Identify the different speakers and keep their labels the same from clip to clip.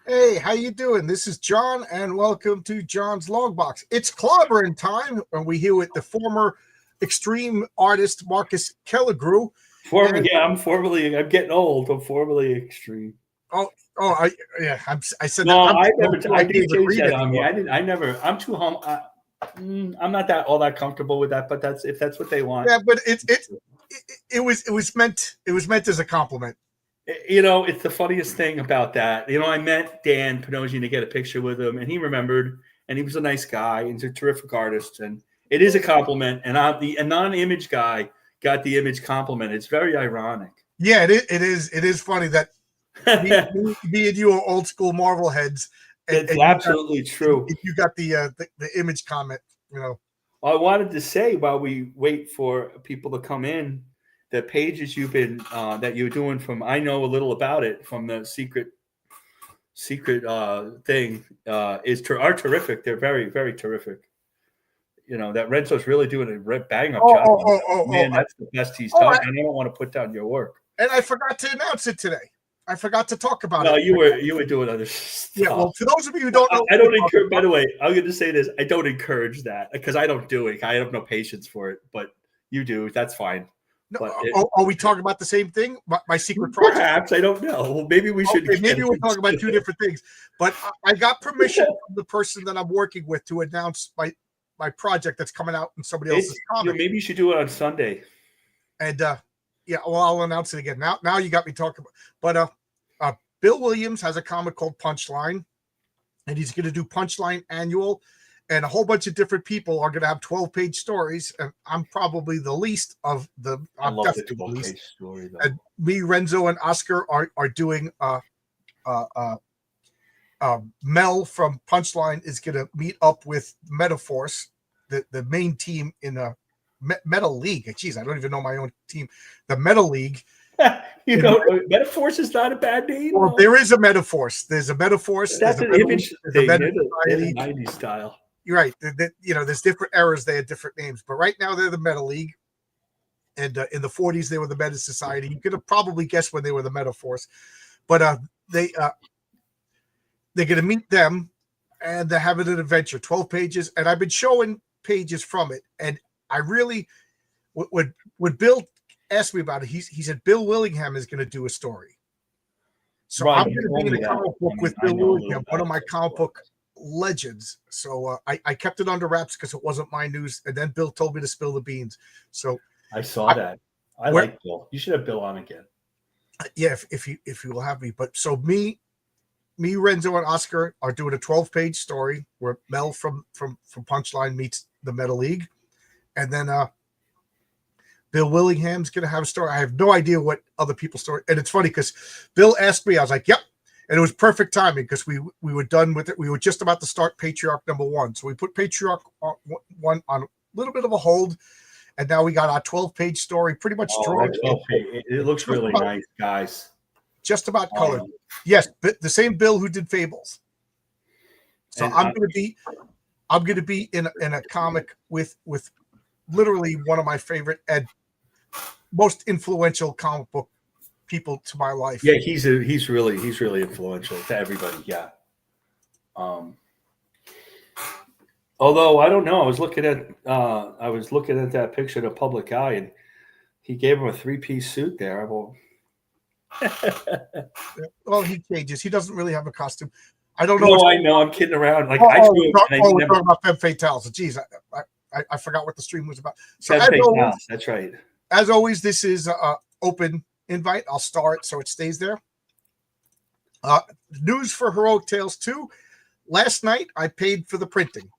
Speaker 1: Hey, how you doing? This is John, and welcome to John's Logbox. It's clobbering time, and we here with the former extreme artist Marcus Kelligrew. And
Speaker 2: I'm getting old. I'm formerly extreme.
Speaker 1: oh, oh, I said that.
Speaker 2: No,
Speaker 1: I'm
Speaker 2: I
Speaker 1: getting
Speaker 2: never.
Speaker 1: old too.
Speaker 2: I
Speaker 1: I can't
Speaker 2: did
Speaker 1: even
Speaker 2: change
Speaker 1: read
Speaker 2: that on me.
Speaker 1: anymore.
Speaker 2: I never. I'm too home. I'm not that all that comfortable with that. But if that's what they want.
Speaker 1: Yeah, but it was meant as a compliment.
Speaker 2: It's the funniest thing about that. I met Dan Panosian to get a picture with him, and he remembered, and he was a nice guy, and he's a terrific artist, and it is a compliment. And a non-image guy got the image compliment. It's very ironic.
Speaker 1: Yeah, it is funny that me and you are old school Marvel heads,
Speaker 2: It's
Speaker 1: and
Speaker 2: absolutely true.
Speaker 1: you got the image comment. You know.
Speaker 2: I wanted to say while we wait for people to come in, the pages you've been that you're doing from I know a little about it from the secret thing are terrific. They're very very terrific. That Renzo's really doing a bang up job. Man, that's the best he's done. And I don't want to put down your work.
Speaker 1: And I forgot to announce it today. I forgot to talk about
Speaker 2: it.
Speaker 1: No,
Speaker 2: you were doing other stuff.
Speaker 1: Yeah, well, for those of you who don't know,
Speaker 2: I don't encourage. By the way, I'm going to say this: I don't encourage that because I don't do it. I have no patience for it. But you do. That's fine.
Speaker 1: No, are we talking about the same thing? My secret
Speaker 2: project? Perhaps I don't know. Maybe we should.
Speaker 1: Maybe we're talking about two different things. But I got permission from the person that I'm working with to announce my project that's coming out in somebody else's comic.
Speaker 2: Maybe you should do it on Sunday.
Speaker 1: And yeah, well, I'll announce it again. Now you got me talking about. But Bill Williams has a comic called Punchline, and he's going to do Punchline Annual, and a whole bunch of different people are going to have 12-page stories, and I'm probably the least of the.
Speaker 2: I love the 12-page story, though.
Speaker 1: And me, Renzo, and Oscar are doing. Mel from Punchline is going to meet up with Metaforce, the main team in the Metal League. Jeez, I don't even know my own team. The Metal League.
Speaker 2: Metaforce is not a bad name.
Speaker 1: Well, there is a Metaforce. There's a Metaforce.
Speaker 2: That's an image thing. They're the 90s style.
Speaker 1: You're right. There's different eras. They had different names. But right now, they're the Metal League. And in the 40s, they were the Meta Society. You could have probably guessed when they were the Metaforce. But they're going to meet them, and they're having an adventure, 12 pages. And I've been showing pages from it. And I really, when Bill asked me about it, he said Bill Willingham is going to do a story. So right, I'm going to be in a comic book with Bill Willingham, one of my comic book legends. So I kept it under wraps because it wasn't my news. And then Bill told me to spill the beans. So
Speaker 2: I saw that. I like Bill. You should have Bill on again.
Speaker 1: Yeah, if you will have me. But so me, Renzo, and Oscar are doing a 12-page story where Mel from Punchline meets the Metal League, and then Bill Willingham's going to have a story. I have no idea what other people's story, and it's funny because Bill asked me. I was like, "Yep," and it was perfect timing because we were done with it. We were just about to start Patriarch #1, so we put Patriarch 1 on a little bit of a hold. And now we got our 12-page story pretty much drawn.
Speaker 2: It looks really nice, guys.
Speaker 1: Just about colored. Yes, but the same Bill who did Fables. So I'm going to be in a comic with literally one of my favorite and most influential comic book people to my life.
Speaker 2: Yeah, he's really influential to everybody. Yeah. Although I don't know, I was looking at that picture of the public eye, and he gave him a 3-piece suit there.
Speaker 1: Well, he changes. He doesn't really have a costume. I don't know.
Speaker 2: No, I know. I'm kidding around. Like
Speaker 1: we're talking about Femme Fatales. Jeez, I forgot what the stream was about. So
Speaker 2: that's right.
Speaker 1: As always, this is open invite. I'll star it so it stays there. News for Heroic Tales 2. Last night, I paid for the printing.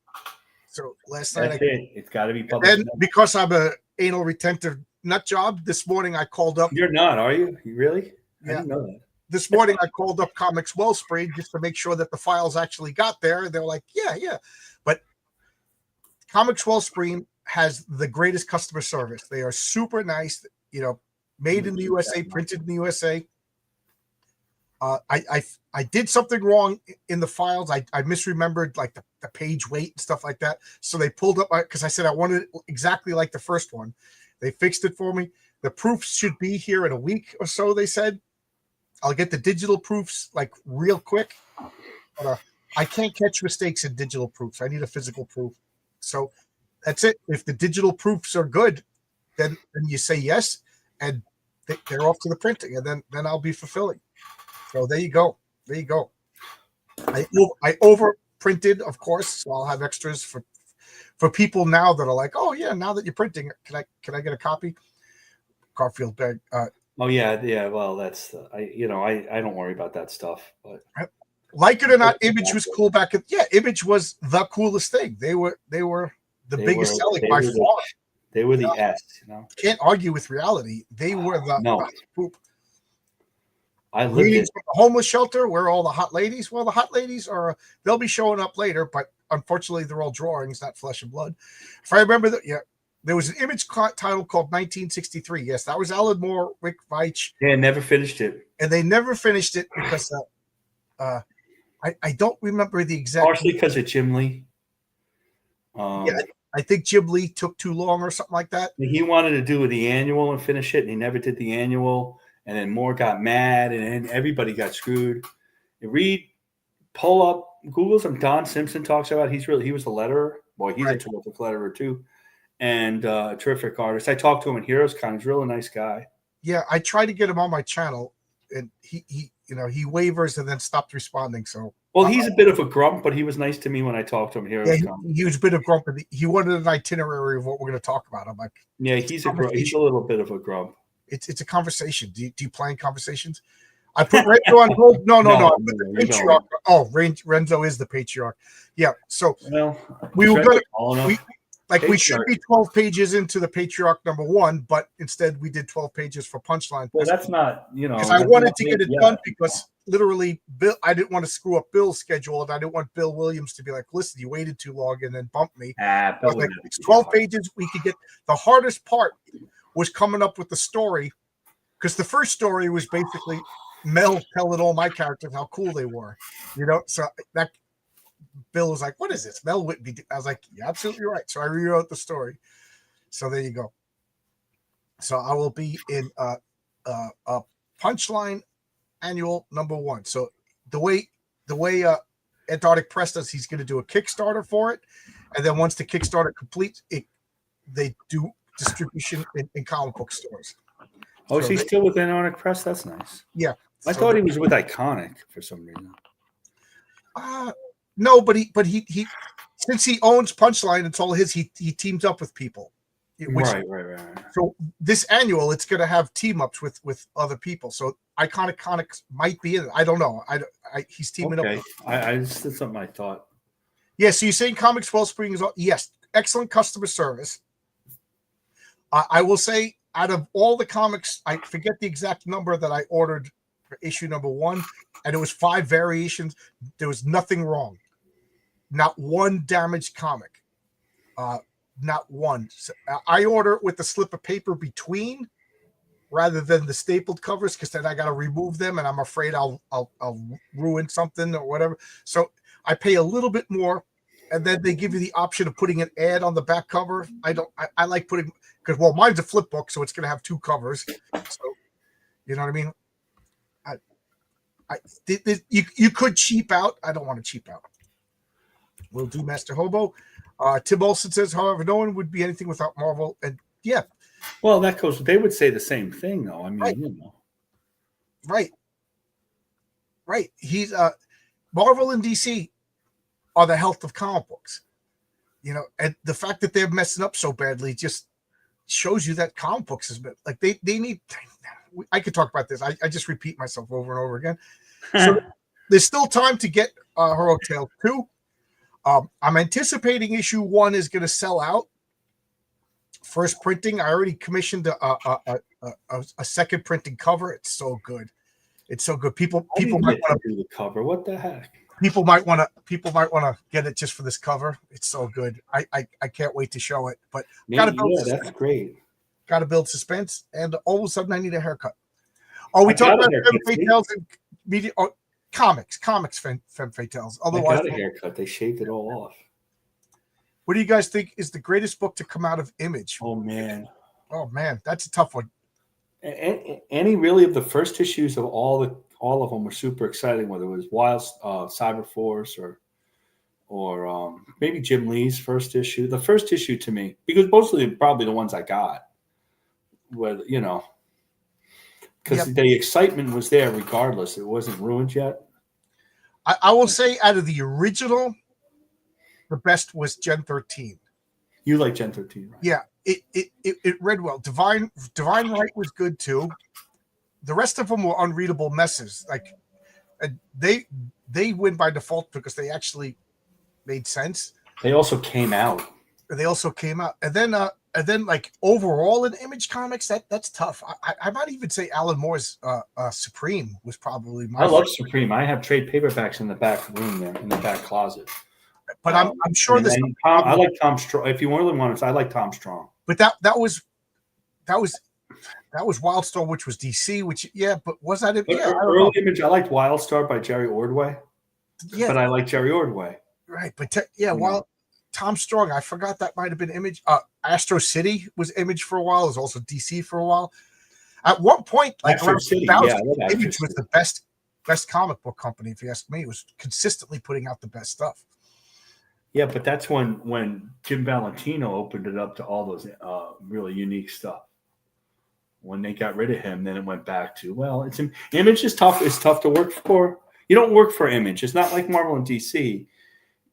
Speaker 1: So last night,
Speaker 2: it's got to be published.
Speaker 1: And because I'm a anal retentive nut job, this morning I called up.
Speaker 2: You're not, are you? You really?
Speaker 1: Yeah.
Speaker 2: I didn't know that.
Speaker 1: This morning I called up Comics Wellspring just to make sure that the files actually got there. They're like, yeah. But Comics Wellspring has the greatest customer service. They are super nice. Made in the USA, printed in the USA. I did something wrong in the files. I misremembered like the page weight and stuff like that. So they pulled up because I said I wanted it exactly like the first one. They fixed it for me. The proofs should be here in a week or so, they said. I'll get the digital proofs like real quick. But, I can't catch mistakes in digital proofs. I need a physical proof. So that's it. If the digital proofs are good, then you say yes, and they're off to the printing, and then I'll be fulfilling. So there you go. There you go. I over printed, of course, so I'll have extras for people now that are like, oh yeah, now that you're printing, can I get a copy? Garfield bag.
Speaker 2: Oh yeah. Well, that's I don't worry about that stuff. But
Speaker 1: like it or not, Image was cool back at Image was the coolest thing. They were the biggest selling by far.
Speaker 2: They were the S,
Speaker 1: Can't argue with reality. They were the poop.
Speaker 2: I lived it.
Speaker 1: From the homeless shelter, where are all the hot ladies? Well, the hot ladies they'll be showing up later, but unfortunately they're all drawings, not flesh and blood. If I remember there was an Image title called 1963. Yes, that was Alan Moore, Rick Veitch.
Speaker 2: Yeah, never finished it.
Speaker 1: And they never finished it because I don't remember the exact.
Speaker 2: Partially because of Jim Lee.
Speaker 1: I think Jim Lee took too long or something like that.
Speaker 2: He wanted to do the annual and finish it, and he never did the annual. And then Moore got mad, and then everybody got screwed. Pull up, Google some Don Simpson talks about. He was a letterer. Boy, he's a terrific letterer too, and a terrific artist. I talked to him in Heroes Con. He's a really nice guy.
Speaker 1: Yeah, I tried to get him on my channel, and he wavers and then stopped responding. So
Speaker 2: he's a bit of a grump, but he was nice to me when I talked to him here.
Speaker 1: Yeah, he was a bit of a grump. He wanted an itinerary of what we're going to talk about. I'm like,
Speaker 2: yeah, he's a little bit of a grump.
Speaker 1: It's a conversation. Do you plan conversations? I put Renzo on hold. No. I put the patriarch. Oh, Renzo is the patriarch. Yeah. So we were going to. We should be 12 pages into the Patriarch #1, but instead we did 12 pages for Punchline.
Speaker 2: Well, that's not,
Speaker 1: because I wanted to get it done because literally I didn't want to screw up Bill's schedule, and I didn't want Bill Williams to be like, listen, you waited too long and then bump me. Like, it's 12 pages. We could get the hardest part was coming up with the story, because the first story was basically Mel telling all my characters how cool they were, so that Bill was like, what is this? Mel Whitby. I was like, you're absolutely right. So I rewrote the story. So there you go. So I will be in Punchline Annual #1. So the way Antarctic Press does, he's going to do a Kickstarter for it. And then once the Kickstarter completes, they do distribution in comic book stores.
Speaker 2: Oh, is he still with Antarctic Press? That's nice.
Speaker 1: Yeah.
Speaker 2: I thought he was with Iconic for some reason.
Speaker 1: No, but he since he owns Punchline, it's all his. He teams up with people.
Speaker 2: Right.
Speaker 1: So this annual, it's going to have team ups with other people. So Iconic Comics might be in it. I don't know. He's teaming up.
Speaker 2: Okay, I just did something I thought.
Speaker 1: Yeah. So you're saying Comics Wellspring is yes, excellent customer service. I will say, out of all the comics, I forget the exact number that I ordered for issue #1, and it was 5 variations. There was nothing wrong. Not one damaged comic. Not one. So I order it with the slip of paper between rather than the stapled covers, because then I got to remove them and I'm afraid I'll ruin something or whatever. So I pay a little bit more, and then they give you the option of putting an ad on the back cover. I like putting, because mine's a flip book, so it's going to have 2 covers. So you know what I mean? You could cheap out. I don't want to cheap out. We'll do Master Hobo. Tim Olson says, however, no one would be anything without Marvel. And yeah.
Speaker 2: Well, that goes, they would say the same thing, though. I mean,
Speaker 1: right. Right. He's Marvel and DC are the health of comic books. And the fact that they're messing up so badly just shows you that comic books has been like they need. I could talk about this. I just repeat myself over and over again. So there's still time to get Heroic Tale 2. I'm anticipating issue 1 is going to sell out. First printing, I already commissioned a second printing cover. It's so good. It's so good. People might want to
Speaker 2: do the cover. What the heck?
Speaker 1: People might want to get it just for this cover. It's so good. I can't wait to show it. But
Speaker 2: that's great.
Speaker 1: Got to build suspense, and all of a sudden I need a haircut. Are we talking about Femme Fatales and media? Comics, Femme Fatales. Otherwise,
Speaker 2: I got a haircut. They shaved it all off.
Speaker 1: What do you guys think is the greatest book to come out of Image?
Speaker 2: Oh man,
Speaker 1: that's a tough one.
Speaker 2: Any really of the first issues of all all of them were super exciting, whether it was Wild Cyber Force or maybe Jim Lee's first issue. The first issue to me, because mostly probably the ones I got, where because the excitement was there regardless. It wasn't ruined yet.
Speaker 1: I will say, out of the original, the best was Gen 13.
Speaker 2: You like Gen 13, right?
Speaker 1: Yeah, it read well. Divine Right was good too. The rest of them were unreadable messes. Like they win by default because they actually made sense.
Speaker 2: They also came out.
Speaker 1: And then like overall in Image Comics, that's tough. I might even say Alan Moore's Supreme was probably my.
Speaker 2: I love Supreme. I have trade paperbacks in the back room there, in the back closet.
Speaker 1: But I'm sure this.
Speaker 2: I like Tom Strong. If you really want to, I like Tom Strong.
Speaker 1: But that was Wildstar, which was DC. But was that it? Yeah,
Speaker 2: early Image. I liked Wildstar by Jerry Ordway.
Speaker 1: Yeah,
Speaker 2: but I like Jerry Ordway.
Speaker 1: Right, but Tom Strong, I forgot that might have been Image. Astro City was Image for a while. It was also DC for a while. At one point, like around 2000, Image was the best comic book company. If you ask me, it was consistently putting out the best stuff.
Speaker 2: Yeah, but that's when Jim Valentino opened it up to all those really unique stuff. When they got rid of him, then it went back to Image is tough. It's tough to work for. You don't work for Image. It's not like Marvel and DC.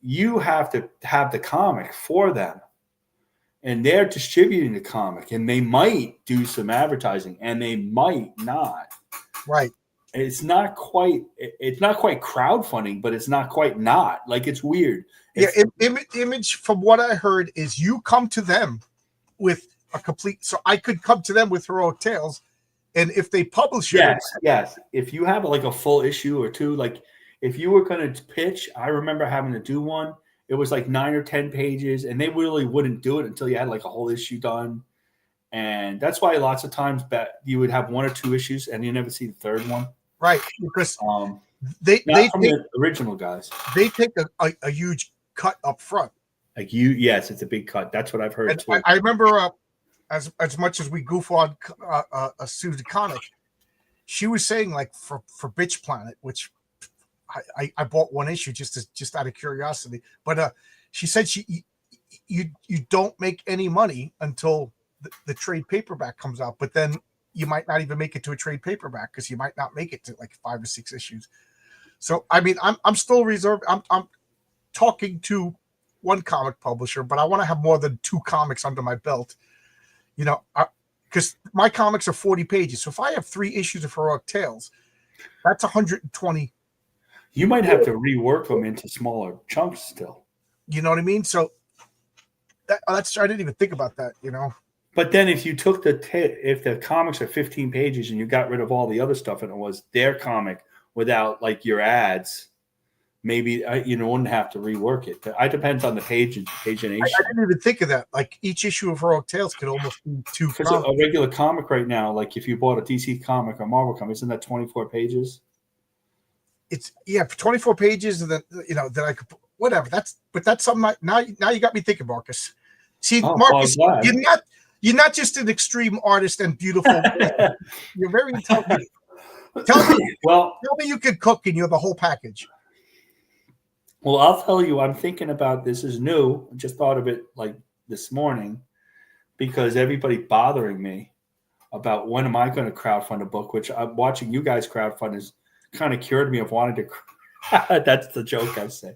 Speaker 2: You have to have the comic for them, and they're distributing the comic, and they might do some advertising, and they might not.
Speaker 1: Right.
Speaker 2: It's not quite crowdfunding, but it's not quite not. Like, it's weird.
Speaker 1: Image, from what I heard, is you come to them with a complete. So I could come to them with Heroic Tales, and if they publish
Speaker 2: it, yes. If you have like a full issue or two, like if you were going to pitch, I remember having to do one. It was like 9 or 10 pages, and they really wouldn't do it until you had like a whole issue done. And that's why lots of times you would have 1 or 2 issues, and you never see the third one.
Speaker 1: Right, because
Speaker 2: they take the original guys.
Speaker 1: They take a huge cut up front.
Speaker 2: Like yes, it's a big cut. That's what I've heard too.
Speaker 1: I remember as much as we goof on Sue DeConnick, she was saying like for Bitch Planet, which I bought 1 issue just out of curiosity, but she said you don't make any money until the trade paperback comes out, but then you might not even make it to a trade paperback because you might not make it to like 5 or 6 issues. So I mean, I'm still reserved. I'm talking to one comic publisher, but I want to have more than 2 comics under my belt. Because my comics are 40 pages. So if I have 3 issues of Heroic Tales, that's 120.
Speaker 2: You might have to rework them into smaller chunks still.
Speaker 1: You know what I mean? So that's I didn't even think about that.
Speaker 2: But then if you took if the comics are 15 pages and you got rid of all the other stuff and it was their comic without like your ads, maybe wouldn't have to rework it. It depends on the pagination.
Speaker 1: I didn't even think of that. Like each issue of Heroic Tales could almost be 2.
Speaker 2: Because a regular comic right now, like if you bought a DC comic or Marvel comic, isn't that 24 pages?
Speaker 1: It's for 24 pages, and then that I could whatever. That's something now you got me thinking, Marcus. See, Marcus, you're not just an extreme artist and beautiful. You're very intelligent. Tell me you could cook and you're the whole package.
Speaker 2: Well, I'll tell you, I'm thinking about this is new. I just thought of it like this morning because everybody bothering me about when am I going to crowdfund a book, which I'm watching you guys crowdfund has kind of cured me of wanting to. That's the joke I say.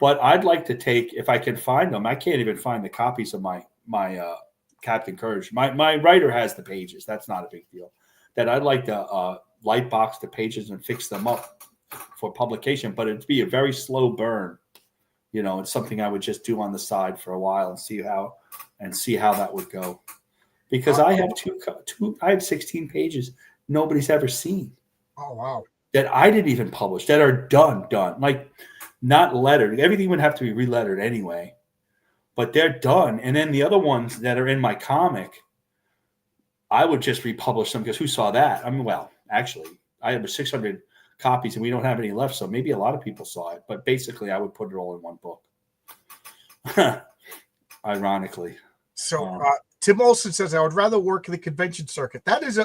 Speaker 2: But I'd like to take, if I can find them, I can't even find the copies of my Captain Courage. My writer has the pages. That's not a big deal. That I'd like to light box the pages and fix them up for publication, but it'd be a very slow burn. It's something I would just do on the side for a while and see how that would go. Because I have I have 16 pages nobody's ever seen.
Speaker 1: Oh wow.
Speaker 2: That I didn't even publish, that are done, like not lettered. Everything would have to be relettered anyway, but they're done. And then the other ones that are in my comic, I would just republish them because who saw that? I mean, well, actually, I have 600 copies and we don't have any left, so maybe a lot of people saw it. But basically, I would put it all in one book. Ironically.
Speaker 1: So Tim Olson says, I would rather work in the convention circuit. That is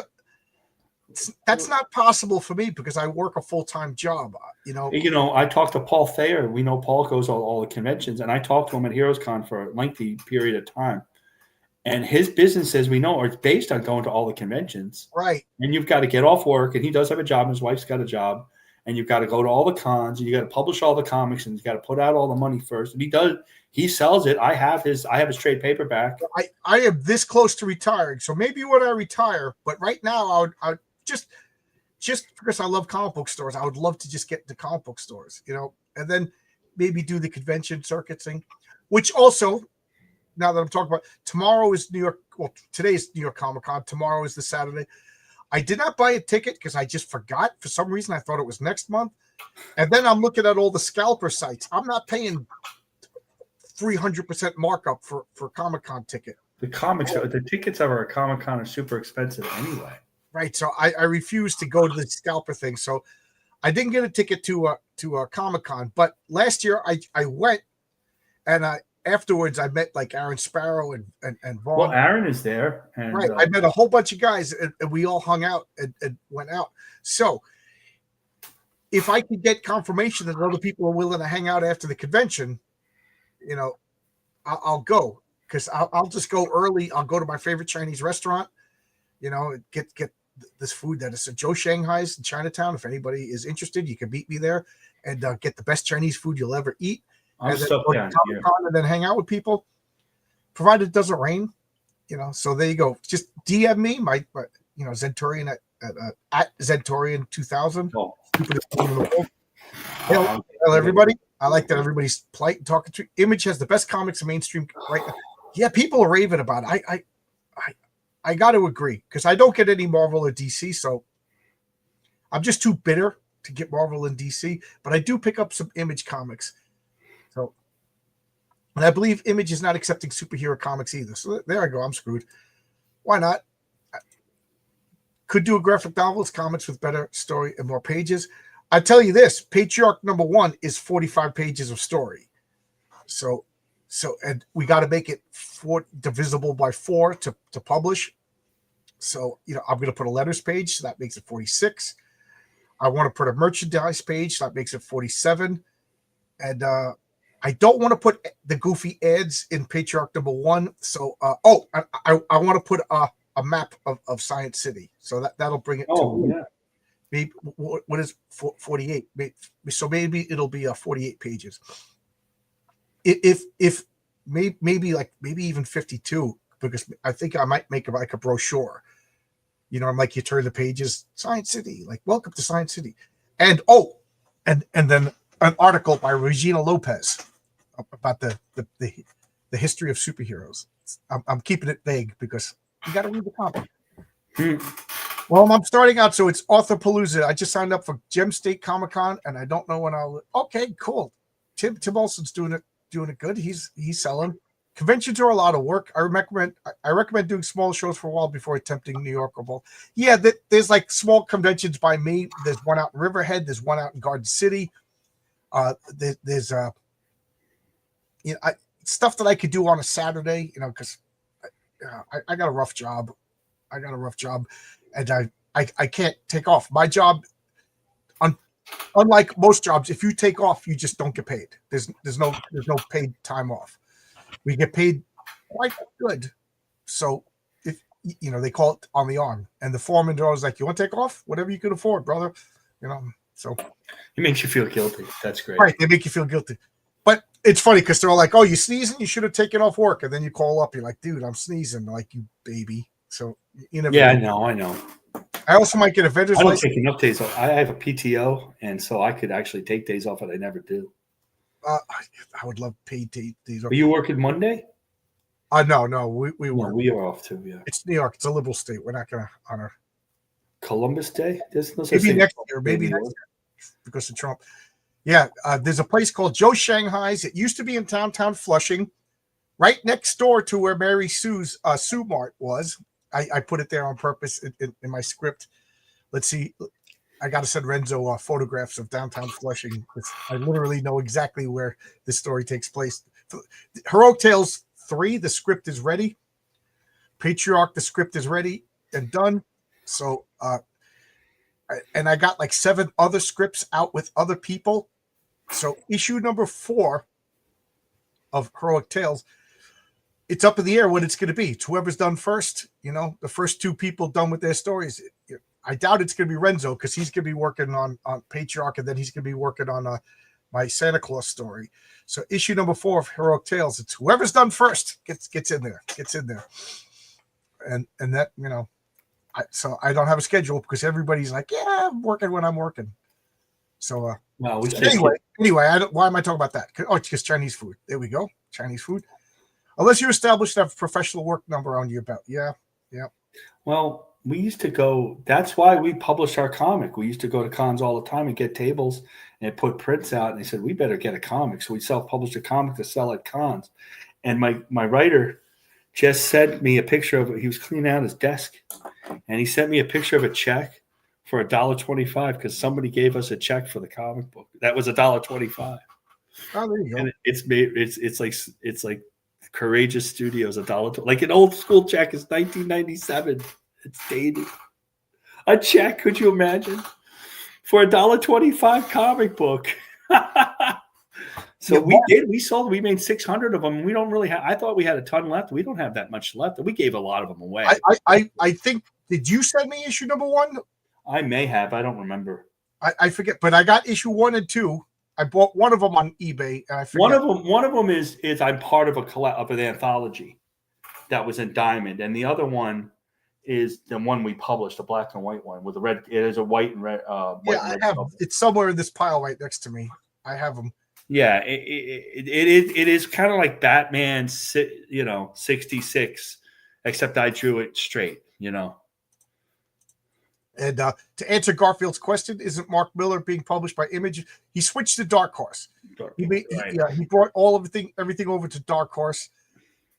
Speaker 1: that's not possible for me because I work a full-time job.
Speaker 2: I talked to Paul Thayer. We know Paul goes all the conventions, and I talked to him at HeroesCon for a lengthy period of time. And his business, as we know, are based on going to all the conventions.
Speaker 1: Right.
Speaker 2: And you've got to get off work, and he does have a job, and his wife's got a job, and you've got to go to all the cons, and you got to publish all the comics, and you got to put out all the money first. And he does. He sells it. I have his trade paperback.
Speaker 1: I am this close to retiring, so maybe when I retire. But right now, I would just because I love comic book stores, I would love to just get into comic book stores, and then maybe do the convention circuit thing, which also, now that I'm talking about, tomorrow is New York. Well, today is New York Comic Con. Tomorrow is the Saturday. I did not buy a ticket because I just forgot. For some reason, I thought it was next month. And then I'm looking at all the scalper sites. I'm not paying 300% markup for Comic Con ticket.
Speaker 2: The tickets of our Comic Con are super expensive anyway.
Speaker 1: Right. So I refuse to go to the scalper thing. So I didn't get a ticket to a Comic Con. But last year I went, and afterwards I met like Aaron Sparrow and Vaughn.
Speaker 2: Well, Aaron is there. And,
Speaker 1: right. I met a whole bunch of guys, and we all hung out and went out. So if I could get confirmation that other people are willing to hang out after the convention, I'll go, because I'll just go early. I'll go to my favorite Chinese restaurant, get this food that is Joe Shanghai's in Chinatown. If anybody is interested, you can meet me there and get the best Chinese food you'll ever eat.
Speaker 2: I'm so down here.
Speaker 1: And then hang out with people, provided it doesn't rain. So there you go. Just DM me, my Zenturian at Zenturian 2000.
Speaker 2: Oh.
Speaker 1: Hello, everybody. I like that everybody's polite and talking to. Image has the best comics in mainstream right now. Yeah, people are raving about it. I got to agree, because I don't get any Marvel or DC, so I'm just too bitter to get Marvel and DC. But I do pick up some Image comics. So, and I believe Image is not accepting superhero comics either. So there I go. I'm screwed. Why not? Could do a graphic novels, comics with better story and more pages. I tell you this: Patriarch #1 is 45 pages of story. So, and we got to make it divisible by 4 to publish. So, I'm going to put a letters page, so that makes it 46. I want to put a merchandise page, so that makes it 47. And I don't want to put the goofy ads in Patriarch #1. So, I want to put a map of Science City. So that'll bring it to maybe what is 48? So maybe it'll be 48 pages. If maybe even 52, because I think I might make like a brochure. I'm like, you turn the pages, Science City, like welcome to Science City, and then an article by Regina Lopez about the history of superheroes. I'm keeping it vague because you got to read the comic. Well, I'm starting out, so it's Authorpalooza. I just signed up for Gem State Comic Con, and I don't know when I'll. Okay, cool. Tim Olson's doing it good. He's selling. Conventions are a lot of work. I recommend doing small shows for a while before attempting New York or both. Yeah, there's like small conventions by me. There's one out in Riverhead. There's one out in Garden City. There's stuff that I could do on a Saturday. Because I got a rough job. And I can't take off. My job, unlike most jobs, if you take off, you just don't get paid. There's no paid time off. We get paid quite good. So if they call it on the arm, and the foreman is like, you want to take off? Whatever you can afford, brother. So
Speaker 2: it makes you feel guilty. That's great.
Speaker 1: Right. They make you feel guilty. But it's funny because they're all like, oh, you sneezing? You should have taken off work. And then you call up, you're like, dude, I'm sneezing. Like, you baby. So
Speaker 2: I know.
Speaker 1: I also might get a vendor's
Speaker 2: license. I don't take enough days off. I have a PTO, and so I could actually take days off, but I never do.
Speaker 1: I would love paid days off.
Speaker 2: Are you working Monday?
Speaker 1: No, we work.
Speaker 2: We are off too. Yeah,
Speaker 1: it's New York. It's a liberal state. We're not going to honor
Speaker 2: Columbus Day.
Speaker 1: Maybe next year. Maybe next year because of Trump. Yeah, there's a place called Joe Shanghai's. It used to be in downtown Flushing, right next door to where Mary Sue's Sue Mart was. I put it there on purpose in my script. Let's see. I got to send Renzo photographs of downtown Flushing. I literally know exactly where this story takes place. Heroic Tales 3, the script is ready. Patriarch, the script is ready and done. So and I got like 7 other scripts out with other people. So issue number 4 of Heroic Tales, it's up in the air what it's going to be. It's whoever's done first, the first 2 people done with their stories. I doubt it's going to be Renzo because he's going to be working on Patriarch, and then he's going to be working on my Santa Claus story. So issue number 4 of Heroic Tales, it's whoever's done first gets in there, and that so I don't have a schedule because everybody's like, yeah, I'm working when I'm working. So anyway, why am I talking about that? Oh, it's because Chinese food. There we go, Chinese food. Unless you established to have a professional work number on your belt, yeah.
Speaker 2: Well, we used to go. That's why we published our comic. We used to go to cons all the time and get tables and put prints out. And they said we better get a comic, so we self-published a comic to sell at cons. And my writer just sent me a picture of it. He was cleaning out his desk, and he sent me a picture of a check for $1.25 because somebody gave us a check for the comic book. That was $1.25.
Speaker 1: Oh, there you go.
Speaker 2: And it's like Courageous Studios, $1, like an old school check is 1997. It's dated. A check, could you imagine? For $1.25 comic book. So we made 600 of them. We don't really have, I thought we had a ton left. We don't have that much left. We gave a lot of them away.
Speaker 1: I think, did you send me issue number 1?
Speaker 2: I may have. I don't remember.
Speaker 1: I forget, but I got issue 1 and 2. I bought one of them on eBay. And I forget.
Speaker 2: One of them is I'm part of an anthology that was in Diamond, and the other one is the one we published, the black and white one with the red. It is a white and red. White
Speaker 1: I have. It's somewhere in this pile right next to me. I have them.
Speaker 2: Yeah, it is kind of like Batman, 66, except I drew it straight.
Speaker 1: And to answer Garfield's question, isn't Mark Miller being published by Image? He switched to Dark Horse. He brought everything over to Dark Horse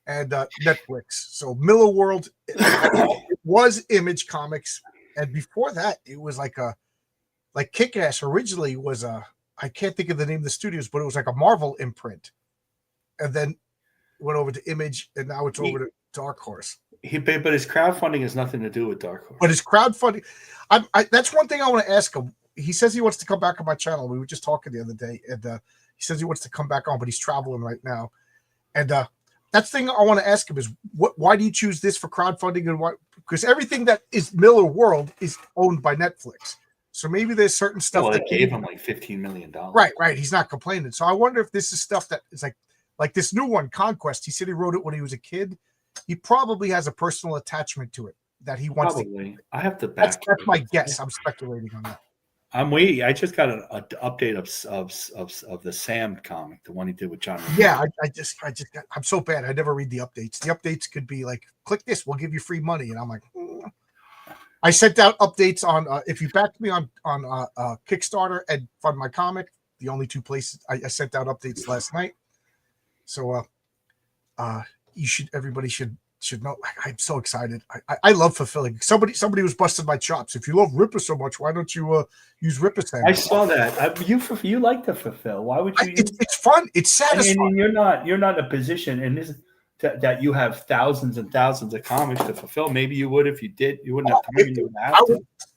Speaker 1: and Netflix. So Miller World it was Image Comics, and before that, it was like Kick-Ass originally was I can't think of the name of the studios, but it was like a Marvel imprint, and then went over to Image, and now it's over to Dark Horse.
Speaker 2: But his crowdfunding has nothing to do with Dark Horse.
Speaker 1: But his crowdfunding, that's one thing I want to ask him. He says he wants to come back on my channel. We were just talking the other day, and he says he wants to come back on, but he's traveling right now. And that's the thing I want to ask him is, why do you choose this for crowdfunding? And why? Because everything that is Miller World is owned by Netflix. So maybe there's certain stuff
Speaker 2: that gave him like $15 million.
Speaker 1: Right. He's not complaining. So I wonder if this is stuff that is like this new one, Conquest. He said he wrote it when he was a kid. He probably has a personal attachment to it that he wants to.
Speaker 2: I have to back.
Speaker 1: That's my guess. I'm speculating on that.
Speaker 2: I'm waiting. I just got an update of the Sam comic, the one he did with John.
Speaker 1: Yeah, I'm so bad. I never read the updates. The updates could be like, click this, we'll give you free money, and I'm like, I sent out updates on if you backed me on Kickstarter and fund my comic. The only 2 places I sent out updates last night. So everybody should know. I'm so excited. I love fulfilling. Somebody was busting my chops. If you love Ripper so much, why don't you use Ripper Sam?
Speaker 2: I saw that. You like to fulfill. Why would you?
Speaker 1: It's fun. It's satisfying.
Speaker 2: And you're not in a position that you have thousands and thousands of comics to fulfill. Maybe you would if you did. You wouldn't have time. You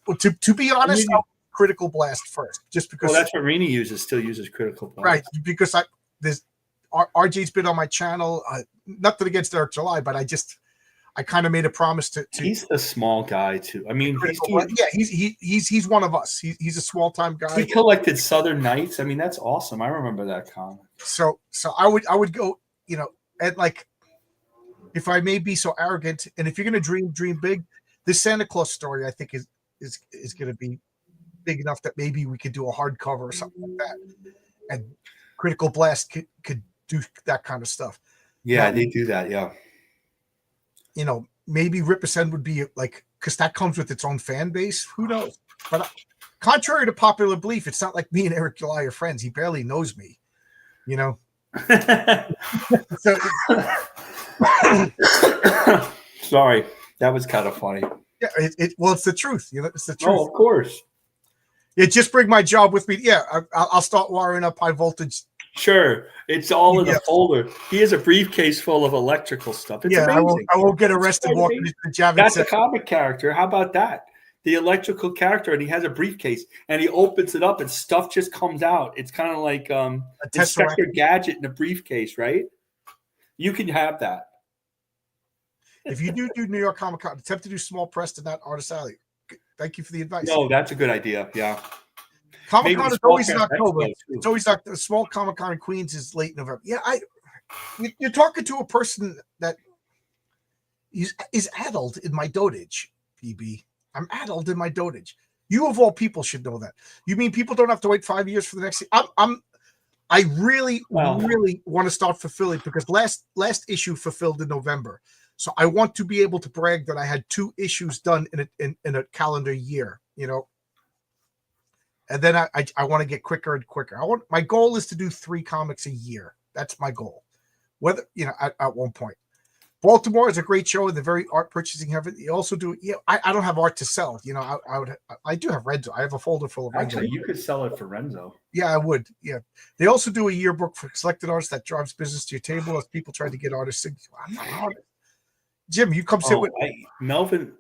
Speaker 2: would have
Speaker 1: to be honest, Critical Blast first, just because.
Speaker 2: Well, that's what Rini uses. Still uses Critical Blast,
Speaker 1: right? Because RJ's been on my channel. Nothing against Eric July, but I kind of made a promise to.
Speaker 2: He's the small guy too. I mean,
Speaker 1: he's one of us. He's a small time guy.
Speaker 2: He collected Southern Nights. I mean, that's awesome. I remember that comic.
Speaker 1: So I would go, and like, if I may be so arrogant, and if you're gonna dream big, this Santa Claus story I think is gonna be big enough that maybe we could do a hardcover or something like that, and Critical Blast could do that kind of stuff.
Speaker 2: Yeah, they do that. Yeah.
Speaker 1: Maybe Ripper Send would be like, because that comes with its own fan base. Who knows? But contrary to popular belief, it's not like me and Eric July are friends. He barely knows me, So,
Speaker 2: sorry, that was kind of funny.
Speaker 1: Yeah, it's the truth. It's the truth.
Speaker 2: Oh, of course.
Speaker 1: Yeah, just bring my job with me. Yeah, I'll start wiring up high voltage.
Speaker 2: Sure, it's all in a folder. He has a briefcase full of electrical stuff. It's amazing.
Speaker 1: I won't get arrested walking into the job.
Speaker 2: That's a comic character. How about that? the electrical character, and he has a briefcase, and he opens it up, and stuff just comes out. It's kind of like Inspector Gadget in a briefcase, right? You can have that.
Speaker 1: If you do New York Comic Con, attempt to do small press to not Artist Alley. Thank you for the advice.
Speaker 2: No, that's a good idea. Yeah.
Speaker 1: Comic Con is always in October. It's always not the small Comic Con in Queens is late November. Yeah, you're talking to a person that is addled in my dotage, PB. I'm addled in my dotage. You of all people should know that. You mean people don't have to wait 5 years for the next? I really want to start fulfilling because last issue fulfilled in November. So I want to be able to brag that I had 2 issues done in a calendar year, you know. And then I want to get quicker and quicker. My goal is to do 3 comics a year. That's my goal. Whether, you know, at one point. Baltimore is a great show and they're very art purchasing heavy. You also do, you know, I don't have art to sell. You know, I do have Renzo. I have a folder full of Renzo.
Speaker 2: Actually, you could sell it for Renzo.
Speaker 1: Yeah, I would. Yeah. They also do a yearbook for selected artists that drives business to your table as people try to get artists. I'm not an artist. Jim, you come sit with
Speaker 2: Melvin.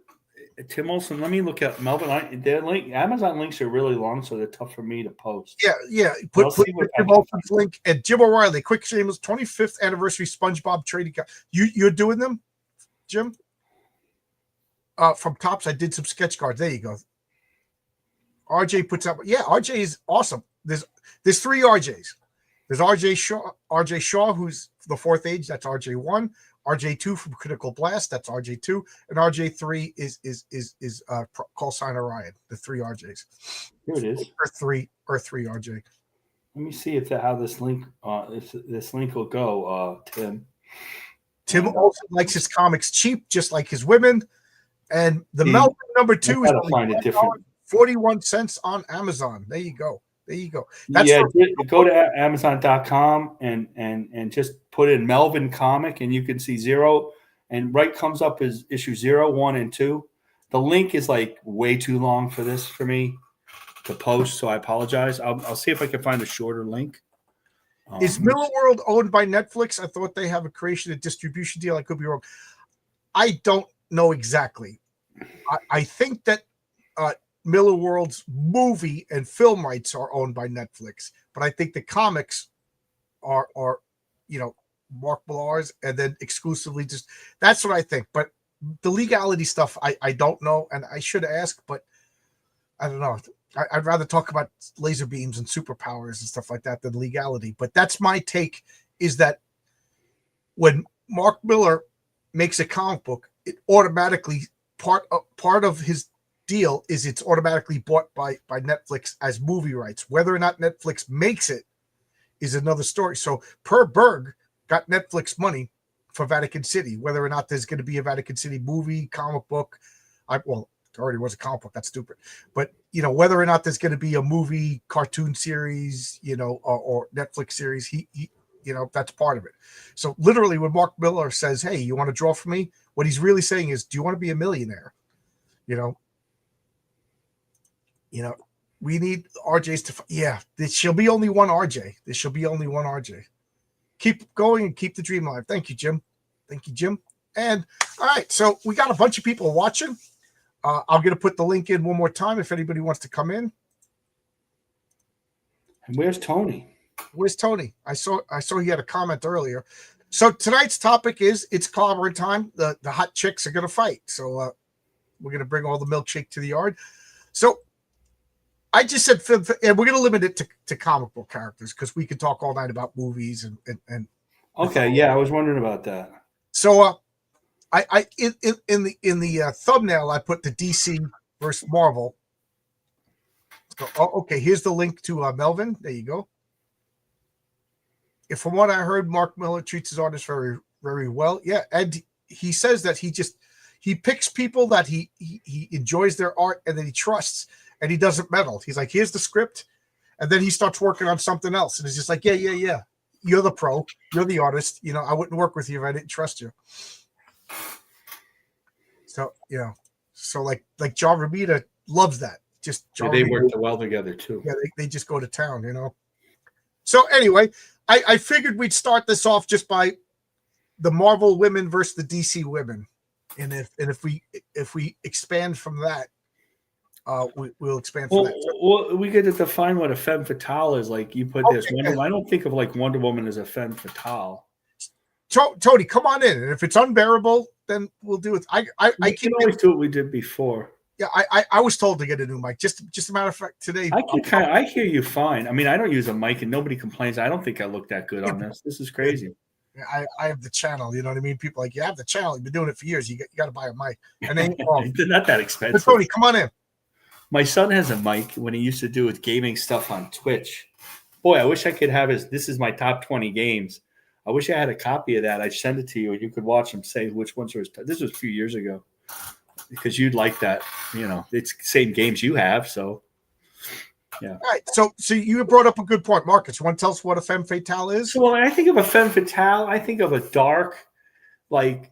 Speaker 2: Tim Olson, let me look at Melvin. Their link, Amazon links are really long, so they're tough for me to post.
Speaker 1: Yeah. Put Jim Olson's link and Jim O'Reilly. Quick shameless 25th anniversary SpongeBob trading card. You're doing them, Jim? From Tops, I did some sketch cards. There you go. RJ puts up. Yeah, RJ is awesome. There's 3 RJs. There's RJ Shaw, who's the 4th age. That's RJ1. RJ2 from Critical Blast, that's RJ2, and RJ3 is call sign Orion, the 3 RJs.
Speaker 2: Here it is.
Speaker 1: Or three RJ.
Speaker 2: Let me see if how this link will go, Tim.
Speaker 1: Tim also likes his comics cheap, just like his women. And the Melvin number 2 is only 41 cents on Amazon. There you go. That's
Speaker 2: go to Amazon.com and just put in Melvin comic and you can see 0 and right comes up as issue 0, 1, and 2. The link is like way too long for this for me to post, so I apologize. I'll see if I can find a shorter link.
Speaker 1: Is Miller World owned by Netflix? I thought they have a creation and distribution deal. I could be wrong. I don't know exactly. I think that Miller World's movie and film rights are owned by Netflix, but I think the comics are you know, Mark Millar's and then exclusively just that's what I think. But the legality stuff, I don't know, and I should ask, but I don't know. I'd rather talk about laser beams and superpowers and stuff like that than legality. But that's my take: is that when Mark Millar makes a comic book, it automatically part of his deal is it's automatically bought by Netflix as movie rights. Whether or not Netflix makes it is another story. So Per Berg got Netflix money for Vatican City. Whether or not there's going to be a Vatican City movie, comic book, well, it already was a comic book. That's stupid. But you know, whether or not there's going to be a movie, cartoon series, you know, or Netflix series, he you know, that's part of it. So literally, when Mark Millar says, "Hey, you want to draw for me?" what he's really saying is, "Do you want to be a millionaire?" You know, we need RJs to. Yeah, there shall be only one RJ. There shall be only one RJ. Keep going and keep the dream alive. Thank you, Jim. And all right, so we got a bunch of people watching. I'm going to put the link in one more time if anybody wants to come in.
Speaker 2: And where's Tony?
Speaker 1: I saw he had a comment earlier. So tonight's topic is it's clobbering time. The hot chicks are going to fight. So we're going to bring all the milkshake to the yard. So I just said, and we're going to limit it to comic book characters because we could talk all night about movies and.
Speaker 2: Okay, yeah, I was wondering about that.
Speaker 1: So, I in the thumbnail I put the DC versus Marvel. So, okay, here's the link to Melvin. There you go. From what I heard, Mark Millar treats his artists very, very well. Yeah, and he says that he picks people that he enjoys their art and that he trusts. And he doesn't meddle. He's like, here's the script. And then he starts working on something else. And it's just like, yeah. You're the pro. You're the artist. You know, I wouldn't work with you if I didn't trust you. So, you know, like John Romita loves that. Just John
Speaker 2: they
Speaker 1: Romita,
Speaker 2: work well together too.
Speaker 1: Yeah, they just go to town, you know. So anyway, I figured we'd start this off just by the Marvel women versus the DC women. And if we expand from that, we'll expand for that.
Speaker 2: Well, we get to define what a femme fatale is. Like you put this Wonder. I don't think of like Wonder Woman as a femme fatale.
Speaker 1: Tony, come on in, and if it's unbearable, then we'll do it. I
Speaker 2: can always do what we did before.
Speaker 1: Yeah, I was told to get a new mic. Just a matter of fact, today
Speaker 2: I hear you fine. I mean, I don't use a mic, and nobody complains. I don't think I look that good on this. This is crazy.
Speaker 1: I have the channel. You know what I mean? People are like, you have the channel. You've been doing it for years. You got to buy a mic. And then
Speaker 2: they're not that expensive.
Speaker 1: But Tony, come on in.
Speaker 2: My son has a mic when he used to do his gaming stuff on Twitch. Boy, I wish I could have his. This is my top 20 games. I wish I had a copy of that. I'd send it to you, and you could watch him say which ones were his. This was a few years ago. Because you'd like that, it's the same games you have. So, yeah.
Speaker 1: All right. So you brought up a good point, Marcus. You want to tell us what a femme fatale is?
Speaker 2: So when I think of a femme fatale, I think of a dark, like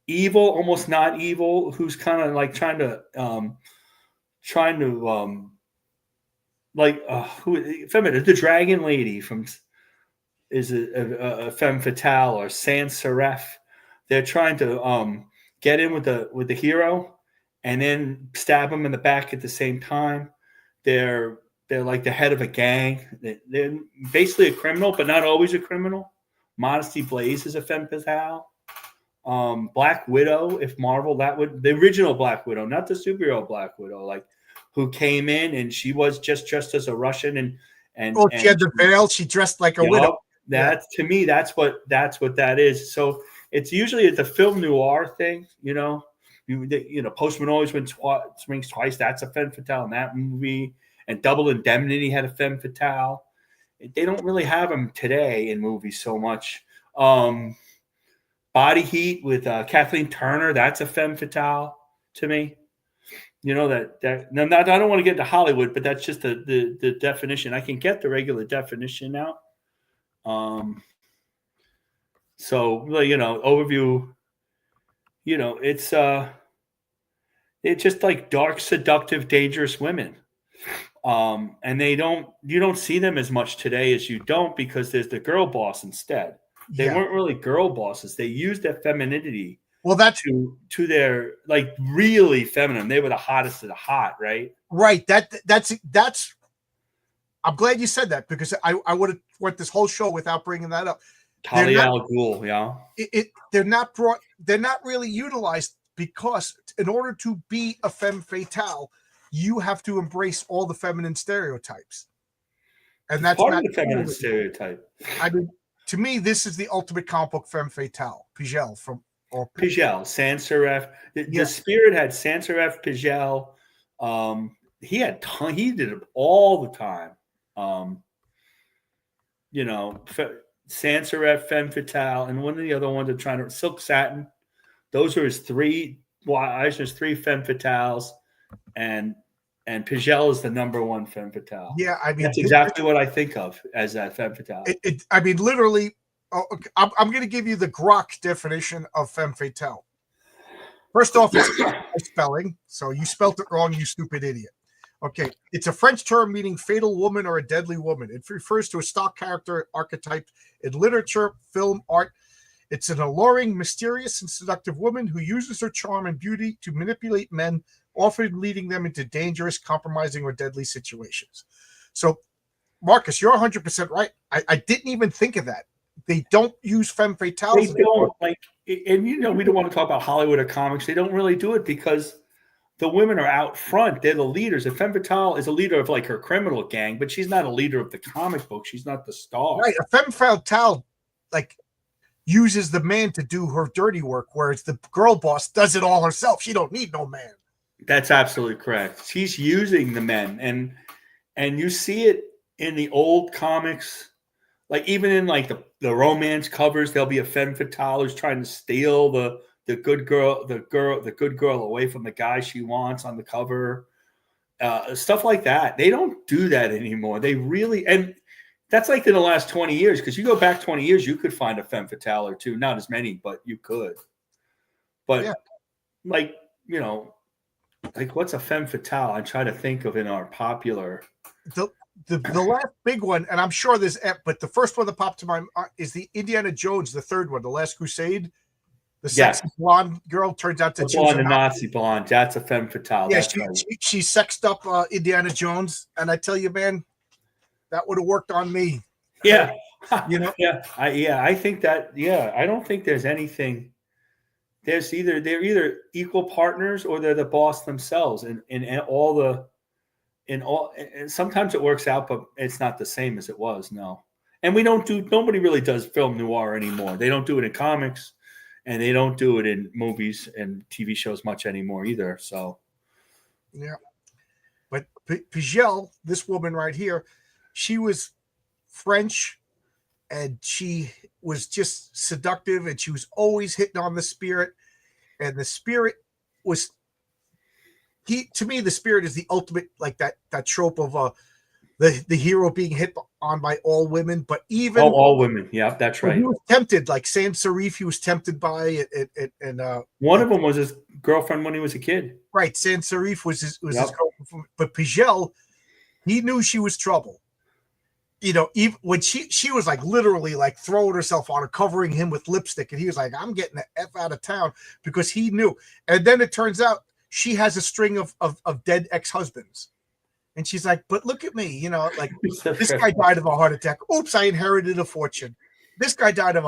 Speaker 2: evil, almost not evil, who's kind of like trying to feminine. The Dragon Lady is a femme fatale, or sans serif. They're trying to get in with the hero and then stab him in the back at the same time. They're like the head of a gang. They're basically a criminal, but not always a criminal. Modesty Blaze is a femme fatale. Black Widow, if Marvel, the original Black Widow, not the superhero Black Widow, like who came in and she was just dressed as a Russian and
Speaker 1: she had the veil. She dressed like a widow.
Speaker 2: To me, that's what that is. So it's usually the film noir thing, Postman always swings twice. That's a femme fatale in that movie. And Double Indemnity had a femme fatale. They don't really have them today in movies so much. Body Heat with Kathleen Turner, that's a femme fatale to me. Now, I don't want to get into Hollywood, but that's just the definition. I can get the regular definition now. So, overview, it's just like dark, seductive, dangerous women. And you don't see them as much today as you don't, because there's the girl boss instead. They weren't really girl bosses. They used their femininity.
Speaker 1: Well, that's
Speaker 2: to their like really feminine. They were the hottest of the hot, right?
Speaker 1: Right. That's. I'm glad you said that, because I would have went this whole show without bringing that up.
Speaker 2: Talia al Ghul, yeah.
Speaker 1: They're not really utilized, because in order to be a femme fatale, you have to embrace all the feminine stereotypes, and that's
Speaker 2: part of the feminine stereotype.
Speaker 1: I mean, to me, this is the ultimate comic book femme fatale. Pijel
Speaker 2: Pijel, sans serif. The Spirit had sans serif, Pijel. He did it all the time. Sans serif, femme fatale, and one of the other ones are trying to Silk Satin. Those are his three. Eisner's three femme fatales, and Pijel is the number one femme fatale.
Speaker 1: Yeah, I mean
Speaker 2: that's exactly what I think of as that femme fatale.
Speaker 1: I mean, literally, I'm going to give you the grok definition of femme fatale. First off, it's spelling, so you spelt it wrong, you stupid idiot. Okay, it's a French term meaning fatal woman or a deadly woman. It refers to a stock character archetype in literature, film, art. It's an alluring, mysterious, and seductive woman who uses her charm and beauty to manipulate men, often leading them into dangerous, compromising, or deadly situations. So, Marcus, you're 100% right. I didn't even think of that. They don't use femme fatales.
Speaker 2: They don't, and we don't want to talk about Hollywood or comics. They don't really do it because the women are out front. They're the leaders. A femme fatale is a leader of like her criminal gang, but she's not a leader of the comic book. She's not the star.
Speaker 1: Right. A femme fatale uses the man to do her dirty work, whereas the girl boss does it all herself. She don't need no man.
Speaker 2: That's absolutely correct. She's using the men, and you see it in the old comics. Like even in like the romance covers, there'll be a femme fatale who's trying to steal the good girl away from the guy she wants on the cover, stuff like that. They don't do that anymore. They really, and that's like in the last 20 years, because you go back 20 years, you could find a femme fatale or two, not as many, but you could. But like what's a femme fatale? I try to think of in our popular.
Speaker 1: The last big one, and I'm sure there's, but the first one that popped to my mind is the Indiana Jones, the third one, The Last Crusade. The
Speaker 2: Yes.
Speaker 1: sexy blonde girl turns out to
Speaker 2: The
Speaker 1: choose
Speaker 2: blonde, the Nazi blonde. That's a femme fatale.
Speaker 1: Yeah,
Speaker 2: That's right.
Speaker 1: she sexed up Indiana Jones, and I tell you, man, that would have worked on me.
Speaker 2: Yeah.
Speaker 1: You know?
Speaker 2: I think that, I don't think there's anything. They're either equal partners or they're the boss themselves. And sometimes it works out, but it's not the same as it was. No. And nobody really does film noir anymore. They don't do it in comics, and they don't do it in movies and TV shows much anymore either. So,
Speaker 1: yeah. But Pigel, this woman right here, she was French, and she was just seductive, and she was always hitting on the spirit. And the spirit was to me, the spirit is the ultimate, like that trope of the hero being hit on by all women, but even
Speaker 2: all women. Yeah, that's right.
Speaker 1: He was tempted, like Sans Serif, he was tempted by it, and
Speaker 2: one of them was his girlfriend when he was a kid.
Speaker 1: Right, Sans Serif was his girlfriend, but Pigel, he knew she was trouble. You know, even when she was like literally like throwing herself on her, covering him with lipstick, and he was like, "I'm getting the F out of town," because he knew. And then it turns out she has a string of dead ex-husbands. And she's like, but look at me, you know, like this guy died of a heart attack. Oops, I inherited a fortune. This guy died of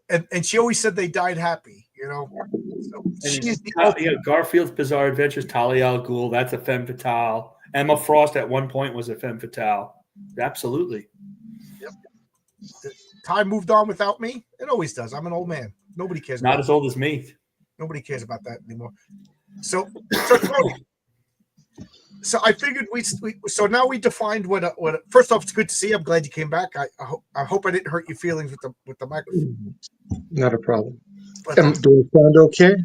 Speaker 1: and she always said they died happy, you know. So she's
Speaker 2: Garfield's Bizarre Adventures, Talia al Ghul, that's a femme fatale. Emma Frost at one point was a femme fatale. Absolutely.
Speaker 1: Yep. Time moved on without me. It always does. I'm an old man. Nobody cares.
Speaker 2: Not as old as me.
Speaker 1: Nobody cares about that anymore. So I figured so now we defined what first off, it's good to see you. I'm glad you came back. I hope I didn't hurt your feelings with the microphone.
Speaker 3: Not a problem. But, do it sound okay?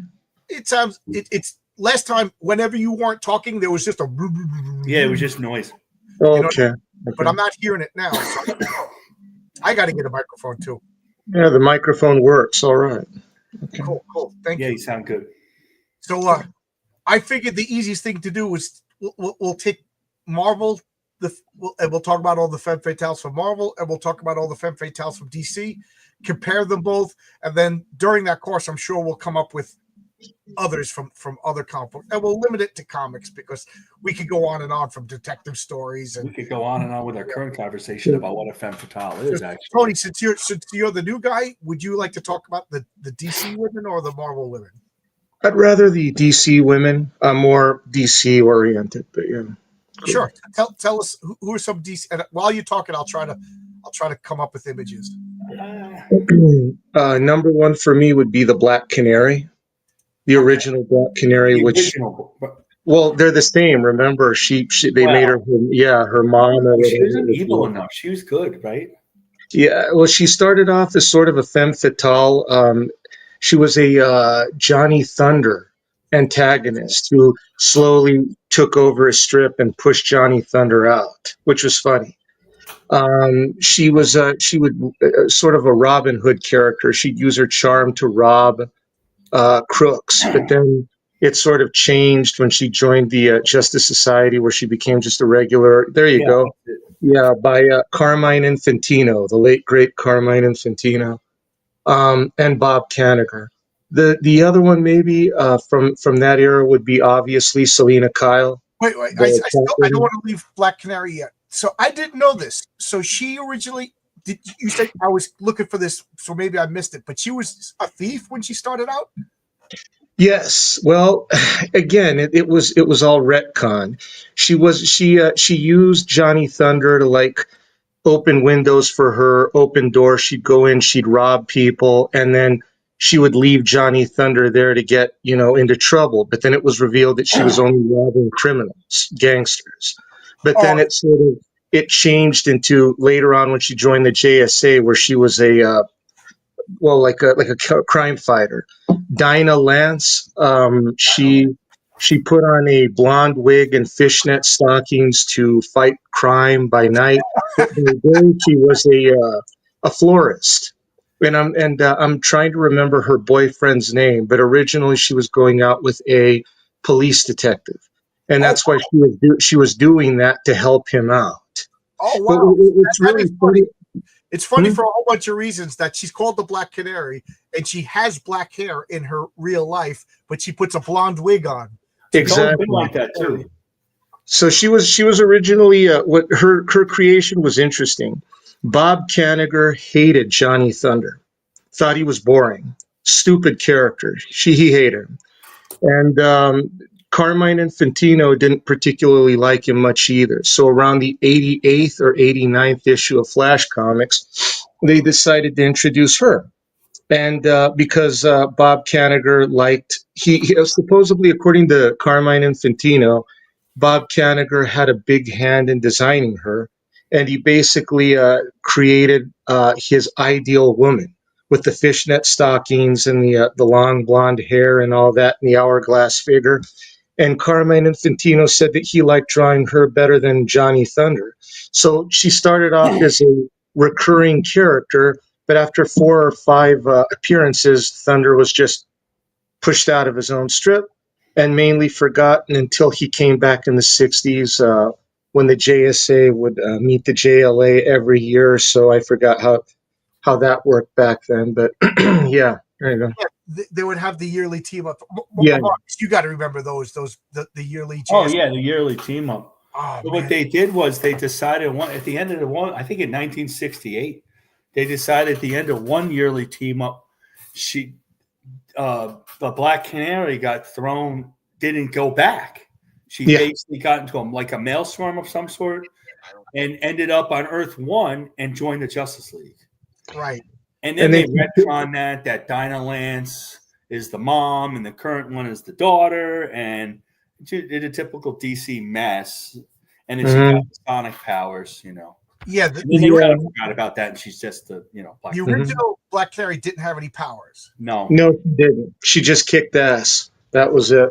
Speaker 1: It sounds it's last time whenever you weren't talking, there was just a
Speaker 2: it was just noise.
Speaker 3: Okay.
Speaker 1: But I'm not hearing it now. So I got to get a microphone too.
Speaker 3: Yeah, the microphone works. All right.
Speaker 1: Okay. Cool. Thank you.
Speaker 2: Yeah, you sound good.
Speaker 1: So I figured the easiest thing to do was we'll take Marvel, and we'll talk about all the femme fatales from Marvel, and we'll talk about all the femme fatales from DC, compare them both, and then during that course, I'm sure we'll come up with others from other comic books, and we'll limit it to comics because we could go on and on from detective stories, and
Speaker 2: we could go on and on with our current conversation about what a femme fatale is. Actually,
Speaker 1: Tony, since you're the new guy, would you like to talk about the DC women or the Marvel women?
Speaker 3: I'd rather the DC women. I'm more DC oriented, but yeah.
Speaker 1: Cool. Sure. Tell us who are some DC. And while you're talking, I'll try to come up with images.
Speaker 3: Number one for me would be the Black Canary, the original Black Canary, well, they're the same. Remember, they made her mom.
Speaker 2: She wasn't evil enough. She was good, right?
Speaker 3: Yeah. Well, she started off as sort of a femme fatale. She was a Johnny Thunder antagonist who slowly took over a strip and pushed Johnny Thunder out, which was funny. She would sort of a Robin Hood character. She'd use her charm to rob crooks, but then it sort of changed when she joined the Justice Society, where she became just a regular. There you go. Yeah, by Carmine Infantino, the late great Carmine Infantino. And Bob Kanigher. The other one maybe from that era would be obviously Selena Kyle.
Speaker 1: Wait, I don't want to leave Black Canary yet. So I didn't know this. So she originally you said I was looking for this, so maybe I missed it. But she was a thief when she started out.
Speaker 3: Yes. Well, again, it was all retcon. She used Johnny Thunder to open windows for her, open doors. She'd go in, she'd rob people, and then she would leave Johnny Thunder there to get, into trouble. But then it was revealed that she was only robbing criminals, gangsters. But then it changed into later on when she joined the JSA, where she was like a crime fighter. Dinah Lance, she put on a blonde wig and fishnet stockings to fight crime by night. By day, she was a florist, and I'm trying to remember her boyfriend's name. But originally, she was going out with a police detective, and that's why she was doing that to help him out.
Speaker 1: Oh wow!
Speaker 3: It's really funny.
Speaker 1: It's funny for a whole bunch of reasons that she's called the Black Canary, and she has black hair in her real life, but she puts a blonde wig on.
Speaker 3: Exactly.
Speaker 2: Like that too.
Speaker 3: So she was originally what her creation was interesting. Bob Kanigher hated Johnny Thunder, thought he was boring, stupid character. He hated him, and Carmine Infantino didn't particularly like him much either. So around the 88th or 89th issue of Flash Comics, they decided to introduce her. And because Bob Kanigher liked, he supposedly, according to Carmine Infantino, Bob Kanigher had a big hand in designing her, and he basically created his ideal woman with the fishnet stockings and the long blonde hair and all that, and the hourglass figure. And Carmine Infantino said that he liked drawing her better than Johnny Thunder. So she started off as a recurring character, but after 4 or 5 appearances, Thunder was just pushed out of his own strip and mainly forgotten until he came back in the 60s when the JSA would meet the JLA every year or so. I forgot how that worked back then, but yeah, there you go.
Speaker 1: Yeah, they would have the yearly team up.
Speaker 3: Yeah.
Speaker 1: You got to remember the yearly. JSA.
Speaker 2: Oh yeah, the yearly team up.
Speaker 1: Oh,
Speaker 2: so what they did was they decided at the end of the one, I think in 1968, they decided at the end of one yearly team up, the Black Canary didn't go back. She basically got into like a maelstrom of some sort and ended up on Earth 1 and joined the Justice League.
Speaker 1: Right.
Speaker 2: And then they retcon that Dinah Lance is the mom and the current one is the daughter, and did a typical DC mess. And then she got the sonic powers,
Speaker 1: Yeah,
Speaker 2: they kind of forgot about that, and she's just the Black
Speaker 1: the original Black Canary didn't have any powers.
Speaker 2: No,
Speaker 3: she didn't. She just kicked ass. That was it.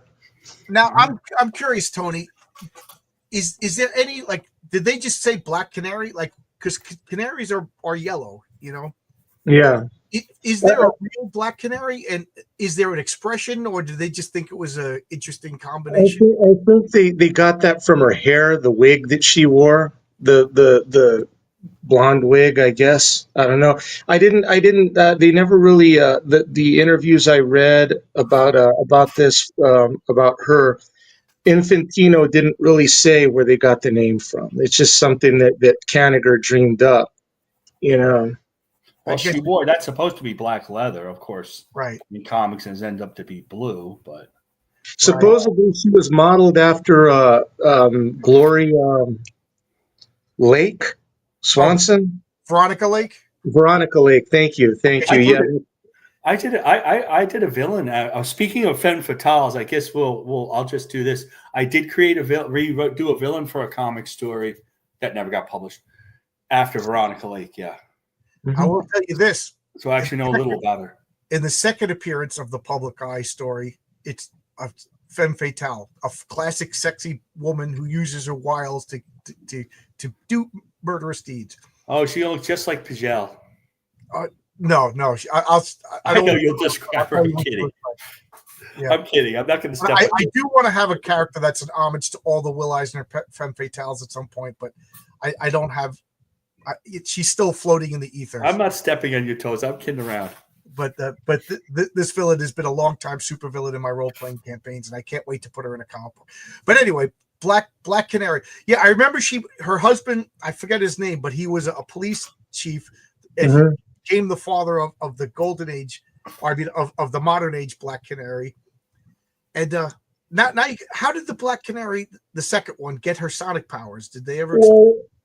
Speaker 1: Now I'm curious, Tony. Is there any did they just say Black Canary? Because canaries are yellow,
Speaker 3: Yeah.
Speaker 1: Is there a real Black Canary, and is there an expression, or did they just think it was an interesting combination?
Speaker 3: I think they got that from her hair, the wig that she wore, the blonde wig, I guess. I don't know. I didn't. They never really. The interviews I read about this about her, Infantino didn't really say where they got the name from. It's just something that Kanigher dreamed up,
Speaker 2: Well, she wore that's supposed to be black leather, of course.
Speaker 1: Right.
Speaker 2: In comics, it ends up to be blue, but
Speaker 3: supposedly she was modeled after Glory Lake Swanson.
Speaker 1: Veronica Lake.
Speaker 3: Veronica Lake. Thank you. Yeah.
Speaker 2: I did a villain. Speaking of femme fatales, I guess I'll just do this. I did create do a villain for a comic story that never got published after Veronica Lake. Yeah.
Speaker 3: Mm-hmm.
Speaker 1: I will tell you this.
Speaker 2: So I actually know a little about her.
Speaker 1: In the second appearance of the Public Eye story, it's a femme fatale, a classic sexy woman who uses her wiles to do murderous deeds.
Speaker 2: Oh, she looks just like Pagel.
Speaker 1: No. I
Speaker 2: know you'll describe her. I'm kidding.
Speaker 1: Yeah.
Speaker 2: I'm kidding. I'm not going to step.
Speaker 1: I do want to have a character that's an homage to all the Will Eisner femme fatales at some point, but I don't have. She's still floating in the ether.
Speaker 2: I'm not stepping on your toes. I'm kidding around.
Speaker 1: But this villain has been a long time supervillain in my role playing campaigns, and I can't wait to put her in a comic book. But anyway, Black Canary. Yeah, I remember her husband. I forget his name, but he was a police chief, and he became the father of the golden age, or I mean of the modern age Black Canary. And now, how did the Black Canary, the second one, get her sonic powers? Did they ever?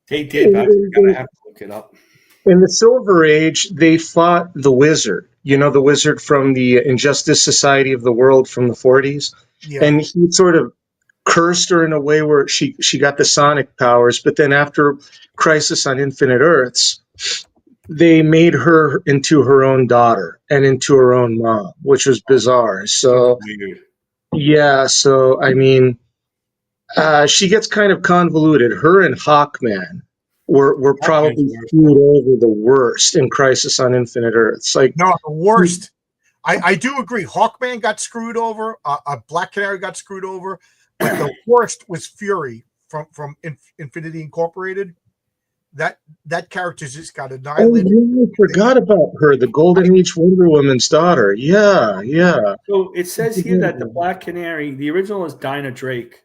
Speaker 2: They did. But I'm gonna have to look it up.
Speaker 3: In the Silver Age, they fought the Wizard. The Wizard from the Injustice Society of the World from the 40s. Yeah. And he sort of cursed her in a way where she got the sonic powers. But then after Crisis on Infinite Earths, they made her into her own daughter and into her own mom, which was bizarre. So,
Speaker 2: weird.
Speaker 3: Yeah. So, I mean, she gets kind of convoluted. Her and Hawkman were probably screwed over the worst in Crisis on Infinite Earths.
Speaker 1: No, the worst. I do agree. Hawkman got screwed over. Black Canary got screwed over. But the worst was Fury from Infinity Incorporated. that character just got
Speaker 3: Oh,
Speaker 1: annihilated.
Speaker 3: yeah, I forgot about her, the Golden Age Wonder Woman's daughter. Yeah, yeah.
Speaker 2: So it says here that the Black Canary, the original is Dinah Drake,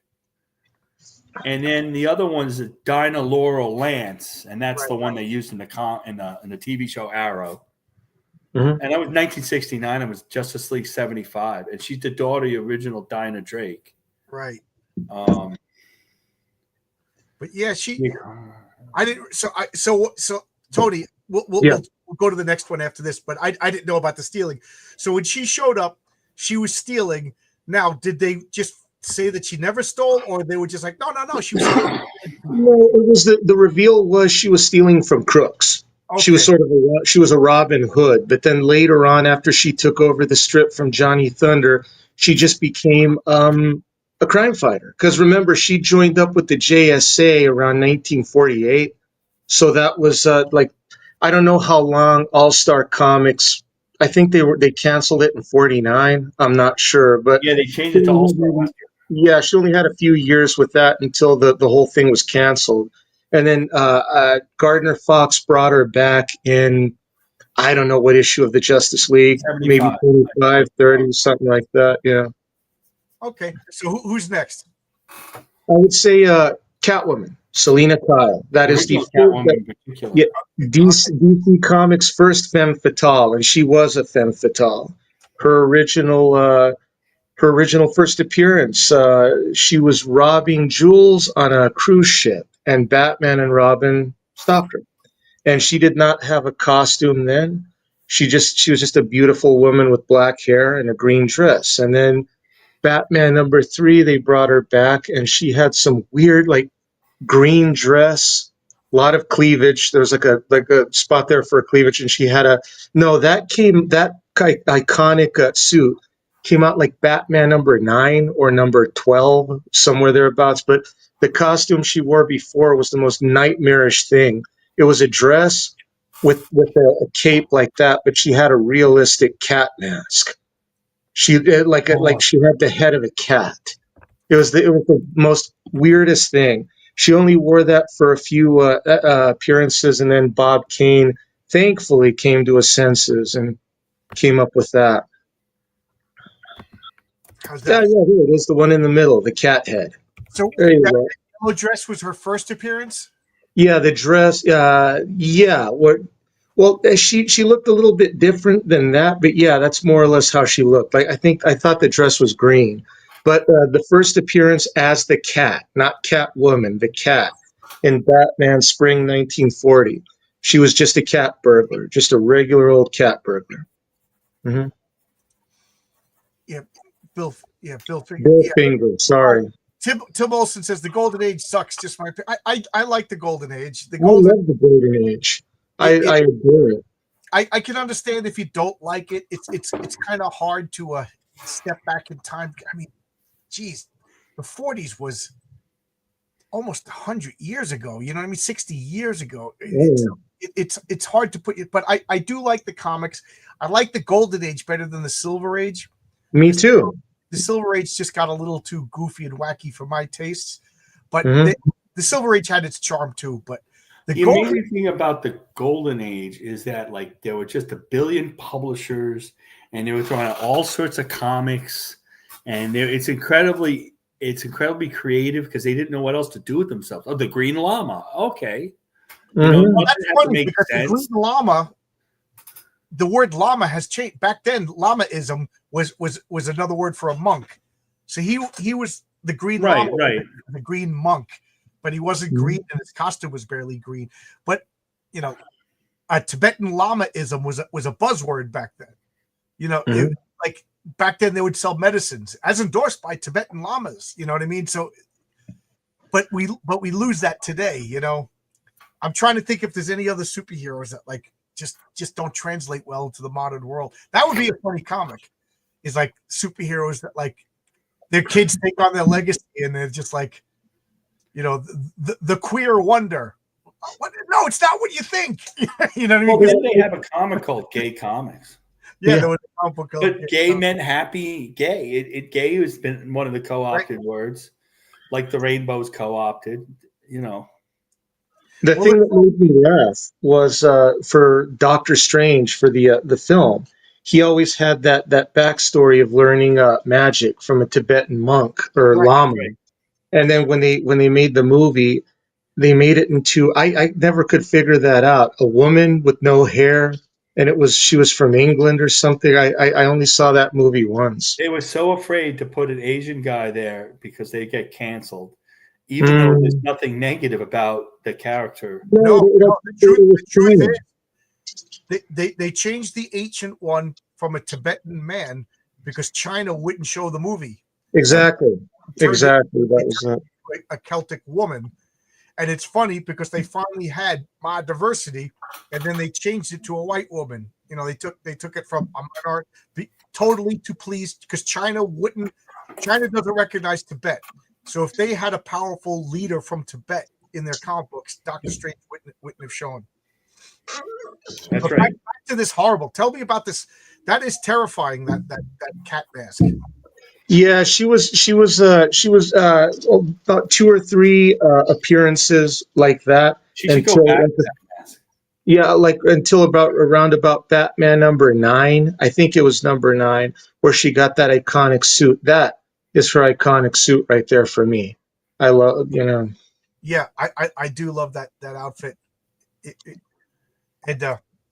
Speaker 2: and then the other one's Dinah Laurel Lance, and that's the one they used in the TV show Arrow.
Speaker 3: Mhm.
Speaker 2: And that was 1969. It was Justice League 75, and she's the daughter of the original Dinah Drake.
Speaker 1: Right.
Speaker 2: Um,
Speaker 1: But yeah, I didn't. So Tony, we'll go to the next one after this. But I didn't know about the stealing. So when she showed up, she was stealing. Now, did they just say that she never stole, or they were just like, no, she was stealing?
Speaker 3: No, it was the reveal was she was stealing from crooks.
Speaker 1: Okay.
Speaker 3: She was she was a Robin Hood, but then later on, after she took over the strip from Johnny Thunder, she just became a crime fighter. Because remember, she joined up with the JSA around 1948, so that was like I don't know how long All Star Comics. I think they canceled it in '49. I'm not sure, but
Speaker 2: yeah, they changed it to All Star last year.
Speaker 3: yeah, she only had a few years with that until the whole thing was canceled. And then Gardner Fox brought her back in, I don't know what issue of the Justice League,
Speaker 2: 75.
Speaker 3: maybe 25, 30, something like that. Yeah.
Speaker 1: Okay. So who's next?
Speaker 3: I would say Catwoman, Selena Kyle. That is the
Speaker 2: Catwoman in particular.
Speaker 3: Yeah, DC Comics' first femme fatale, and she was a femme fatale. Her original first appearance, she was robbing jewels on a cruise ship, and Batman and Robin stopped her. And she did not have a costume then. She was just a beautiful woman with black hair and a green dress. And then Batman #3, they brought her back, and she had some weird, like, green dress, a lot of cleavage. There was like a spot there for a cleavage, and she had that iconic suit came out like Batman #9 or #12, somewhere thereabouts. But the costume she wore before was the most nightmarish thing. It was a dress with a cape like that, but she had a realistic cat mask. She like she had the head of a cat. It was the most weirdest thing. She only wore that for a few appearances, and then Bob Kane thankfully came to his senses and came up with that.
Speaker 1: How's that?
Speaker 3: Yeah, here it is, the one in the middle, the cat head.
Speaker 1: So
Speaker 3: there you
Speaker 1: that
Speaker 3: go.
Speaker 1: yellow dress was her first appearance?
Speaker 3: Yeah, the dress. Yeah. Well, she looked a little bit different than that, but yeah, that's more or less how she looked. I thought the dress was green, but the first appearance as the cat, not Catwoman, the cat in Batman Spring 1940. She was just a cat burglar, just a regular old cat burglar. Mm-hmm.
Speaker 1: Yeah, Bill. Yeah, Bill Finger.
Speaker 3: Bill Finger. Sorry.
Speaker 1: Tim Olson says the Golden Age sucks. Just my. I like the Golden Age.
Speaker 3: I love the Golden Age. I adore it.
Speaker 1: I can understand if you don't like it. It's kind of hard to step back in time. I mean, geez, the 40s was almost 100 years ago. You know what I mean? 60 years ago. It's hard to put it, but I do like the comics. I like the Golden Age better than the Silver Age.
Speaker 3: Me too.
Speaker 1: The Silver Age just got a little too goofy and wacky for my tastes, but the Silver Age had its charm too. But
Speaker 2: the amazing thing about the Golden Age is that like there were just a billion publishers, and they were throwing out all sorts of comics, and it's incredibly creative because they didn't know what else to do with themselves. Oh, the Green Llama, okay.
Speaker 1: Well, that's funny because the Green Llama, the word llama has changed. Back then, llamaism was another word for a monk. So he was the Green Llama, the Green Monk, but he wasn't green, and his costume was barely green. But you know, Tibetan lamaism was a buzzword back then. You know, like back then they would sell medicines as endorsed by Tibetan lamas. You know what I mean? So, but we lose that today. You know, I'm trying to think if there's any other superheroes that like just don't translate well into the modern world. That would be a funny comic. Is like superheroes that like their kids take on their legacy and they're just like, you know, the queer wonder. No, it's not what you think. You know what I mean?
Speaker 2: Well, they have a comic called Gay Comics.
Speaker 1: Yeah, there was a comic book called
Speaker 2: But gay meant happy gay. Gay has been one of the co-opted words, like the rainbow's co-opted, you know.
Speaker 3: The
Speaker 1: Well,
Speaker 3: thing that made me laugh was for Doctor Strange for the film. He always had that backstory of learning magic from a Tibetan monk or
Speaker 1: right.
Speaker 2: That's
Speaker 3: lama,
Speaker 2: right.
Speaker 3: and then when they made the movie, they made it into I never could figure that out. A woman with no hair, and she was from England or something. I only saw that movie once.
Speaker 2: They were so afraid to put an Asian guy there because they get canceled, even though there's
Speaker 3: Mm.
Speaker 2: nothing negative about the character.
Speaker 3: No,
Speaker 1: No, no.
Speaker 3: it was
Speaker 1: The truth
Speaker 3: China.
Speaker 1: is, they changed the ancient one from a Tibetan man because China wouldn't show the movie, so
Speaker 3: Exactly,
Speaker 1: turned it,
Speaker 3: exactly. That
Speaker 1: it
Speaker 3: was
Speaker 1: turned
Speaker 3: it.
Speaker 1: it into a Celtic woman. And it's funny because they finally had my diversity, and then they changed it to a white woman. They took it from a minority totally to please because China doesn't recognize Tibet. So if they had a powerful leader from Tibet in their comic books, Doctor Strange wouldn't have shown.
Speaker 2: That's
Speaker 1: But
Speaker 2: right.
Speaker 1: back to this horrible. Tell me about this. That is terrifying. That cat mask.
Speaker 3: Yeah, she was about two or three appearances like that
Speaker 2: She should go
Speaker 3: until
Speaker 2: back
Speaker 3: like
Speaker 2: to that mask.
Speaker 3: yeah, like until about Batman number 9. I think it was number 9 where she got that iconic suit. That is her iconic suit right there for me. I love.
Speaker 1: Yeah, I do love that outfit. And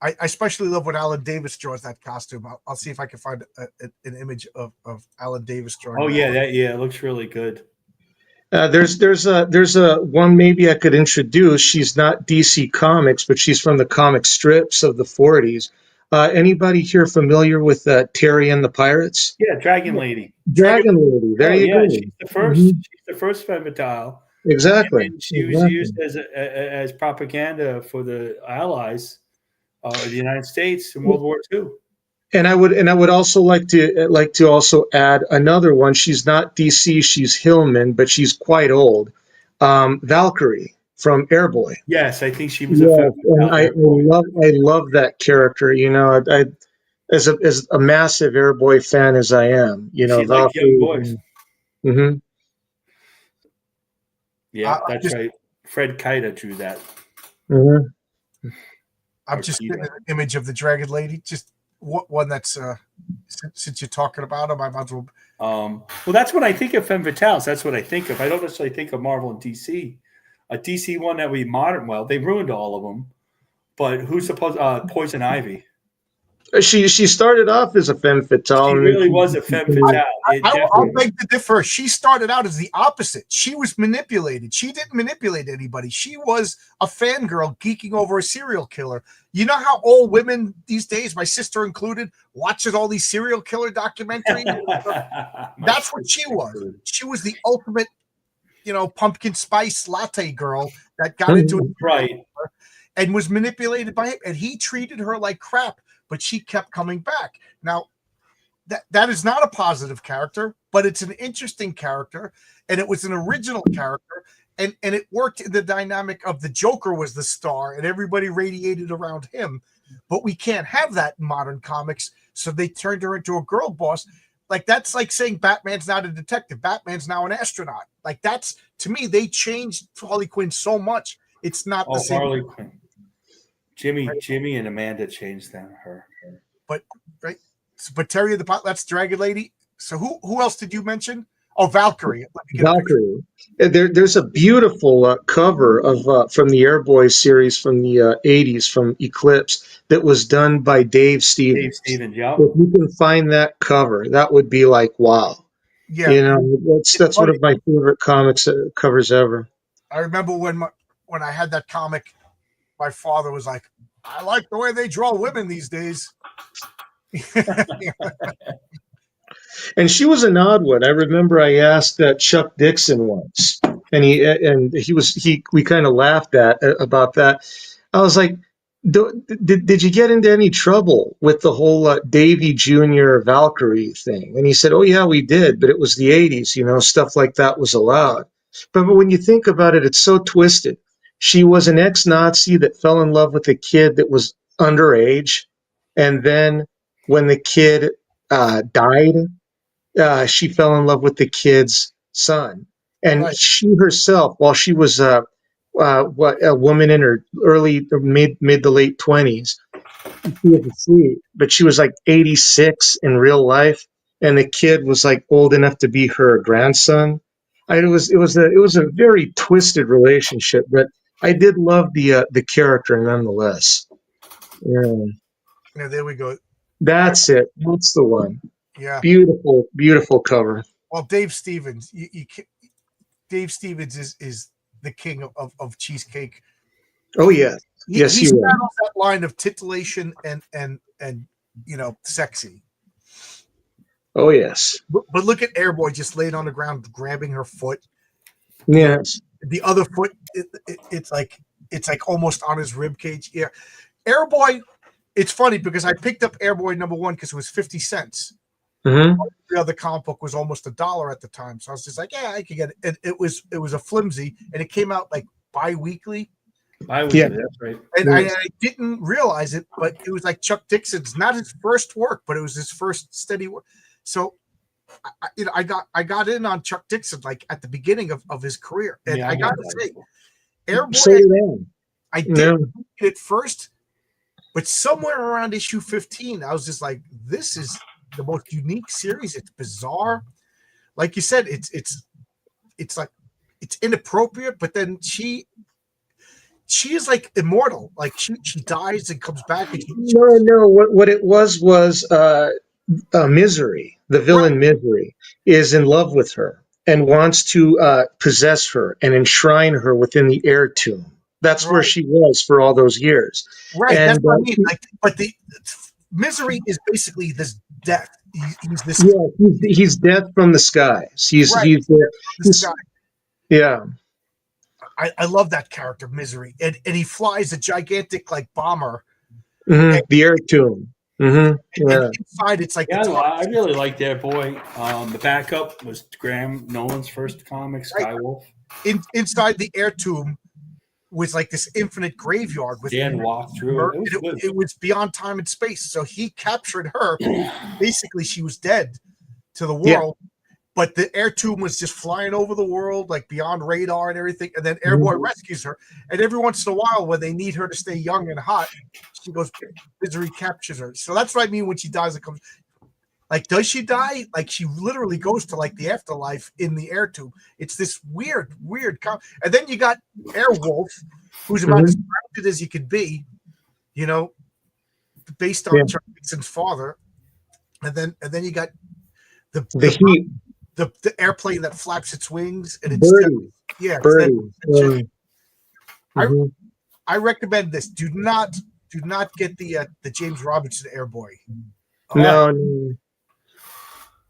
Speaker 1: I especially love when Alan Davis draws that costume. I'll see if I can find an image of Alan Davis drawing
Speaker 2: Oh
Speaker 1: that.
Speaker 2: yeah, it looks really good.
Speaker 3: There's a one maybe I could introduce. She's not DC Comics, but she's from the comic strips of the 40s. Anybody here familiar with Terry and the Pirates?
Speaker 2: Yeah, Dragon Lady.
Speaker 1: Dragon.
Speaker 3: Dragon Lady. There
Speaker 2: Oh
Speaker 3: you
Speaker 2: yeah,
Speaker 3: go.
Speaker 2: she's the first.
Speaker 3: Mhm.
Speaker 2: She's the first femme fatale,
Speaker 3: Exactly.
Speaker 2: and she was
Speaker 3: Exactly.
Speaker 2: used as propaganda for the Allies of the United States in World War II.
Speaker 3: And I would also like to also add another one. She's not DC. She's Hillman, but she's quite old. Valkyrie from Airboy.
Speaker 2: Yes, I think she was a femme
Speaker 3: Yes, and
Speaker 2: fatale
Speaker 3: I
Speaker 2: airboy.
Speaker 3: love that character. I as a massive Airboy fan as I am,
Speaker 2: She liked young
Speaker 3: Valkyrie.
Speaker 2: boys.
Speaker 3: Hmm.
Speaker 2: Yeah,
Speaker 1: I, I'm
Speaker 2: that's
Speaker 1: just
Speaker 2: right. Fred Kaida drew that.
Speaker 3: Hmm.
Speaker 1: I'm
Speaker 2: Or
Speaker 1: just
Speaker 2: Kita.
Speaker 1: getting an image of the Dragon Lady. Just one that's since you're talking about him, I might as well.
Speaker 2: Well, that's when I think of femme fatales. That's what I think of. I don't necessarily think of Marvel and DC. A DC one that would be modern. Well, they ruined all of them. But who's supposed? Poison Ivy.
Speaker 3: She started off as a femme fatale,
Speaker 2: She
Speaker 3: and then
Speaker 2: really was a femme
Speaker 1: I,
Speaker 2: fatale. It
Speaker 1: I'll
Speaker 2: definitely.
Speaker 1: beg to differ. She started out as the opposite. She was manipulated. She didn't manipulate anybody. She was a fangirl geeking over a serial killer. You know how all women these days, my sister included, watches all these serial killer documentaries? That's what she was. She was the ultimate, pumpkin spice latte girl that got into it
Speaker 2: Right.
Speaker 1: and was manipulated by him. And he treated her like crap, but she kept coming back. Now, that is not a positive character, but it's an interesting character, and it was an original character, and it worked in the dynamic of the Joker was the star, and everybody radiated around him. But we can't have that in modern comics, so they turned her into a girl boss. Like that's like saying Batman's not a detective, Batman's now an astronaut. Like that's to me, they changed Harley Quinn so much. It's not the
Speaker 2: Oh,
Speaker 1: same.
Speaker 2: Harley Quinn. Jimmy and Amanda changed her.
Speaker 1: But right. But Terry the Pot, that's Dragon Lady. So who else did you mention? Oh, Valkyrie. Let me get a picture.
Speaker 3: Valkyrie. There's a beautiful cover of from the Airboy series from the '80s from Eclipse that was done by Dave
Speaker 2: Dave
Speaker 3: Stevens.
Speaker 2: Stevens, yeah.
Speaker 3: If you can find that cover, that would be like wow.
Speaker 1: Yeah,
Speaker 3: That's one
Speaker 1: funny.
Speaker 3: of my favorite comics covers ever.
Speaker 1: I remember when I had that comic, my father was like, "I like the way they draw women these days."
Speaker 3: And she was an odd one. I remember I asked Chuck Dixon once, and we kind of laughed about that. I was like, did you get into any trouble with the whole Davy Jr. Valkyrie thing? And he said, oh yeah, we did, but it was the '80s, stuff like that was allowed. But when you think about it, it's so twisted. She was an ex-Nazi that fell in love with a kid that was underage, and then when the kid died, she fell in love with the kid's son. And
Speaker 1: Right.
Speaker 3: she herself, while she was what a woman in her early mid to late 20s. She was asleep, but she was like 86 in real life, and the kid was like old enough to be her grandson. It was a very twisted relationship, but I did love the character nonetheless. Yeah,
Speaker 1: Yeah, there we go.
Speaker 3: that's it. That's the one.
Speaker 1: Yeah.
Speaker 3: Beautiful, beautiful cover.
Speaker 1: Well, Dave Stevens, Dave Stevens is the king of cheesecake.
Speaker 3: Oh yes, yes,
Speaker 1: He
Speaker 3: he was.
Speaker 1: straddles that line of titillation and sexy.
Speaker 3: Oh yes,
Speaker 1: But look at Airboy just laid on the ground, grabbing her foot.
Speaker 3: yes.
Speaker 1: The other foot, it's like almost on his rib cage. Yeah, Airboy. It's funny because I picked up Airboy #1 because it was 50 cents.
Speaker 3: Mm-hmm.
Speaker 1: The other comic book was almost $1 at the time, so I was just like, yeah, I could get it. And it was a flimsy, and it came out like bi-weekly.
Speaker 3: Yeah.
Speaker 2: That's right.
Speaker 1: And I didn't realize it, but it was like Chuck Dixon's, not his first work, but it was his first steady work. So, I got in on Chuck Dixon like at the beginning of his career, and
Speaker 2: Yeah,
Speaker 1: I got to say, Airboy,
Speaker 3: So did
Speaker 1: I
Speaker 3: I.
Speaker 1: didn't
Speaker 3: Yeah.
Speaker 1: read it first, but somewhere around issue 15, I was just like, this is the most unique series. It's bizarre, like you said. It's like it's inappropriate, but then she is like immortal. Like she dies and comes back. And
Speaker 3: No. What it was Misery. The villain Misery is in love with her and wants to possess her and enshrine her within the air tomb. That's where she was for all those years.
Speaker 1: Right,
Speaker 3: And
Speaker 1: that's what I mean. Like, but the Misery is basically this death. He's this.
Speaker 3: yeah, he's death from the skies. He's
Speaker 1: This guy.
Speaker 3: yeah.
Speaker 1: I love that character, Misery, and he flies a gigantic like bomber.
Speaker 3: Mm-hmm. The air tomb. Mm-hmm. Yeah.
Speaker 1: And inside, it's like
Speaker 2: I really liked Airboy. The backup was Graham Nolan's first comic, Skywolf.
Speaker 1: Inside the air tomb was like this infinite graveyard with
Speaker 2: Dan walked through it.
Speaker 1: It was beyond time and space. So he captured her. Basically, she was dead to the world, but the air tomb was just flying over the world, like beyond radar and everything. And then Airboy rescues her. And every once in a while, when they need her to stay young and hot, she goes, Misery captures her. So that's what I mean when she dies. It comes like, does she die? Like, she literally goes to like the afterlife in the air tube. It's this weird. And then you got Airwolf, who's about as grounded as he could be, based on Chuck Dixon's father. And then you got the airplane that flaps its wings and it's
Speaker 3: Birdie.
Speaker 1: I recommend this. Do not get the James Robinson Airboy.
Speaker 3: No.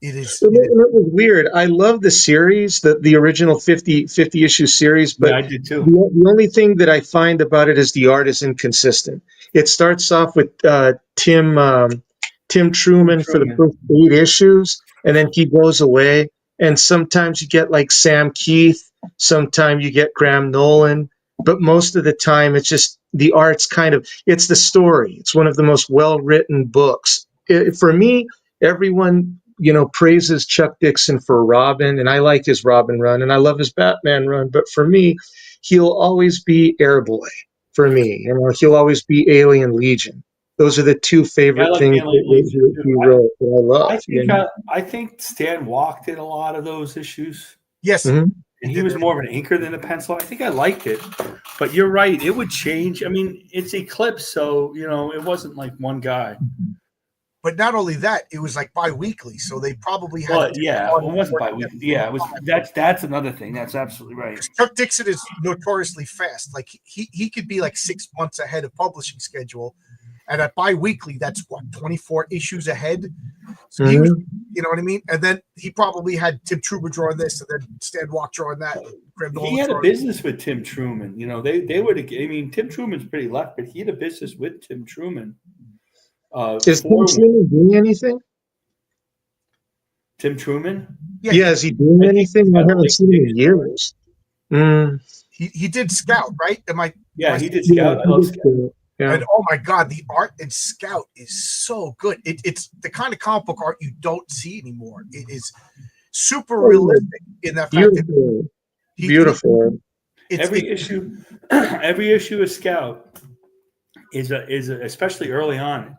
Speaker 1: It is.
Speaker 3: It was weird. I love the series, the original 50 issue series, but
Speaker 2: I did too.
Speaker 3: The only thing that I find about it is the art is inconsistent. It starts off with Tim Truman for the first 8 issues, and then he goes away. And sometimes you get like Sam Keith, sometimes you get Graham Nolan, but most of the time it's just the art's it's the story. It's one of the most well-written books. For me, everyone praises Chuck Dixon for Robin, and I like his Robin run, and I love his Batman run. But for me, he'll always be Airboy. For me, he'll always be Alien Legion. Those are the two favorite things that he wrote that I love.
Speaker 2: I think Stan walked in a lot of those issues.
Speaker 1: Yes.
Speaker 2: And he was more of an inker than a pencil. I think I liked it. But you're right. It would change. I mean, it's Eclipse, so, it wasn't like one guy.
Speaker 1: But not only that, it was like bi-weekly, so they probably had.
Speaker 2: Well, it wasn't bi-weekly. Yeah, it was. That's another thing. That's absolutely right.
Speaker 1: Chuck Dixon is notoriously fast. Like he could be like 6 months ahead of publishing schedule, and at bi-weekly, that's 24 issues ahead. So he was, you know what I mean. And then he probably had Tim Truman drawing this, and then Stan Walk drawing that.
Speaker 2: He had a business with Tim Truman. They would. I mean, Tim Truman's pretty left, but he had a business with Tim Truman.
Speaker 3: Is Tim Truman doing anything?
Speaker 2: Tim Truman?
Speaker 3: Yeah, is he doing anything? I haven't seen him in years.
Speaker 1: He did Scout, right?
Speaker 2: He did Scout. I love Scout.
Speaker 3: Yeah.
Speaker 1: And oh my God, the art in Scout is so good. It's the kind of comic book art you don't see anymore. It is super realistic in that fact.
Speaker 3: Beautiful.
Speaker 2: every issue, every issue of Scout is especially early on,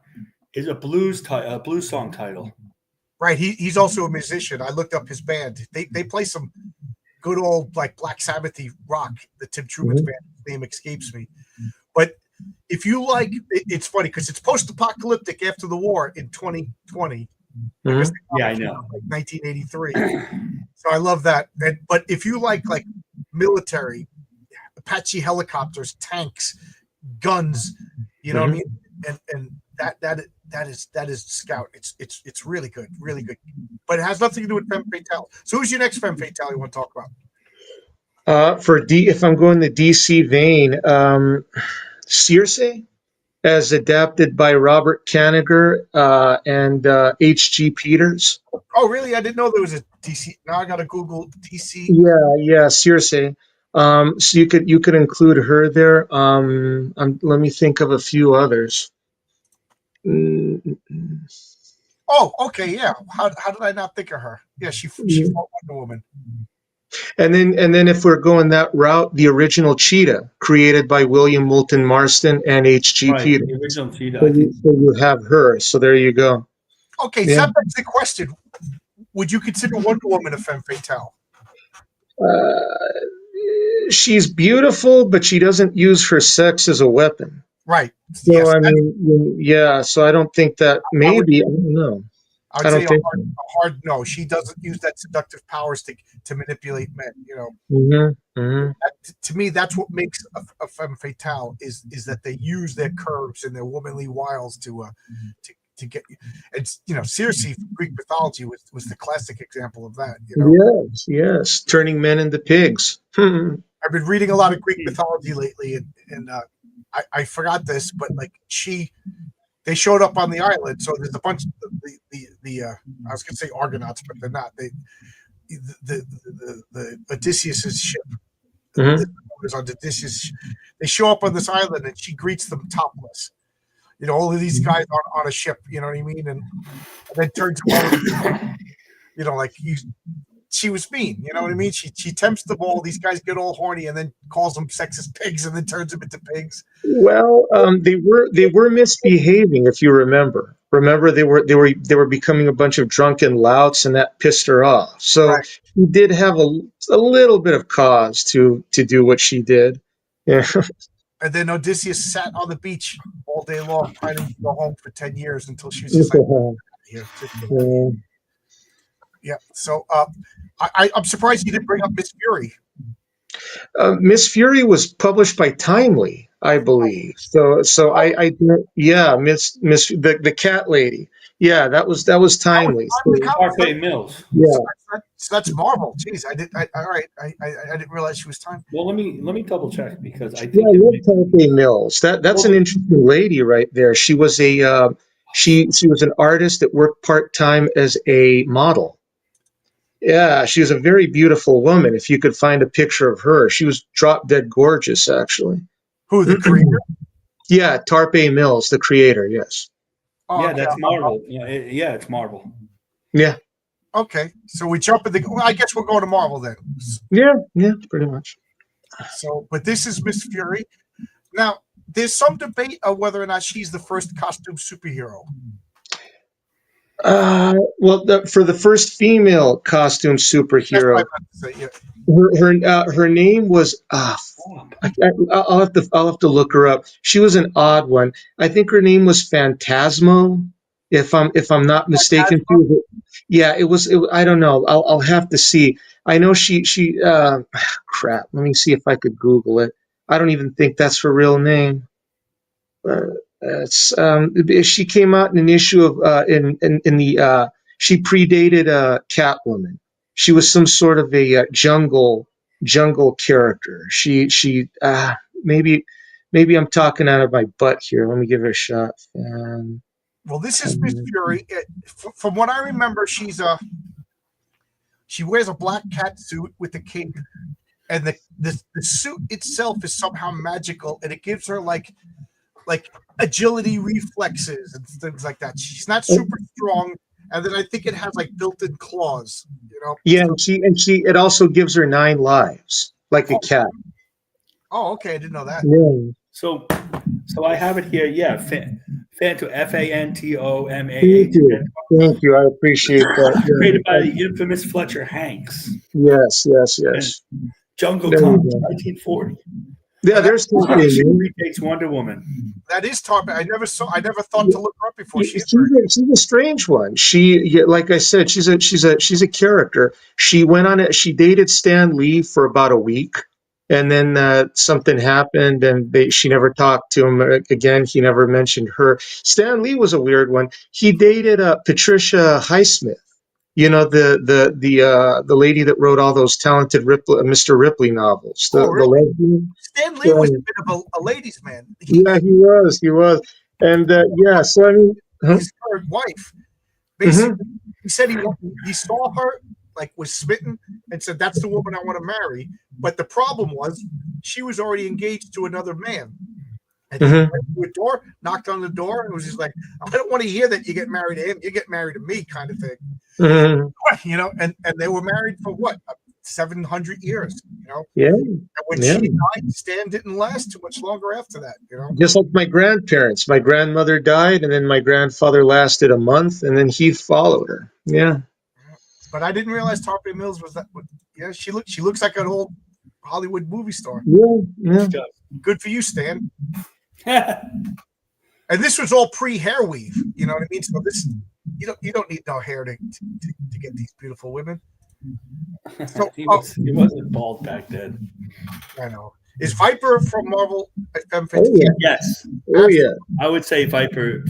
Speaker 2: is a blues song title.
Speaker 1: Right. He's also a musician. I looked up his band. They play some good old like Black Sabbathy rock. The Tim Truman's band name escapes me. But if you like, it's funny because it's post-apocalyptic after the war in 2020.
Speaker 2: Yeah, I know.
Speaker 1: Like 1983. So I love that. But if you like military, Apache helicopters, tanks, guns, you know what I mean, and that is Scout. It's really good, really good. But it has nothing to do with Femme Fatale. So who's your next Femme Fatale you want to talk about?
Speaker 3: If I'm going the DC vein, Circe, as adapted by Robert Kanigher and H.G. Peters.
Speaker 1: Oh, really? I didn't know there was a DC. Now I got to Google DC.
Speaker 3: Yeah, Circe. So you could include her there. Let me think of a few others.
Speaker 1: Oh, okay, yeah. How did I not think of her? Yeah, she fought Wonder Woman.
Speaker 3: And then if we're going that route, the original Cheetah, created by William Moulton Marston and H.G. Peters.
Speaker 2: The original Cheetah.
Speaker 3: So you have her. So there you go.
Speaker 1: Okay, so that begs the question: would you consider Wonder Woman a femme fatale?
Speaker 3: She's beautiful, but she doesn't use her sex as a weapon.
Speaker 1: Right.
Speaker 3: So yes, I mean, yeah. So I don't think that. Maybe I don't know.
Speaker 1: I would say a hard no. She doesn't use that seductive powers to manipulate men. You know. To me, that's what makes a femme fatale is that they use their curves and their womanly wiles to get you. It's Circe, Greek mythology was the classic example of that. You know?
Speaker 3: Yes, turning men into pigs.
Speaker 1: I've been reading a lot of Greek mythology lately, and I forgot this, but like they showed up on the island, so there's a bunch of the I was gonna say Argonauts, but they're not. The Odysseus's ship. On Odysseus, they show up on this island, and she greets them topless. All of these guys on a ship, you know what I mean, and then turns them over. She was mean, you know what I mean? She tempts them all. These guys get all horny, and then calls them sexist pigs, and then turns them into pigs.
Speaker 3: Well, they were misbehaving, if you remember. Remember, they were becoming a bunch of drunken louts, and that pissed her off. So she did have a little bit of cause to do what she did. Yeah.
Speaker 1: And then Odysseus sat on the beach all day long, trying to go home for 10 years until she was just like, yeah. So I'm surprised you didn't bring up Miss Fury.
Speaker 3: Miss Fury was published by Timely, I believe. So Miss the cat lady. Yeah, that was Timely.
Speaker 2: Harvey Mills.
Speaker 3: Yeah.
Speaker 1: So that's Marvel. Jeez, I didn't realize she was Timely.
Speaker 2: Well, let me double check because I think
Speaker 3: Harvey Mills. That's an interesting lady right there. She was she was an artist that worked part-time as a model. Yeah, she was a very beautiful woman. If you could find a picture of her, she was drop dead gorgeous, actually.
Speaker 1: Who, the creator?
Speaker 3: Yeah, Tarpe Mills, the creator. Yes.
Speaker 2: Oh, yeah, that's Marvel. Yeah, it's Marvel.
Speaker 3: Yeah.
Speaker 1: Okay, so we jump in I guess we're going to Marvel then.
Speaker 3: Yeah, pretty much.
Speaker 1: So, but this is Miss Fury. Now, there's some debate of whether or not she's the first costume superhero.
Speaker 3: For the first female costume superhero, her name was I'll have to look her up. She was an odd one. I think her name was Phantasmo, if I'm not mistaken. It was. I don't know. I'll have to see. I know she crap. Let me see if I could Google it. I don't even think that's her real name. She came out in an issue of she predated Catwoman. She was some sort of a jungle character. She maybe I'm talking out of my butt here. Let me give her a shot.
Speaker 1: Well, this is Miss Fury. From what I remember, she wears a black cat suit with a cape, and the suit itself is somehow magical, and it gives her like agility reflexes and things like that. She's not super strong, and then I think it has like built-in claws.
Speaker 3: Yeah, and she it also gives her 9 lives like a cat.
Speaker 1: Oh, okay. I didn't know that.
Speaker 3: Yeah.
Speaker 2: So I have it here. Yeah, Fanto,
Speaker 3: Thank
Speaker 2: Fantomah.
Speaker 3: you. Thank you. I appreciate that.
Speaker 2: Created by the infamous Fletcher Hanks.
Speaker 3: Yes, yes,
Speaker 2: And
Speaker 3: yes.
Speaker 2: Jungle
Speaker 3: There you
Speaker 2: Comics,
Speaker 3: go.
Speaker 2: 1940.
Speaker 3: Yeah,
Speaker 1: And
Speaker 3: there's something.
Speaker 2: Predates Wonder Woman.
Speaker 1: that is Tarp. I never thought to look her up before. She's
Speaker 3: She's a strange one. Like I said, she's a character. She went on it. She dated Stan Lee for about a week, and then something happened, and she never talked to him again. He never mentioned her. Stan Lee was a weird one. He dated Patricia Highsmith. You know, the lady that wrote all those talented Mr. Ripley novels.
Speaker 1: oh,
Speaker 3: The
Speaker 1: really?
Speaker 3: lesbian.
Speaker 1: Stan Lee was a bit of a ladies' man.
Speaker 3: Yeah, he was, and yeah. So I mean,
Speaker 1: His third wife. Basically, he said he saw her, like, was smitten, and said, "That's the woman I want to marry." But the problem was she was already engaged to another man. And he went to a door, knocked on the door, and was just like, "I don't want to hear that you get married to him. You get married to me," kind of thing. You know, and they were married for what, 700 years. You know,
Speaker 3: Yeah.
Speaker 1: and when she died, Stan didn't last too much longer after that. You know,
Speaker 3: Just like my grandparents. My grandmother died, and then my grandfather lasted a month, and then he followed her. Yeah.
Speaker 1: but I didn't realize Tarpey Mills was that. Yeah, she looks like an old Hollywood movie star.
Speaker 3: Yeah.
Speaker 1: Good for you, Stan. And this was all pre-hair weave. You know what I mean? So this, you don't need no hair to get these beautiful women. So
Speaker 2: he wasn't bald back then.
Speaker 1: I know. Is Viper from Marvel?
Speaker 2: Yes.
Speaker 3: Oh yeah.
Speaker 2: I would say Viper.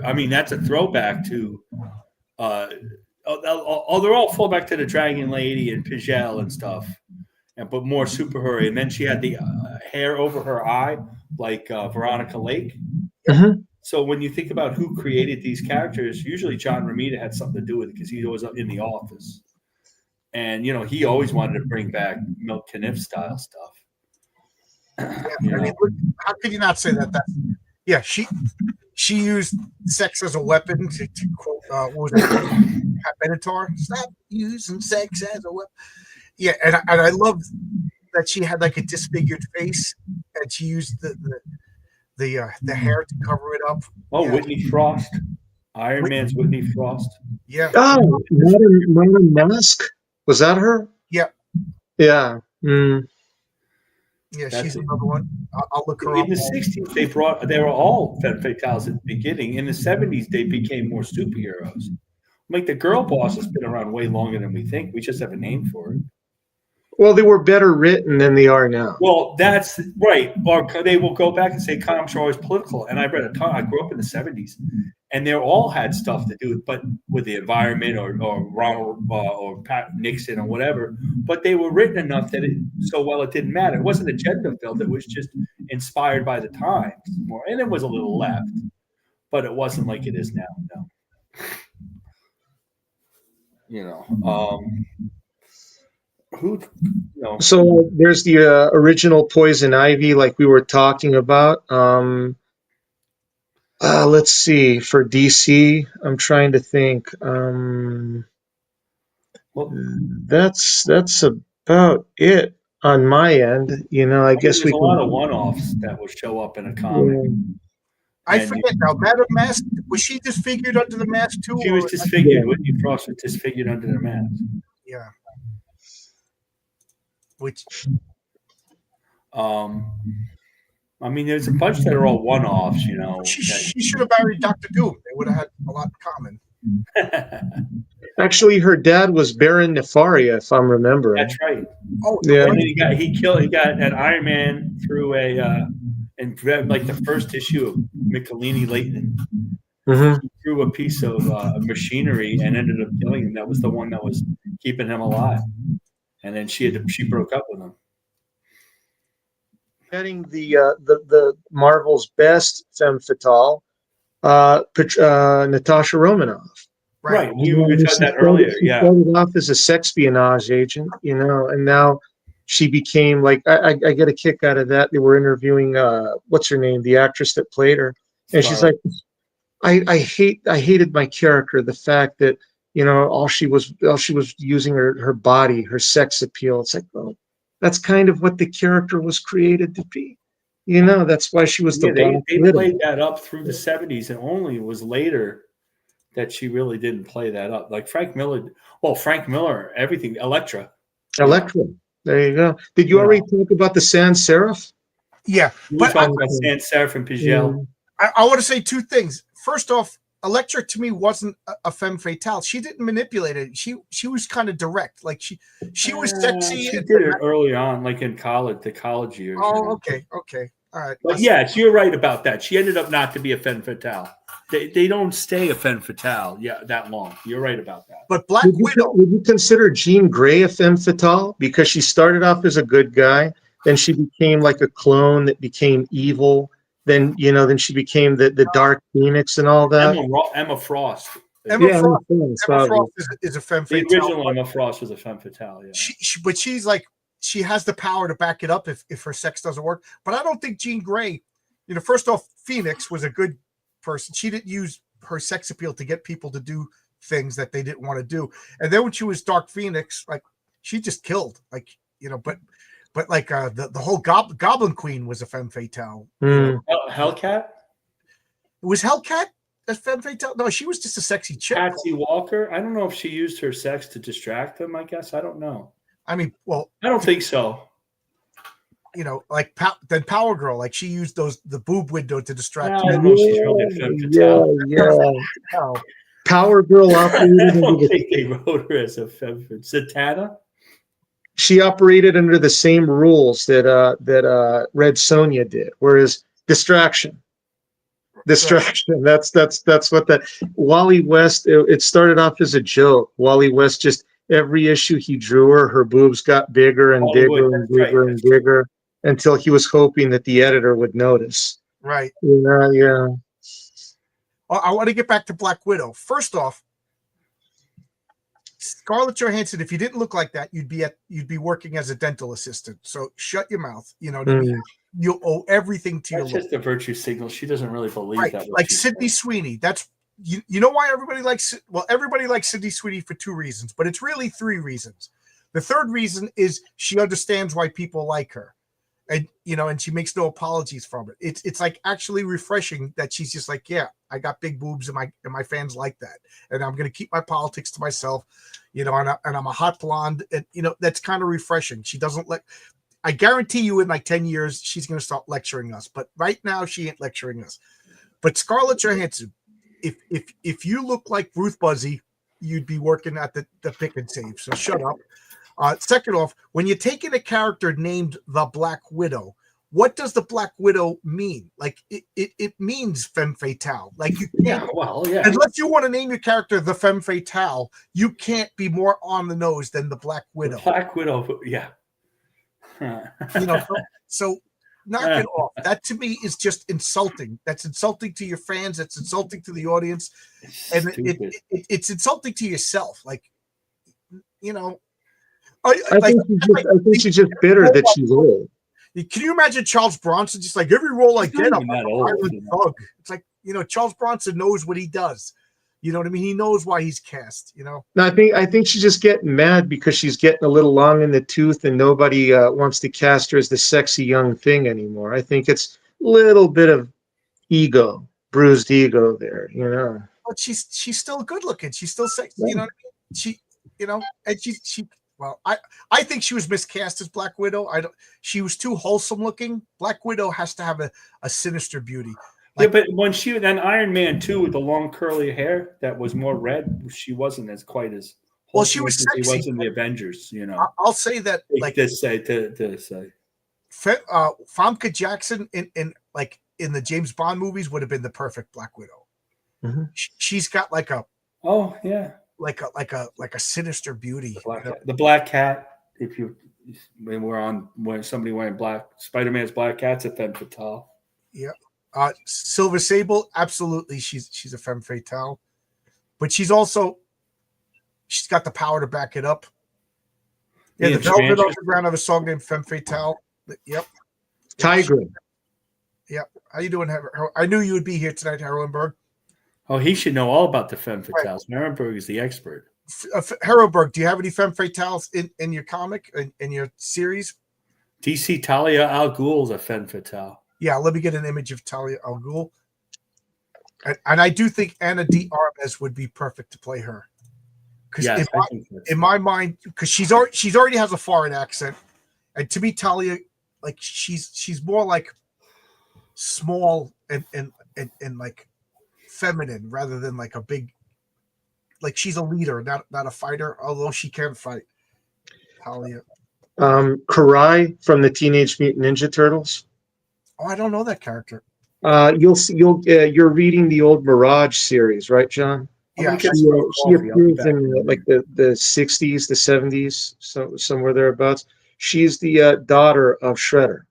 Speaker 2: I mean, that's a throwback to. They're all fallback to the Dragon Lady and Pijel and stuff, but more superhero. And then she had the hair over her eye, like Veronica Lake. So when you think about who created these characters, usually John Romita had something to do with it because he was in the office, and he always wanted to bring back Milt Kniff style stuff.
Speaker 1: Yeah, I mean, look, how could you not say that? Yeah, she used sex as a weapon to quote what was that? Benatar, stop using sex as a weapon. Yeah, and I love that she had like a disfigured face, and she used the hair to cover it up.
Speaker 2: Oh,
Speaker 1: yeah.
Speaker 2: Whitney Frost, Iron Man's Whitney Frost.
Speaker 1: Yeah.
Speaker 3: Oh, Madam Mask. Was that her?
Speaker 1: Yeah.
Speaker 3: Yeah.
Speaker 1: Yeah, she's another one. I'll look her up.
Speaker 2: In the 60s, they were all femme fatales at the beginning. In the 70s, they became more superheroes. Like the Girl Boss has been around way longer than we think. We just have a name for it.
Speaker 3: Well, they were better written than they are now.
Speaker 2: Well, that's right. Or they will go back and say comics are always political. And I read a ton. I grew up in the 70s, and they all had stuff to do with the environment or Ronald or Pat Nixon or whatever. But they were written enough that it didn't matter. It wasn't agenda filled. It was just inspired by the times more, and it was a little left, but it wasn't like it is now. No.
Speaker 3: So there's the original Poison Ivy, like we were talking about. Let's see, for DC, I'm trying to think. That's about it on my end. I guess
Speaker 2: there's a lot of one-offs that will show up in a comic.
Speaker 3: Yeah.
Speaker 1: I forget now. Madam Mask, was she disfigured under the mask too?
Speaker 2: She was disfigured. Whitney Frost was disfigured under the mask.
Speaker 1: Yeah. Which,
Speaker 2: I mean, there's a bunch that are all one-offs.
Speaker 1: She should have married Dr. Doom. They would have had a lot in common.
Speaker 3: Actually, her dad was Baron Nefaria, if I'm remembering.
Speaker 2: That's right.
Speaker 1: Oh,
Speaker 3: yeah.
Speaker 2: And then he got an Iron Man through and like the first issue of Michelini Leighton. He threw a piece of machinery and ended up killing him. That was the one that was keeping him alive. And then she broke up with him.
Speaker 3: Getting the Marvel's best femme fatale, Natasha Romanoff.
Speaker 2: Right. We said that earlier.
Speaker 3: She started off as a sexpionage agent, and now she became like I get a kick out of that. They were interviewing what's her name, the actress that played her, and she's like, I hated my character, the fact that all she was using her body, her sex appeal. It's like, well, That's kind of what the character was created to be. You know, that's why she was the
Speaker 2: Yeah,
Speaker 3: Black
Speaker 2: they
Speaker 3: Widow.
Speaker 2: played that up through the 70s, and only was later that she really didn't play that up. Like Frank Miller, everything, Elektra.
Speaker 3: Elektra. There you go. Did you
Speaker 2: Yeah.
Speaker 3: already talk about the Sans Serif?
Speaker 1: Yeah,
Speaker 2: We
Speaker 1: but
Speaker 2: talked about Sans Serif and Pigel.
Speaker 1: I want to say two things. First off, Elektra to me wasn't a femme fatale. She didn't manipulate it. She was kind of direct. Like she was sexy.
Speaker 2: She did it early on, like in college, the college years.
Speaker 1: Oh, okay, all right.
Speaker 2: But yes, you're right about that. She ended up not to be a femme fatale. They don't stay a femme fatale that long. You're right about that.
Speaker 1: But Black Widow.
Speaker 3: Would you consider Jean Grey a femme fatale? Because she started off as a good guy, then she became like a clone that became evil. Then she became the Dark Phoenix and all that.
Speaker 2: Emma Frost.
Speaker 1: Emma Frost is a femme fatale.
Speaker 2: The original Emma Frost was a femme fatale. Yeah.
Speaker 1: But she's like, she has the power to back it up if her sex doesn't work. But I don't think Jean Grey, first off, Phoenix was a good person. She didn't use her sex appeal to get people to do things that they didn't want to do. And then when she was Dark Phoenix, like she just killed, like, but like the whole Goblin Queen was a femme fatale.
Speaker 2: Hellcat?
Speaker 1: Was Hellcat a femme fatale? No, she was just a sexy chick.
Speaker 2: Patsy Walker? I don't know if she used her sex to distract them, I guess. I don't know.
Speaker 1: I mean, well,
Speaker 2: I don't think so.
Speaker 1: Like then Power Girl, like she used the boob window to distract.
Speaker 2: I don't know if she's really a femme fatale.
Speaker 3: Yeah. Power Girl operated.
Speaker 2: I don't think they wrote her as a femme fatale. Zatanna?
Speaker 3: She operated under the same rules that Red Sonja did, whereas distraction. That's what that Wally West. It started off as a joke. Wally West just every issue he drew her boobs got bigger and bigger and bigger and bigger until he was hoping that the editor would notice.
Speaker 1: Right.
Speaker 3: Yeah.
Speaker 1: I want to get back to Black Widow. First off, Scarlett Johansson, if you didn't look like that, you'd be working as a dental assistant. So shut your mouth. You know what I mean? You owe everything to
Speaker 2: That's just a virtue signal. She doesn't really believe that.
Speaker 1: Like Sydney Sweeney. That's you know why everybody likes Sydney Sweeney for two reasons, but it's really three reasons. The third reason is she understands why people like her. And she makes no apologies from it. It's like actually refreshing that she's just like, yeah, I got big boobs and my fans like that. And I'm going to keep my politics to myself, and I'm a hot blonde. And, that's kind of refreshing. She doesn't I guarantee you in like 10 years, she's going to start lecturing us. But right now she ain't lecturing us. But Scarlett Johansson, if you look like Ruth Buzzy, you'd be working at the pick and save. So shut up. Second off, when you're taking a character named the Black Widow, what does the Black Widow mean? Like it means femme fatale. Like you can't, unless you want to name your character the femme fatale, you can't be more on the nose than the Black Widow.
Speaker 2: The Black Widow, yeah.
Speaker 1: So knock it off. That to me is just insulting. That's insulting to your fans. That's insulting to the audience, and it's insulting to yourself. Like,
Speaker 3: I think she's just bitter that she's old.
Speaker 1: Can you imagine Charles Bronson just like every role I get, I'm like an thug. It's like Charles Bronson knows what he does. You know what I mean? He knows why he's cast. No,
Speaker 3: I think she's just getting mad because she's getting a little long in the tooth, and nobody wants to cast her as the sexy young thing anymore. I think it's a little bit of bruised ego there.
Speaker 1: But she's still good looking. She's still sexy. You know what I mean? And she. Well, I think she was miscast as Black Widow. She was too wholesome looking. Black Widow has to have a sinister beauty.
Speaker 2: Like, yeah, but when then Iron Man 2 with the long curly hair that was more red, she wasn't as quite as
Speaker 1: well. She was sexy.
Speaker 2: She was in the Avengers.
Speaker 1: I'll say that. Like
Speaker 2: this say to say,
Speaker 1: Famke Jackson in the James Bond movies would have been the perfect Black Widow.
Speaker 3: Mm-hmm.
Speaker 1: She's got like a like a sinister beauty.
Speaker 2: The Black Cat. When somebody wearing black, Spider-Man's Black Cat's a femme fatale.
Speaker 1: Yeah. Silver Sable, absolutely, she's a femme fatale, but she's got the power to back it up. Yeah, the Velvet Underground have a song named Femme Fatale. Yep.
Speaker 3: Tiger.
Speaker 1: Yep. How you doing? I knew you would be here tonight, Harrenberg.
Speaker 2: Oh, he should know all about the femme fatales. Right. Harrenberg is the expert.
Speaker 1: Harrenberg, do you have any femme fatales in your comic, in your series?
Speaker 2: DC Talia Al Ghul's a femme fatale.
Speaker 1: Yeah, let me get an image of Talia al Ghul. And I do think Anna de Armas would be perfect to play her. Because
Speaker 2: Yes, I think that's
Speaker 1: in my mind, because she's already has a foreign accent, and to me, Talia, like she's more like small and like feminine rather than like a big, like she's a leader, not a fighter. Although she can fight. Talia.
Speaker 3: Karai from the Teenage Mutant Ninja Turtles.
Speaker 1: Oh, I don't know that character.
Speaker 3: You're reading the old Mirage series, right, John?
Speaker 1: Yeah,
Speaker 2: get
Speaker 3: She,
Speaker 2: some
Speaker 3: she
Speaker 2: coffee. I'll be
Speaker 3: appears
Speaker 2: back
Speaker 3: in
Speaker 2: in a minute.
Speaker 3: like the 60s, the 70s, so somewhere thereabouts. She's the daughter of Shredder.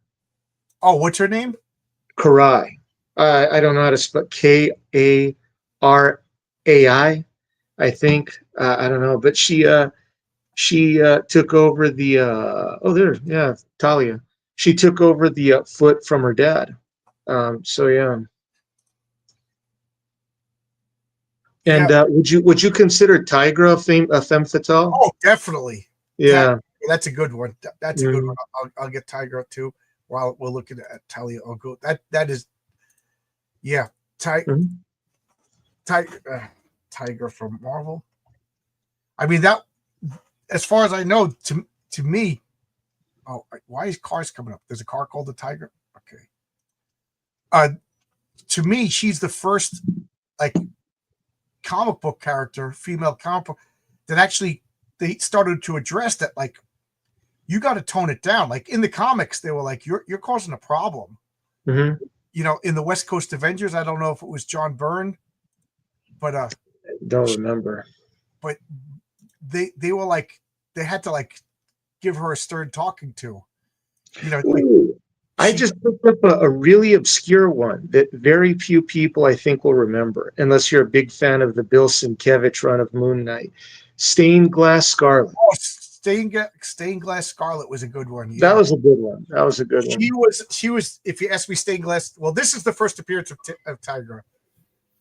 Speaker 1: Oh, what's her name?
Speaker 3: Karai. I don't know how to spell Karai. I think I don't know, but she took over the Talia. She took over the foot from her dad. So yeah. And
Speaker 1: Yeah.
Speaker 3: would you consider Tigra a femme fatale?
Speaker 1: Oh, definitely.
Speaker 3: Yeah.
Speaker 1: That's a good one. That's a good
Speaker 3: Mhm.
Speaker 1: one. I'll get Tiger too while we're looking at Talia al Ghul. That is, yeah,
Speaker 3: Mhm.
Speaker 1: Tiger from Marvel. I mean that, as far as I know, to me. Oh, why is cars coming up? There's a car called the Tiger. Okay. To me, she's the first like comic book character, female comic book, that actually they started to address that. Like, you got to tone it down. Like in the comics, they were like, you're causing a problem.
Speaker 3: Mhm.
Speaker 1: You know, in the West Coast Avengers, I don't know if it was John Byrne, but
Speaker 3: Don't remember.
Speaker 1: but they were like, they had to like give her a stern talking to. You know, like
Speaker 3: Ooh, I
Speaker 1: she.
Speaker 3: just picked up a really obscure one that very few people I think will remember, unless you're a big fan of the Bill Sienkiewicz run of Moon Knight. Stained Glass Scarlet.
Speaker 1: Oh, Stained Glass Scarlet was a good one.
Speaker 3: That
Speaker 1: Yeah,
Speaker 3: was a good one. That was a good one.
Speaker 1: she was. If you ask me, Stained Glass. Well, this is the first appearance of Tigra.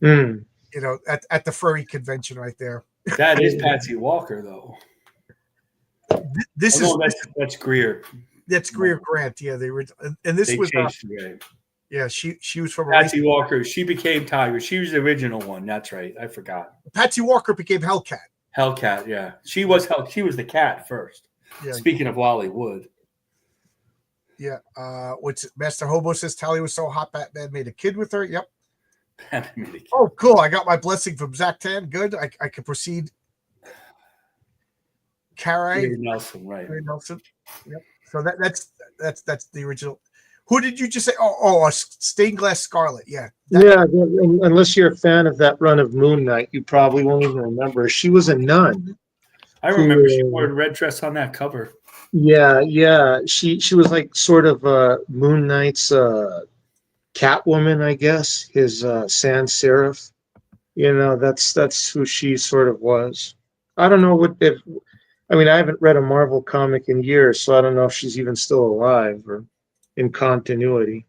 Speaker 3: Mm.
Speaker 1: You know, at the furry convention right there.
Speaker 2: That is Patsy Walker, though.
Speaker 1: This
Speaker 2: Oh, no,
Speaker 1: is
Speaker 2: that's Greer.
Speaker 1: that's Greer Grant. Yeah, they were, and this
Speaker 2: They
Speaker 1: was.
Speaker 2: changed the name.
Speaker 1: Yeah, she was from
Speaker 2: Patsy Walker. She became Tiger. She was the original one. That's right. I forgot.
Speaker 1: Patsy Walker became Hellcat.
Speaker 2: Hellcat. Yeah, she was She was the cat first.
Speaker 1: Yeah.
Speaker 2: Speaking of Wally Wood.
Speaker 1: Yeah. What's it? Master Hobo says Talia was so hot Batman made a kid with her. Yep. Oh, cool. I got my blessing from Zach Tan. Good. I can proceed. Carey
Speaker 2: Nelson, right.
Speaker 1: Nelson. Yep. So that's the original. Who did you just say? Oh, Stained Glass Scarlet. Yeah.
Speaker 3: Unless you're a fan of that run of Moon Knight, you probably won't even remember. She was a nun.
Speaker 2: I remember she wore a red dress on that cover.
Speaker 3: Yeah. She was like sort of Moon Knight's Catwoman, I guess. His sans serif. You know, that's who she sort of was. I don't know I haven't read a Marvel comic in years, so I don't know if she's even still alive or in continuity.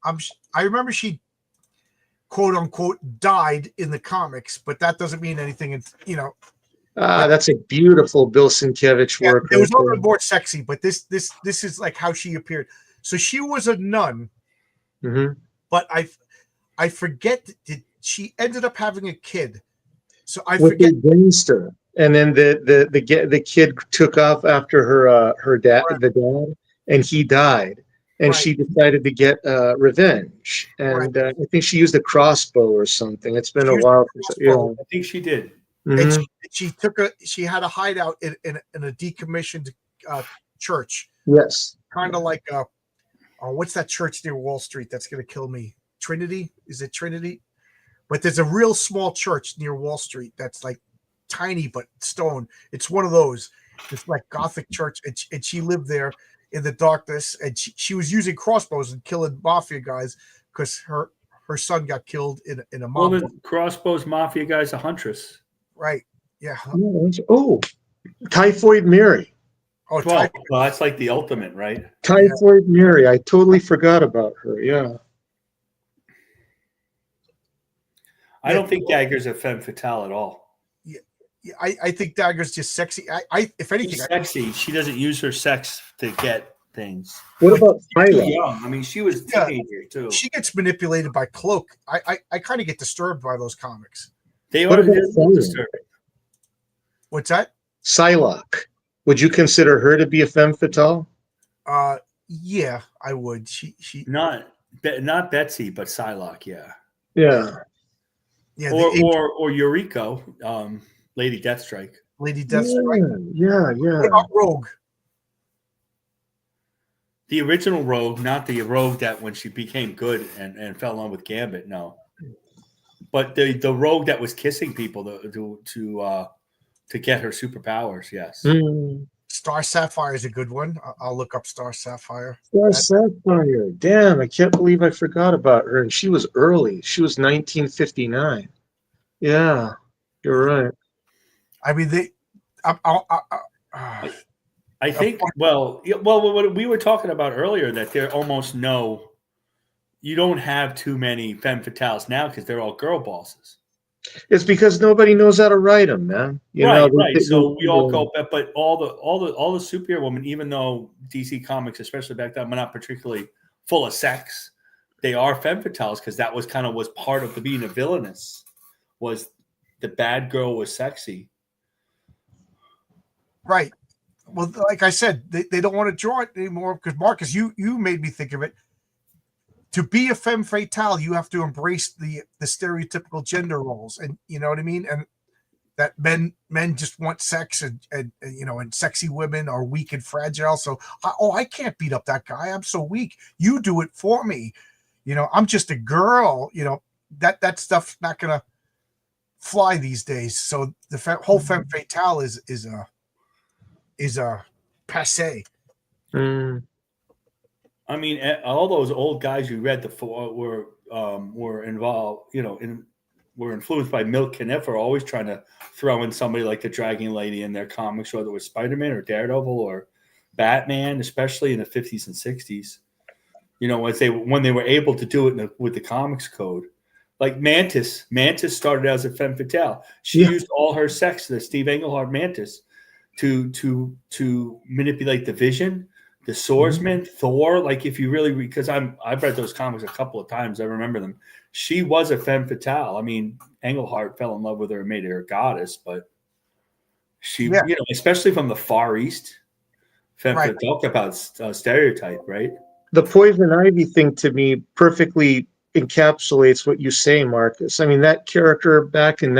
Speaker 1: I remember she, quote unquote, died in the comics, but that doesn't mean anything. You know,
Speaker 3: that's a beautiful Bill Sienkiewicz work.
Speaker 1: It was a little bit more sexy, but this is like how she appeared. So she was a nun, but I forget. Did she ended up having a kid? So I forget.
Speaker 3: The gangster, and then the kid took off after her dad, the dad, and he died. And she decided to get revenge, and I think she used a crossbow or something. It's been a while.
Speaker 2: I think she did.
Speaker 1: And she had a hideout in a decommissioned church.
Speaker 3: Yes,
Speaker 1: kind of like what's that church near Wall Street that's going to kill me? Trinity? Is it Trinity? But there's a real small church near Wall Street that's like tiny but stone. It's one of those. It's like Gothic church, and she lived there in the darkness, and she was using crossbows and killing mafia guys because her son got killed in a mob.
Speaker 2: Well, the crossbows mafia guy's a huntress.
Speaker 1: Right. Yeah.
Speaker 3: Oh, Typhoid Mary.
Speaker 2: Oh, well, that's like the ultimate, right?
Speaker 3: Typhoid Mary. I totally forgot about her. Yeah.
Speaker 2: I don't think Dagger's a femme fatale at all.
Speaker 1: Yeah, I think Dagger's just sexy. If anything,
Speaker 2: she's sexy. She doesn't use her sex to get things.
Speaker 3: What about
Speaker 2: She's too
Speaker 3: Tyler?
Speaker 2: young. I mean, she was a
Speaker 1: Yeah.
Speaker 2: teenager too.
Speaker 1: She gets manipulated by Cloak. I kind of get disturbed by those comics.
Speaker 2: They
Speaker 3: What
Speaker 2: are
Speaker 3: about
Speaker 2: they're a little
Speaker 3: Psylocke?
Speaker 2: disturbing.
Speaker 1: What's that?
Speaker 3: Psylocke. Would you consider her to be a femme fatale?
Speaker 1: Yeah, I would. She
Speaker 2: Not Betsy, but Psylocke, yeah.
Speaker 3: Yeah.
Speaker 1: yeah,
Speaker 2: Or Yuriko, Lady Deathstrike.
Speaker 1: Lady Deathstrike.
Speaker 3: Yeah.
Speaker 1: What about Rogue?
Speaker 2: The original Rogue, not the Rogue that when she became good and fell in love with Gambit, no. But the Rogue that was kissing people to get her superpowers, yes.
Speaker 1: Star Sapphire is a good one. I'll look up Star Sapphire.
Speaker 3: Star Sapphire. Damn, I can't believe I forgot about her. And she was early. She was 1959. Yeah, you're right.
Speaker 1: I mean,
Speaker 2: I think, well, what we were talking about earlier, that there almost you don't have too many femme fatales now because they're all girl bosses.
Speaker 3: It's because nobody knows how to write them, man.
Speaker 2: Right. So we all go, but all the superhero women, even though DC Comics, especially back then, were not particularly full of sex, they are femme fatales because that was part of being a villainess. Was the bad girl was sexy.
Speaker 1: Right. Well, like I said, they don't want to draw it anymore because Marcus, you made me think of it. To be a femme fatale, you have to embrace the stereotypical gender roles, and you know what I mean. And that men just want sex, and sexy women are weak and fragile. So, I can't beat up that guy. I'm so weak. You do it for me. I'm just a girl. That stuff's not gonna fly these days. So the whole femme fatale is a passe.
Speaker 2: I mean, all those old guys you read were involved, were influenced by Milt Knepper, always trying to throw in somebody like the Dragon Lady in their comics, whether it was Spider-Man or Daredevil or Batman, especially in the 50s and 60s. When they were able to do it with the comics code. Like Mantis started as a femme fatale. She used all her sex, the Steve Englehart Mantis, to manipulate the Vision, the Swordsman, Thor. Like if you really, because I've read those comics a couple of times, I remember them. She was a femme fatale. I mean, Englehart fell in love with her and made her a goddess, but she, especially from the Far East, femme fatale. Talk about stereotype, right?
Speaker 3: The Poison Ivy thing to me perfectly encapsulates what you say, Marcus. I mean, that character back in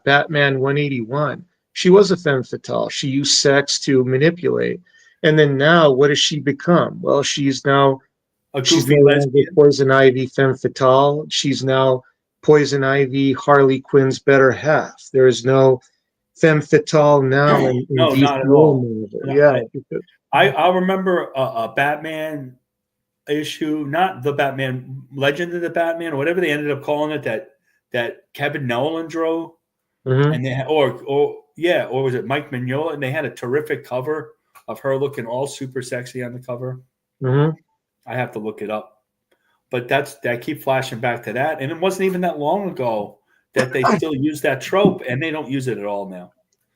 Speaker 3: Batman 181, she was a femme fatale. She used sex to manipulate. And then now, what has she become? Well, she's now
Speaker 2: a goofy lesbian.
Speaker 3: Poison Ivy femme fatale. She's now Poison Ivy, Harley Quinn's better half. There is no femme fatale now in
Speaker 2: no,
Speaker 3: DC
Speaker 2: not at all.
Speaker 3: Yeah,
Speaker 2: I remember a Batman issue, not the Batman Legend of the Batman or whatever they ended up calling it, that Kevin Nolan drew, and they or was it Mike Mignola, and they had a terrific cover of her looking all super sexy on the cover. I have to look it up, but I keep flashing back to that, and it wasn't even that long ago that they still use that trope, and they don't use it at all now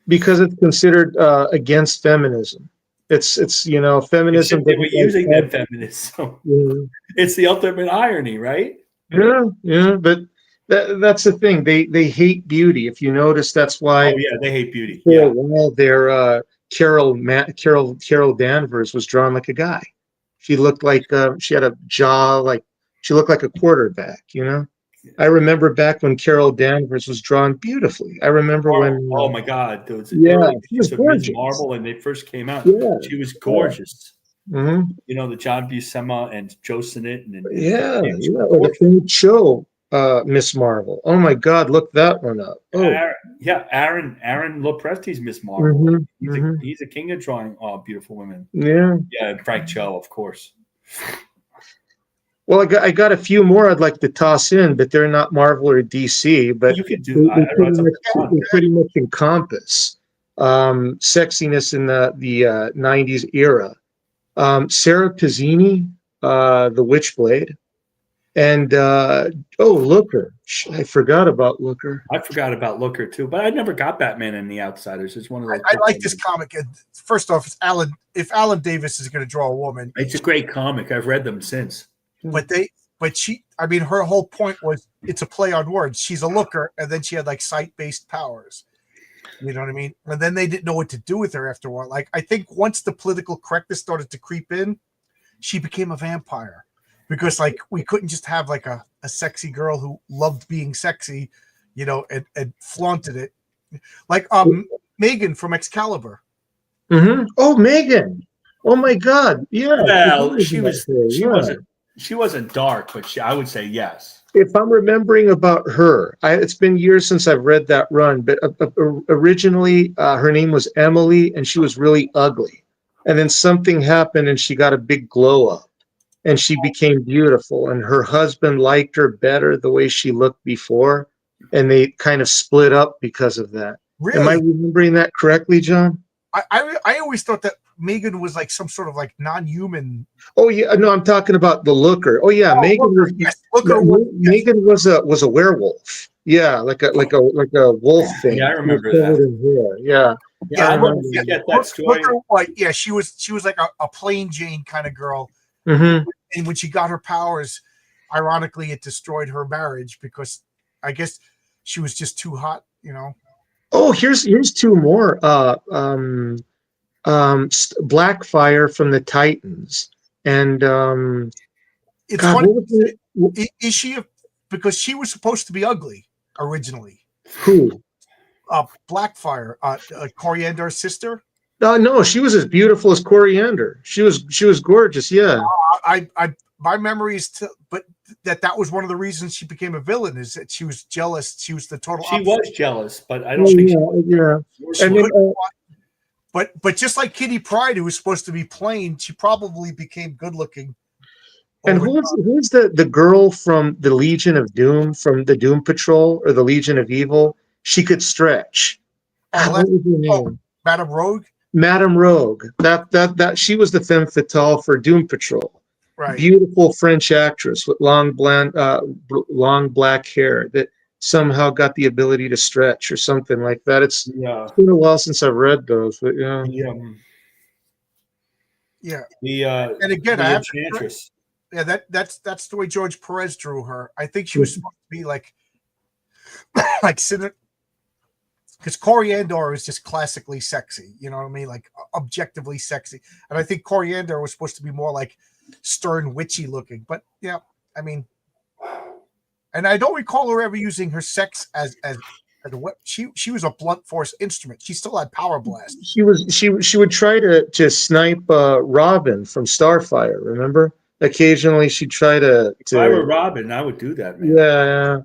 Speaker 3: because it's considered against feminism. It's feminism.
Speaker 2: They were using that feminism. It's the ultimate irony, right?
Speaker 3: Yeah, but that's the thing. They hate beauty. If you notice, that's why.
Speaker 2: Oh yeah, they hate beauty.
Speaker 3: For a while there, Carol Danvers was drawn like a guy. She looked like she had a jaw she looked like a quarterback. I remember back when Carol Danvers was drawn beautiful. I remember when.
Speaker 2: Oh my God! Those
Speaker 3: she was gorgeous.
Speaker 2: Ms. Marvel, when they first came out, she was gorgeous. The John Buscema and Joe Sinnott and
Speaker 3: or the Finn Cho Miss Marvel. Oh my God! Look that one up. Oh
Speaker 2: Aaron Lopresti's Miss Marvel. He's a king of drawing beautiful women.
Speaker 3: Yeah,
Speaker 2: and Frank Cho, of course.
Speaker 3: Well, I got a few more I'd like to toss in, but they're not Marvel or DC. But
Speaker 2: you could do.
Speaker 3: They pretty much encompass sexiness in the 90s era. Sarah Pizzini, the Witchblade. And Looker. I forgot about Looker.
Speaker 2: I forgot about Looker too, but I never got Batman and the Outsiders. It's one of those.
Speaker 1: I like this comic. First off, it's Alan. If Alan Davis is going to draw a woman,
Speaker 2: It's a great comic. I've read them since.
Speaker 1: but she. I mean, her whole point was it's a play on words. She's a looker, and then she had like sight-based powers. You know what I mean? And then they didn't know what to do with her after a while. Like I think once the political correctness started to creep in, she became a vampire. Because like we couldn't just have like a sexy girl who loved being sexy, you know, and flaunted it. Like Megan from Excalibur.
Speaker 3: Mm-hmm. Oh, Megan. Oh my God. Yeah.
Speaker 2: Well, she wasn't dark, but I would say yes.
Speaker 3: If I'm remembering about her, it's been years since I've read that run, but originally her name was Emily and she was really ugly. And then something happened and she got a big glow up. And she became beautiful, and her husband liked her better the way she looked before, and they kind of split up because of that.
Speaker 1: Really?
Speaker 3: Am I remembering that correctly, John?
Speaker 1: I always thought that Megan was like some sort of like non-human.
Speaker 3: Oh yeah, no, I'm talking about the Looker. Oh yeah, Megan. Megan was a werewolf. Yeah, like a wolf thing.
Speaker 2: Yeah, I remember that.
Speaker 3: Yeah.
Speaker 2: Yeah, I remember that story.
Speaker 1: Yeah, she was like a plain Jane kind of girl.
Speaker 3: Mm-hmm.
Speaker 1: And when she got her powers, ironically, it destroyed her marriage because I guess she was just too hot, you know.
Speaker 3: Oh, here's two more. Blackfire from the Titans, and
Speaker 1: it's
Speaker 3: God,
Speaker 1: funny. Is she because she was supposed to be ugly originally?
Speaker 3: Who?
Speaker 1: Blackfire, Coriander's sister.
Speaker 3: No, she was as beautiful as Coriander. She was gorgeous. Yeah.
Speaker 1: My memory is, but that was one of the reasons she became a villain is that she was jealous. She was the total.
Speaker 2: She
Speaker 1: opposite.
Speaker 2: was jealous, but I don't think.
Speaker 3: Yeah. And
Speaker 1: then, but just like Kitty Pryde, who was supposed to be plain, she probably became good looking.
Speaker 3: And who's the girl from the Legion of Doom, from the Doom Patrol or the Legion of Evil? She could stretch. What was her name?
Speaker 1: Madame Rogue.
Speaker 3: Madame Rogue. That she was the femme fatale for Doom Patrol.
Speaker 1: Right.
Speaker 3: Beautiful French actress with long black hair that somehow got the ability to stretch or something like that. It's been a while since I've read those, but yeah.
Speaker 1: And again, I have Enchantress. That's the way George Perez drew her. I think she was supposed to be like because Coriander is just classically sexy, you know what I mean? Like objectively sexy. And I think Coriander was supposed to be more like stern, witchy looking. But yeah, I mean, and I don't recall her ever using her sex as a weapon. She was a blunt force instrument. She still had power blast.
Speaker 3: She would try to snipe Robin from Starfire. Remember? Occasionally she'd try to.
Speaker 2: If I were Robin, I would do that, man.
Speaker 3: Yeah.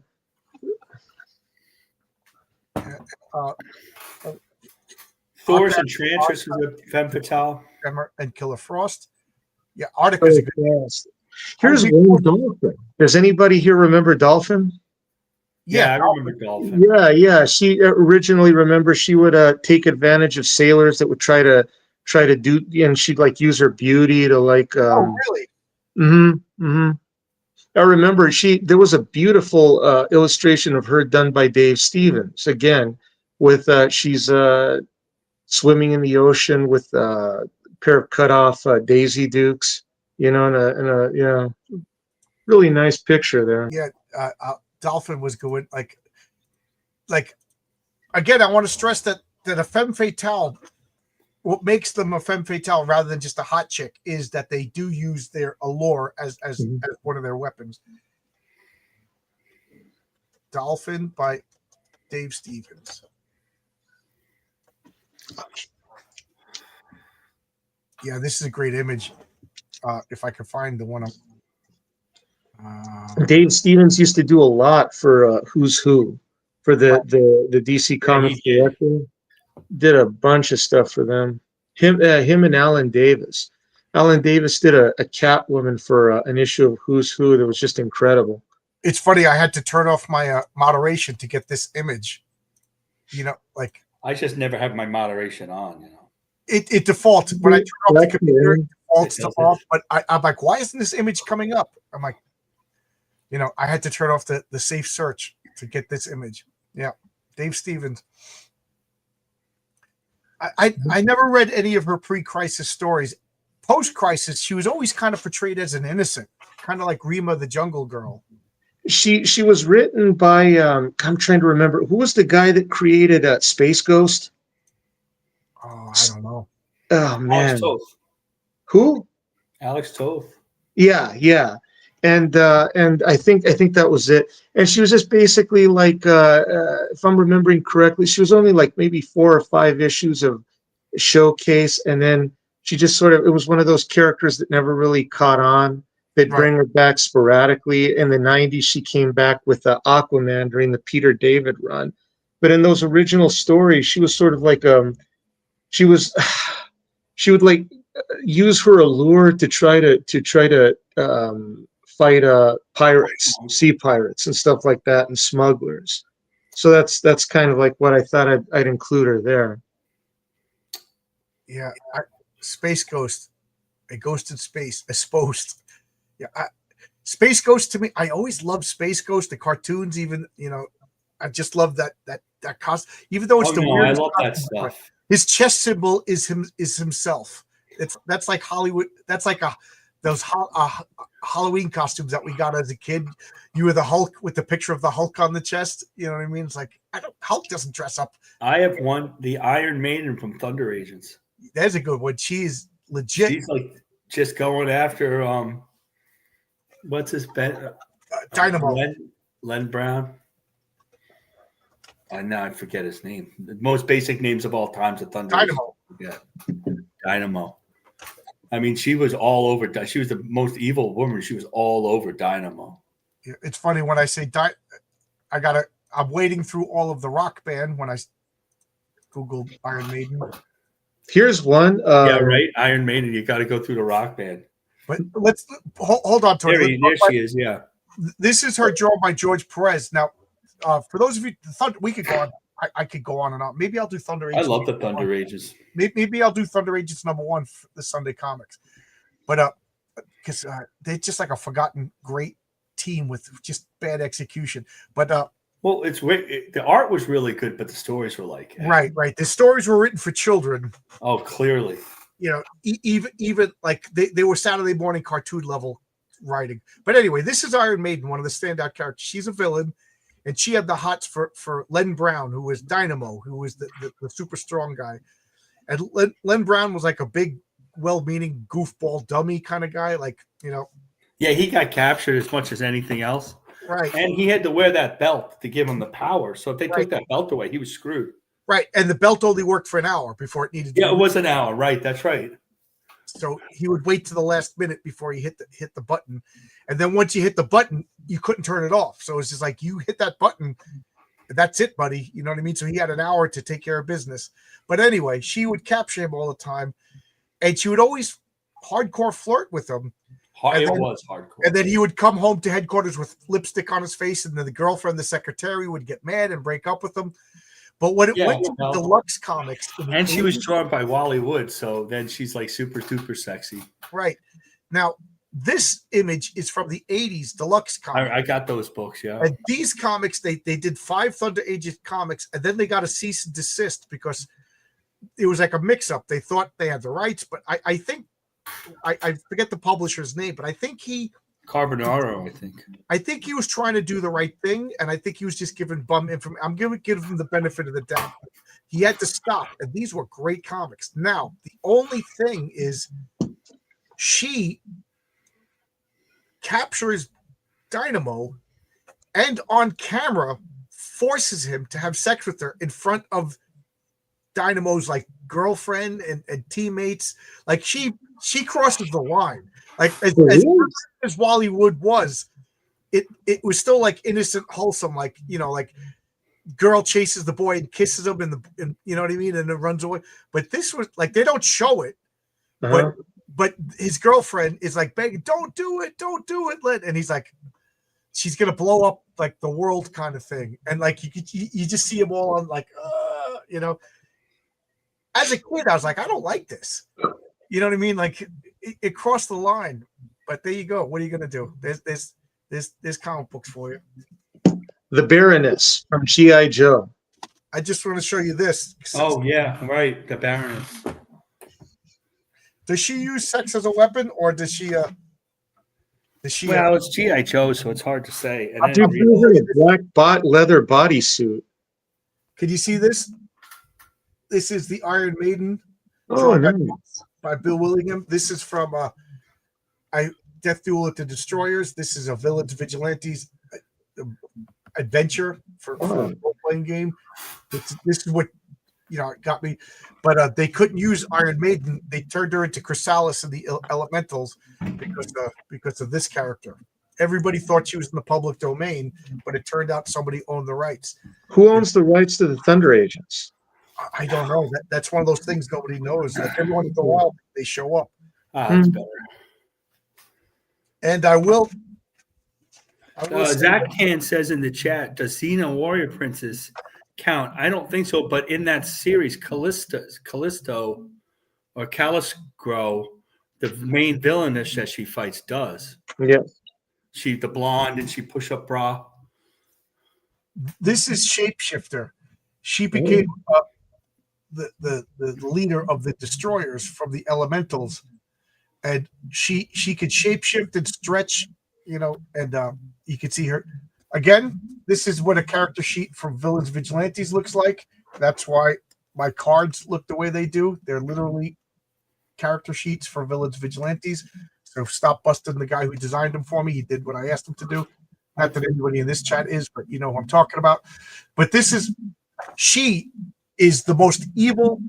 Speaker 2: Thor's Enchantress was a femme fatale.
Speaker 1: And Killer Frost. Yeah, Arctica's a good.
Speaker 3: Here's one Dolphin. Does anybody here remember Dolphin?
Speaker 2: Yeah, I remember Dolphin.
Speaker 3: Yeah. She originally, remember, she would take advantage of sailors that would try to do, and she'd like use her beauty to like.
Speaker 1: Oh, really?
Speaker 3: Mm-hmm. I remember there was a beautiful illustration of her done by Dave Stevens again, with she's swimming in the ocean with a pair of cut off Daisy Dukes, you know, and a really nice picture there.
Speaker 1: Yeah, Dolphin was going like again. I want to stress that a femme fatale. What makes them a femme fatale rather than just a hot chick is that they do use their allure as one of their weapons. Dolphin by Dave Stevens. Yeah, this is a great image. If I could find the one.
Speaker 3: Dave Stevens used to do a lot for Who's Who, for the DC Comics director. Did a bunch of stuff for them. Him and Alan Davis. Alan Davis did a Catwoman for an issue of Who's Who that was just incredible.
Speaker 1: It's funny. I had to turn off my moderation to get this image. You know, like
Speaker 2: I just never have my moderation on. You know,
Speaker 1: it defaults when I turn off the computer. It defaults to off, but I'm like, why isn't this image coming up? I'm like, I had to turn off the safe search to get this image. Yeah, Dave Stevens. I never read any of her pre-crisis stories. Post-crisis, she was always kind of portrayed as an innocent, kind of like Rima the Jungle Girl.
Speaker 3: She was written by I'm trying to remember who was the guy that created Space Ghost.
Speaker 1: Oh, I don't know.
Speaker 3: Oh man,
Speaker 2: Alex Toth.
Speaker 3: Who?
Speaker 2: Alex Toth.
Speaker 3: Yeah, and I think that was it. And she was just basically like, if I'm remembering correctly, she was only like maybe 4 or 5 issues of Showcase, and then she just sort of, it was one of those characters that never really caught on. They'd bring her back sporadically. In the 90s, she came back with Aquaman during the Peter David run. But in those original stories, she was sort of like she was she would like use her allure to try to fight pirates, sea pirates, and stuff like that, and smugglers. So that's kind of like what I thought I'd include her there.
Speaker 1: Yeah, Space Ghost, a ghost in space, a post. Yeah, Space Ghost to me, I always loved Space Ghost, the cartoons. Even I just love that costume. Even though it's
Speaker 2: I love that stuff.
Speaker 1: His chest symbol is himself. That's like Hollywood. That's like those Halloween costumes that we got as a kid. You were the Hulk with the picture of the Hulk on the chest. You know what I mean? It's like Hulk doesn't dress up.
Speaker 2: I have the Iron Maiden from Thunder Agents.
Speaker 1: That's a good one. She's legit.
Speaker 2: She's like just going after what's his bet?
Speaker 1: Dynamo.
Speaker 2: Len Brown. Now I forget his name. The most basic names of all times of Thunder.
Speaker 1: Dynamo.
Speaker 2: Yeah, Dynamo. I mean, she was all over. She was the most evil woman. She was all over Dynamo.
Speaker 1: It's funny when I say I'm wading through all of the Rock Band when I Googled Iron Maiden.
Speaker 3: Here's one.
Speaker 2: Yeah, right. Iron Maiden. You got to go through the Rock Band.
Speaker 1: But let's hold on, Tony.
Speaker 2: There she is. Yeah.
Speaker 1: This is her drawn by George Perez. Now, for those of you, we could go on. I could go on and on. Maybe I'll do Thunder Agents.
Speaker 2: I love the Thunder Agents.
Speaker 1: Maybe I'll do Thunder Agents #1 for the Sunday Comics. But because they're just like a forgotten great team with just bad execution. But
Speaker 2: well, the art was really good, but the stories were like
Speaker 1: right. The stories were written for children.
Speaker 2: Oh, clearly.
Speaker 1: Even like they were Saturday morning cartoon level writing. But anyway, this is Iron Maiden, one of the standout characters. She's a villain. And she had the hots for Len Brown, who was Dynamo, who was the super strong guy. And Len Brown was like a big, well-meaning goofball dummy kind of guy. Like,
Speaker 2: Yeah, he got captured as much as anything else.
Speaker 1: Right.
Speaker 2: And he had to wear that belt to give him the power. So if they took that belt away, he was screwed.
Speaker 1: Right. And the belt only worked for an hour before it needed to.
Speaker 2: Yeah, it was an hour. Right. That's right.
Speaker 1: So he would wait to the last minute before he hit the button. And then once you hit the button, you couldn't turn it off. So it's just like you hit that button, that's it, buddy. You know what I mean? So he had an hour to take care of business. But anyway, she would capture him all the time. And she would always hardcore flirt with him.
Speaker 2: It was hardcore.
Speaker 1: And then he would come home to headquarters with lipstick on his face. And then the girlfriend, the secretary, would get mad and break up with him. But when it went to the Deluxe Comics,
Speaker 2: and she was drawn by Wally Wood, so then she's like super duper sexy.
Speaker 1: Right. Now, this image is from the 80s Deluxe Comics.
Speaker 2: I got those books, yeah.
Speaker 1: And these comics, they did 5 Thunder Agent comics, and then they got a cease and desist because it was like a mix-up. They thought they had the rights, but I think I forget the publisher's name, but I think
Speaker 2: Carbonaro,
Speaker 1: I think he was trying to do the right thing, and I think he was just giving bum information. I'm going to give him the benefit of the doubt. He had to stop, and these were great comics. Now, the only thing is she captures Dynamo and on camera forces him to have sex with her in front of Dynamo's like girlfriend and teammates. Like she crosses the line. Like as Wally Wood was, it was still like innocent, wholesome, like like girl chases the boy and kisses him and you know what I mean, and then runs away. But this was like they don't show it, but his girlfriend is like begging, don't do it, and he's like, she's gonna blow up like the world kind of thing, and like you just see them all on like As a kid, I was like, I don't like this. You know what I mean? Like it crossed the line, but there you go. What are you going to do? There's comic books for you.
Speaker 3: The Baroness from G.I. Joe.
Speaker 1: I just want to show you this.
Speaker 2: Oh yeah, right. The Baroness.
Speaker 1: Does she use sex as a weapon, or does she?
Speaker 2: Well, it's GI Joe, so it's hard to say. And
Speaker 3: Dude, she was in a black leather bodysuit.
Speaker 1: Can you see this? This is the Iron Maiden.
Speaker 3: Oh, nice.
Speaker 1: By Bill Willingham. This is from Death Duel at the Destroyers. This is a Villains Vigilantes adventure for a role-playing game. This is what it got me. But they couldn't use Iron Maiden. They turned her into Chrysalis in the Elementals because of this character. Everybody thought she was in the public domain, but it turned out somebody owned the rights.
Speaker 3: Who owns the rights to the Thunder Agents?
Speaker 1: I don't know. That's one of those things nobody knows. Like every once in a while, they show up.
Speaker 2: That's better.
Speaker 1: And I will
Speaker 2: Zach Can says in the chat, does Xena Warrior Princess count? I don't think so, but in that series, Callisto or Calisgro, the main villainess that she fights does.
Speaker 3: Yeah.
Speaker 2: She the blonde and she push up bra.
Speaker 1: This is Shapeshifter. She became the leader of the Destroyers from the Elementals, and she could shapeshift and stretch, and you can see her again. This is what a character sheet from Villains Vigilantes looks like. That's why my cards look the way they do. They're literally character sheets for Villains Vigilantes. So stop busting the guy who designed them for me. He did what I asked him to do. Not that anybody in this chat is, but you know who I'm talking about. But she is the most evil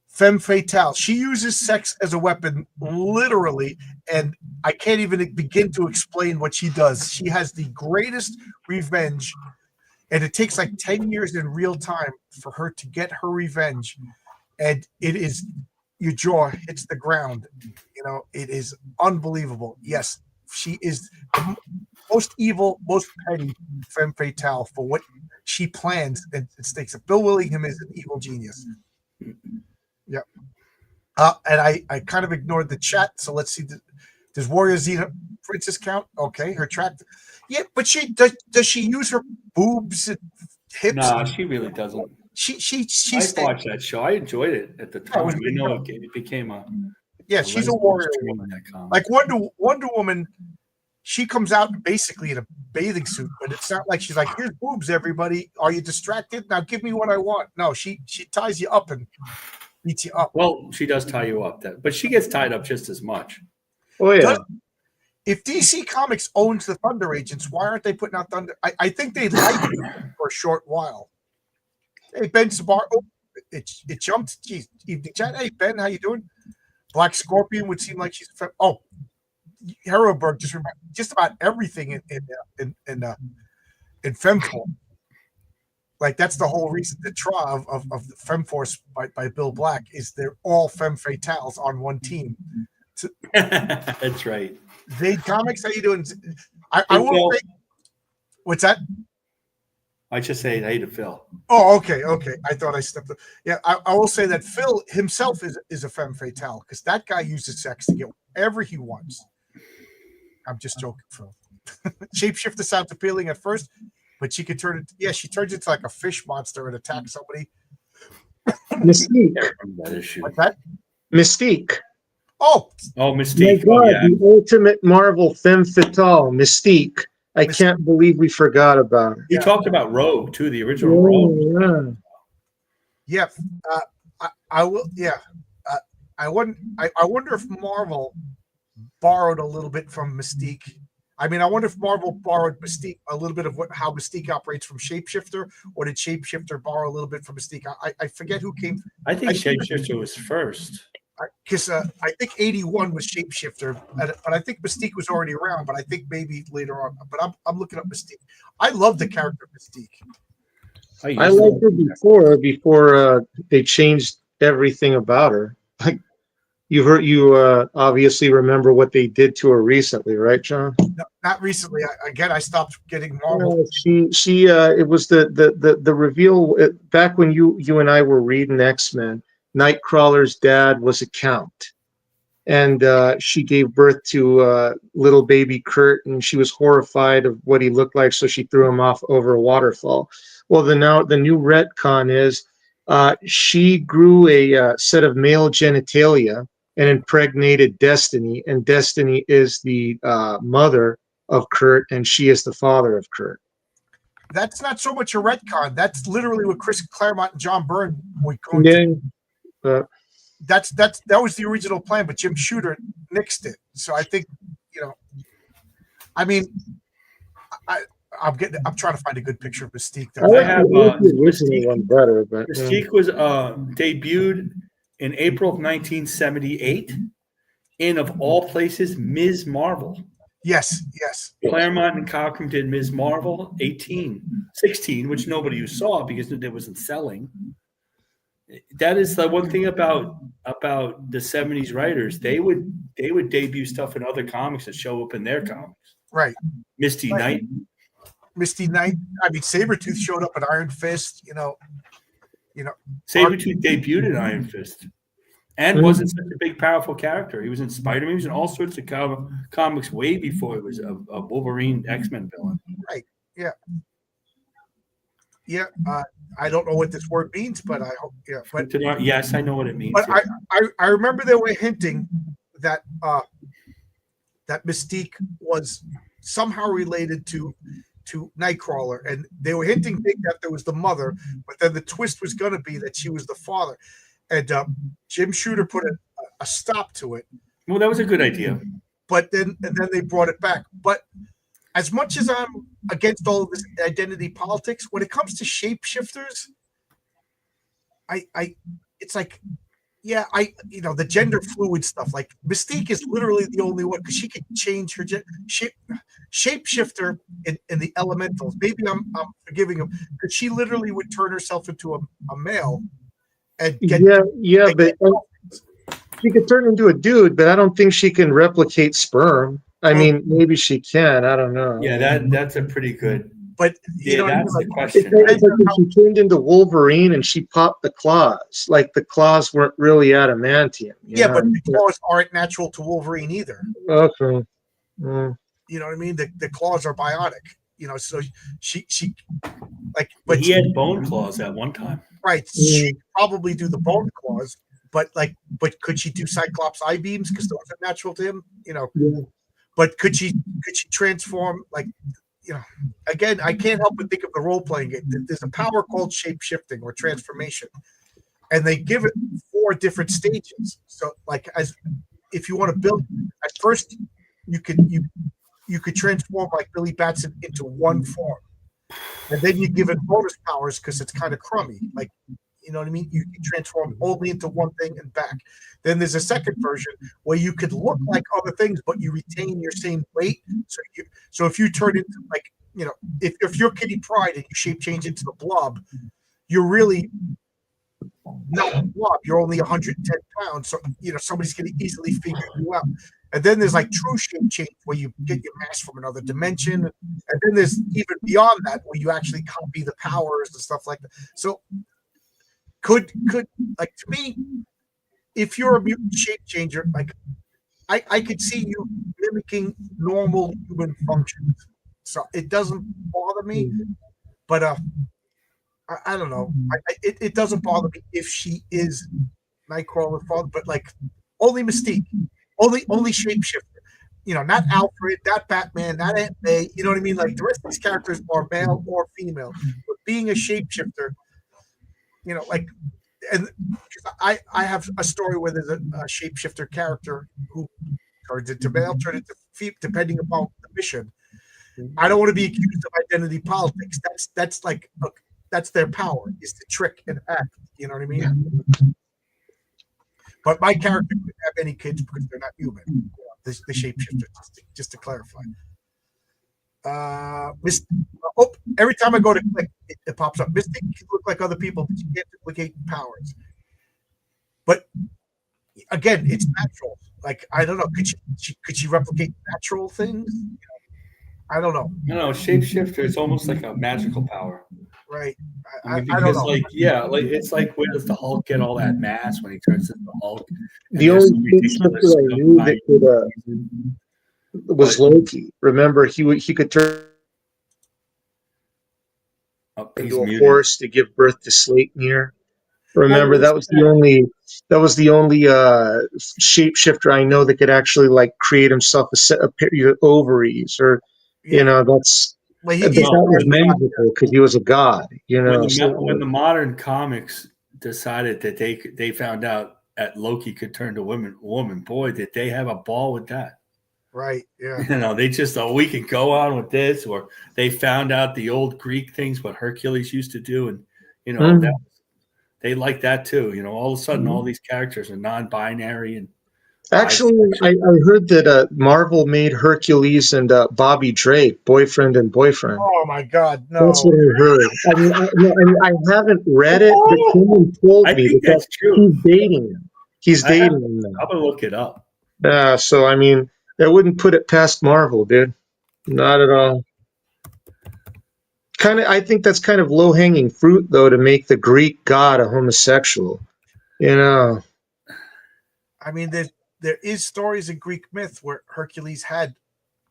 Speaker 1: femme fatale. She uses sex as a weapon, literally, and I can't even begin to explain what she does. She has the greatest revenge, and it takes like 10 years in real time for her to get her revenge. And it is, your jaw hits the ground. It is unbelievable. Yes, she is the most evil, most petty femme fatale for what she plans and stakes it. Bill Willingham is an evil genius. Yep. And I kind of ignored the chat, so let's see. Does Warrior Xena Princess count? Okay, her track. Yeah, but does she use her boobs and hips?
Speaker 2: No, she really doesn't.
Speaker 1: She
Speaker 2: I watched that show. I enjoyed it at the time. It became a
Speaker 1: she's a warrior. Like Wonder Woman, she comes out basically in a bathing suit, but it's not like she's like, here's boobs, everybody. Are you distracted? Now give me what I want. No, she ties you up and beats you up.
Speaker 2: Well, she does tie you up, but she gets tied up just as much.
Speaker 3: Oh yeah.
Speaker 1: If DC Comics owns the Thunder Agents, why aren't they putting out Thunder? I think they like it for a short while. Hey Ben Sabar, it jumped. Geez, evening chat. Hey Ben, how you doing? Black Scorpion would seem like she's Harrowberg just about everything in Femforce. Like that's the whole reason the draw of the Femforce by Bill Black is they're all femme fatales on one team.
Speaker 2: That's right.
Speaker 1: They Comics, how you doing? I will say, what's that?
Speaker 2: I just say hey to Phil.
Speaker 1: Oh, okay. I thought I stepped up. Yeah, I will say that Phil himself is a femme fatale because that guy uses sex to get whatever he wants. I'm just joking, Phil. Shapeshifter sounds appealing at first, but she could turn it. Yeah, she turns into like a fish monster and attacks somebody.
Speaker 3: Mystique.
Speaker 2: That issue.
Speaker 1: What's that?
Speaker 3: Mystique.
Speaker 1: Oh,
Speaker 2: Mystique.
Speaker 3: My God, the ultimate Marvel femme fatale, Mystique. I can't believe we forgot about her.
Speaker 2: You talked about Rogue too, the original Rogue.
Speaker 1: Yeah. I will. Yeah. I wonder if Marvel borrowed a little bit from Mystique. I mean, I wonder if Marvel borrowed Mystique a little bit of how Mystique operates from Shapeshifter, or did Shapeshifter borrow a little bit from Mystique? I forget who came.
Speaker 2: I think Shapeshifter was first.
Speaker 1: Because I think 81 was Shapeshifter, but I think Mystique was already around. But I think maybe later on. But I'm looking up Mystique. I love the character Mystique.
Speaker 3: I liked her before they changed everything about her. Like you obviously remember what they did to her recently, right, John?
Speaker 1: No, not recently. I stopped getting Marvel.
Speaker 3: She it was the reveal back when you and I were reading X-Men. Nightcrawler's dad was a count. and she gave birth to little baby Kurt, and she was horrified of what he looked like, so she threw him off over a waterfall. Well, the new retcon is she grew a set of male genitalia and impregnated Destiny, and Destiny is the mother of Kurt, and she is the father of Kurt.
Speaker 1: That's not so much a retcon. That's literally what Chris Claremont and John Byrne were going to. That was the original plan, but Jim Shooter nixed it. So I think, I mean, I'm trying to find a good picture of Mystique.
Speaker 3: I have the original one better, but
Speaker 2: Mystique was debuted in April of 1978 in, of all places, Ms. Marvel.
Speaker 1: Yes.
Speaker 2: Claremont and Cockrum did Ms. Marvel 16, which nobody saw because it wasn't selling. That is the one thing about the 70s writers. They would debut stuff in other comics that show up in their comics.
Speaker 1: Right.
Speaker 2: Misty Knight.
Speaker 1: I mean, Sabretooth showed up in Iron Fist,
Speaker 2: Sabretooth debuted in Iron Fist and wasn't such a big, powerful character. He was in Spider-Man. He was in all sorts of comics way before it was a Wolverine X-Men villain.
Speaker 1: Right. Yeah. Yeah. I don't know what this word means, but I hope. Yeah. But
Speaker 2: yes, I know what it means.
Speaker 1: But
Speaker 2: yeah.
Speaker 1: I remember they were hinting that that Mystique was somehow related to Nightcrawler, and they were hinting big that there was the mother, but then the twist was going to be that she was the father. And Jim Shooter put a stop to it.
Speaker 2: Well, that was a good idea.
Speaker 1: But then they brought it back. But as much as I'm against all of this identity politics, when it comes to shapeshifters, it's like, yeah, the gender fluid stuff. Like Mystique is literally the only one because she can change her shapeshifter in the elementals. Maybe I'm forgiving him because she literally would turn herself into a male. And
Speaker 3: but she could turn into a dude, but I don't think she can replicate sperm. I mean, maybe she can. I don't know.
Speaker 2: Yeah, that's a pretty good.
Speaker 1: But
Speaker 2: that's the question.
Speaker 3: It's like if she turned into Wolverine and she popped the claws. Like the claws weren't really adamantium.
Speaker 1: Yeah, but the claws aren't natural to Wolverine either.
Speaker 3: Okay.
Speaker 1: You know what I mean? The claws are bionic. So she like.
Speaker 2: But he had bone claws at one time.
Speaker 1: Right. She could probably do the bone claws, but could she do Cyclops eye beams because those are natural to him? Yeah. But could she transform again, I can't help but think of the role-playing game. There's a power called shape-shifting or transformation, and they give it 4 different stages. So, if you want to build, at first you could transform like Billy Batson into one form, and then you give it bonus powers because it's kind of crummy. Like, you know what I mean? You can transform only into one thing and back. Then there's a second version where you could look like other things, but you retain your same weight. So if you turn into if you're Kitty Pryde and you shape change into the Blob, you're really not a Blob. You're only 110 pounds. So somebody's going to easily figure you out. And then there's like true shape change where you get your mass from another dimension. And then there's even beyond that where you actually copy the powers and stuff like that. So could to me, if you're a mutant shape changer, I could see you mimicking normal human functions. So it doesn't bother me, but I don't know. It doesn't bother me if she is Nightcrawler's father, but only Mystique, only shapeshifter. Not Alfred, not Batman, not Aunt May. You know what I mean? Like the rest of these characters are male or female, but being a shapeshifter, and I have a story where there's a shapeshifter character who turns into male, turns into female, depending upon the mission. I don't want to be accused of identity politics. That's their power, is to trick and act. You know what I mean? But my character couldn't have any kids because they're not human. The shapeshifter, just to clarify. Every time I go to click, it pops up. Mystique can look like other people, but you can't duplicate powers. But again, it's natural. I don't know. Could she replicate natural things? I don't know.
Speaker 2: No, shapeshifter is almost like a magical power.
Speaker 1: right.
Speaker 2: I mean,
Speaker 1: I don't
Speaker 2: because
Speaker 1: know.
Speaker 2: like it's like where does the Hulk get all that mass when he turns into the Hulk? And
Speaker 3: The
Speaker 2: there's
Speaker 3: only
Speaker 2: some
Speaker 3: character
Speaker 2: ridiculous
Speaker 3: I
Speaker 2: stuff
Speaker 3: knew
Speaker 2: behind
Speaker 3: that could
Speaker 2: it.
Speaker 3: was
Speaker 2: But
Speaker 3: Loki. Remember, he could turn
Speaker 2: he's
Speaker 3: into a
Speaker 2: muted.
Speaker 3: horse to give birth to Sleipnir.
Speaker 2: Well,
Speaker 3: Remember,
Speaker 2: what is
Speaker 3: that was the only shapeshifter I know that could actually like create himself a set of ovaries, or
Speaker 1: Yeah.
Speaker 3: that's
Speaker 1: Well,
Speaker 3: but
Speaker 1: he's
Speaker 3: that
Speaker 2: No,
Speaker 3: was
Speaker 1: part of the god.
Speaker 3: magical because he was a god,
Speaker 2: when
Speaker 3: So
Speaker 2: the modern comics decided that they found out that Loki could turn to woman, boy, did they have a ball with that.
Speaker 1: Right. Yeah.
Speaker 2: They just thought we could go on with this, or they found out the old Greek things, what Hercules used to do, and that
Speaker 3: Mm.
Speaker 2: they like that too. All of a sudden, all
Speaker 3: Mhm.
Speaker 2: these characters are non-binary and
Speaker 3: Actually,
Speaker 2: bisexual.
Speaker 3: I heard that Marvel made Hercules and Bobby Drake boyfriend and boyfriend.
Speaker 1: Oh my God,
Speaker 3: That's
Speaker 1: no.
Speaker 3: what I heard. I mean, no, I haven't read it, but someone told
Speaker 2: I
Speaker 3: me
Speaker 2: think
Speaker 3: that
Speaker 2: that's true.
Speaker 3: he's dating him. He's
Speaker 2: I have.
Speaker 3: dating him
Speaker 2: I'm gonna look it up.
Speaker 3: now. So I mean, I wouldn't put it past Marvel, dude. Not at all. I think that's kind of low hanging fruit, though, to make the Greek god a homosexual. You know?
Speaker 1: I mean, there is stories in Greek myth where Hercules had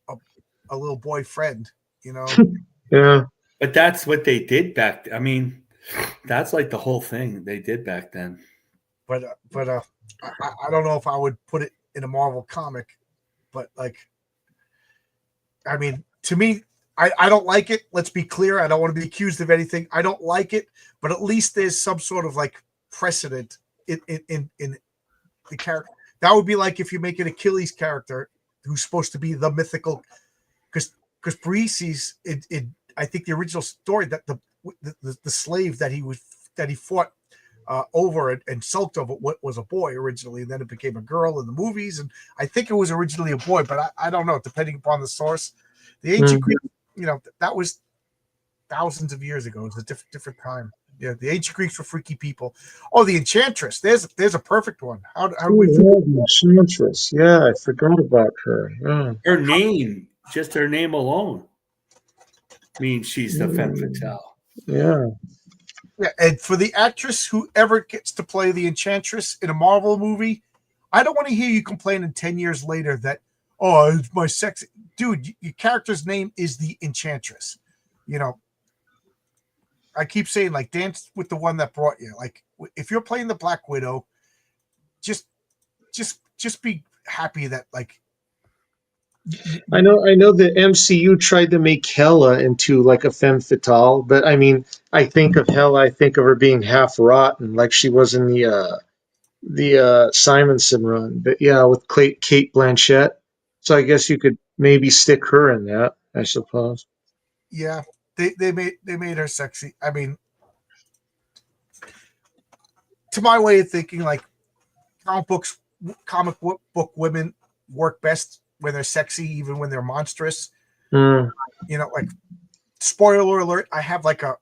Speaker 1: a, a little boyfriend.
Speaker 3: Yeah.
Speaker 2: But that's what they did back. I mean, that's like the whole thing they did back then.
Speaker 1: But I don't know if I would put it in a Marvel comic. But like, I mean, to me, I don't like it. Let's be clear. I don't want to be accused of anything. I don't like it, but at least there's some sort of like precedent in the character. That would be like if you make an Achilles character who's supposed to be the mythical, because Paresis, I think the original story that the slave that he fought over and sulked over what was a boy originally, and then it became a girl in the movies, and I think it was originally a boy, but I don't know, depending upon the source. The ancient Greek, that was thousands of years ago. It was a different time. Yeah, the ancient Greeks were freaky people. Oh, the Enchantress. There's a perfect one. How do we?
Speaker 3: The Enchantress. Yeah, I forgot about her. Yeah.
Speaker 2: Her name, just her name alone, means she's the femme fatale.
Speaker 3: Yeah.
Speaker 1: Yeah, and for the actress who ever gets to play the Enchantress in a Marvel movie, I don't want to hear you complain in 10 years later that, oh, it's my sex. Dude, your character's name is the Enchantress. I keep saying, like, dance with the one that brought you. Like, if you're playing the Black Widow, just be happy that, like,
Speaker 3: I know the MCU tried to make Hela into like a femme fatale, but I mean, I think of Hela, I think of her being half rotten, like she was in the Simonson run. But yeah, with Kate Blanchett. So I guess you could maybe stick her in that, I suppose.
Speaker 1: yeah, they made her sexy. I mean, to my way of thinking, like, comic book women work best when they're sexy, even when they're monstrous.
Speaker 3: Mm.
Speaker 1: Like, spoiler alert, I have like a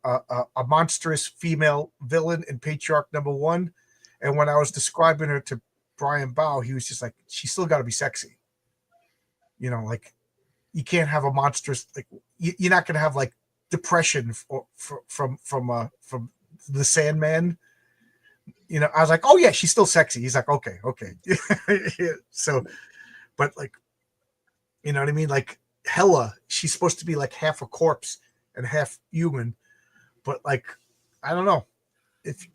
Speaker 1: monstrous female villain in Patriarch #1, and when I was describing her to Brian Bow, he was just like, she's still got to be sexy. Like, you can't have a monstrous, like, you're not going to have like depression from the Sandman. I was like, oh yeah, she's still sexy. He's like, okay. So, but like, you know what I mean? Like, Hela, she's supposed to be like half a corpse and half human, but like, I don't know. If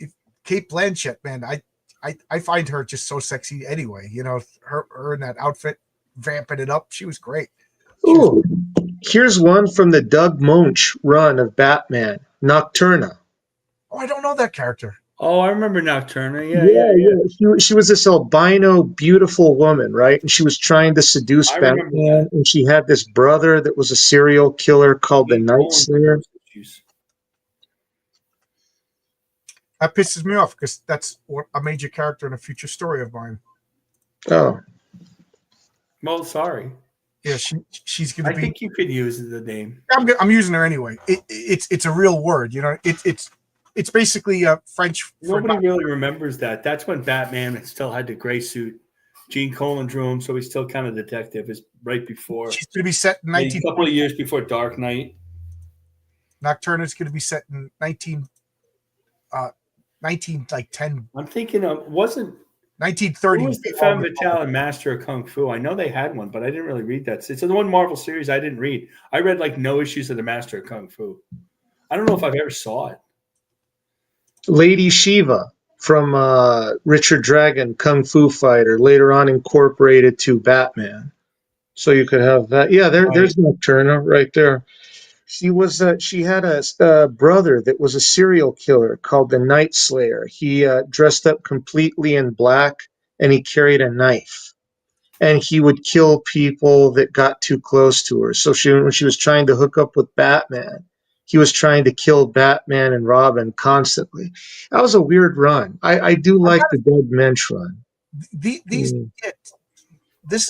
Speaker 1: Kate Blanchett, man, I find her just so sexy anyway. Her in that outfit, vamping it up, she was great.
Speaker 3: Ooh, here's one from the Doug Moench run of Batman, Nocturna.
Speaker 1: Oh, I don't know that character.
Speaker 2: Oh, I remember Nocturna.
Speaker 3: Yeah. She was this albino, beautiful woman, right? And she was trying to seduce
Speaker 2: I remember
Speaker 3: Batman.
Speaker 2: that.
Speaker 3: And she had this brother that was a serial killer called the Night Slayer.
Speaker 1: That pisses me off because that's a major character in a future story of mine.
Speaker 3: Oh,
Speaker 2: Well, sorry.
Speaker 1: Yeah, she's gonna be.
Speaker 2: I think you could use the name.
Speaker 1: I'm using her anyway. It's a real word. It's basically French.
Speaker 2: Nobody really remembers that. That's when Batman still had the gray suit. Gene Colan drew him, so he's still kind of detective. Is right before.
Speaker 1: She's going to be set in
Speaker 2: a couple of years before Dark Knight.
Speaker 1: Nocturne is going to be set in 19 like 10
Speaker 2: I'm thinking of wasn't
Speaker 1: 1930.
Speaker 2: who was the femme fatale and master of kung fu? I know they had one, but I didn't really read that. It's the one Marvel series I didn't read. I read like no issues of the master of kung fu. I don't know if I've ever saw it.
Speaker 3: Lady Shiva from Richard Dragon, Kung Fu Fighter, later on incorporated to Batman. So you could have that. Yeah, there's Nocturna right there. She had a brother that was a serial killer called the Night Slayer. He dressed up completely in black and he carried a knife. And he would kill people that got too close to her. So when she was trying to hook up with Batman, he was trying to kill Batman and Robin constantly. That was a weird run. I do like the Dead Mensch run.
Speaker 1: This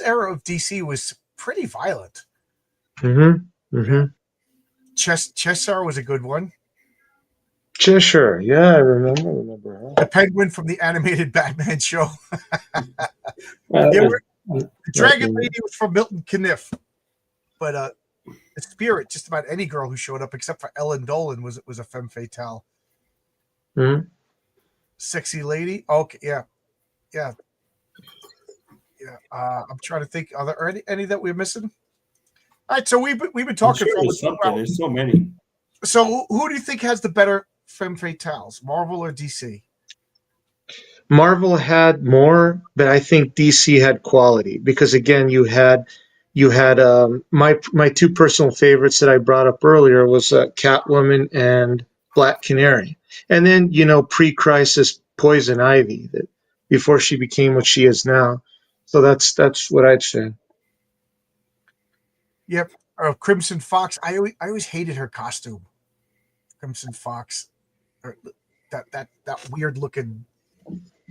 Speaker 1: era of DC was pretty violent.
Speaker 3: Mm-hmm.
Speaker 1: Cheshire was a good one.
Speaker 3: Cheshire, yeah, I remember her.
Speaker 1: The Penguin from the animated Batman show. The Dragon Lady was from Milton Caniff, but the Spirit, just about any girl who showed up except for Ellen Dolan was a femme fatale.
Speaker 3: Mm-hmm.
Speaker 1: Sexy Lady, okay, yeah. I'm trying to think. Are there any that we're missing? All right, so we've been talking
Speaker 2: for something. There's so many.
Speaker 1: So who do you think has the better femme fatales, Marvel or DC?
Speaker 3: Marvel had more, but I think DC had quality because again, you had my two personal favorites that I brought up earlier was Catwoman and Black Canary, and then pre-crisis Poison Ivy that before she became what she is now. So that's what I'd say.
Speaker 1: Yep, Crimson Fox. I always hated her costume. Crimson Fox, that weird looking.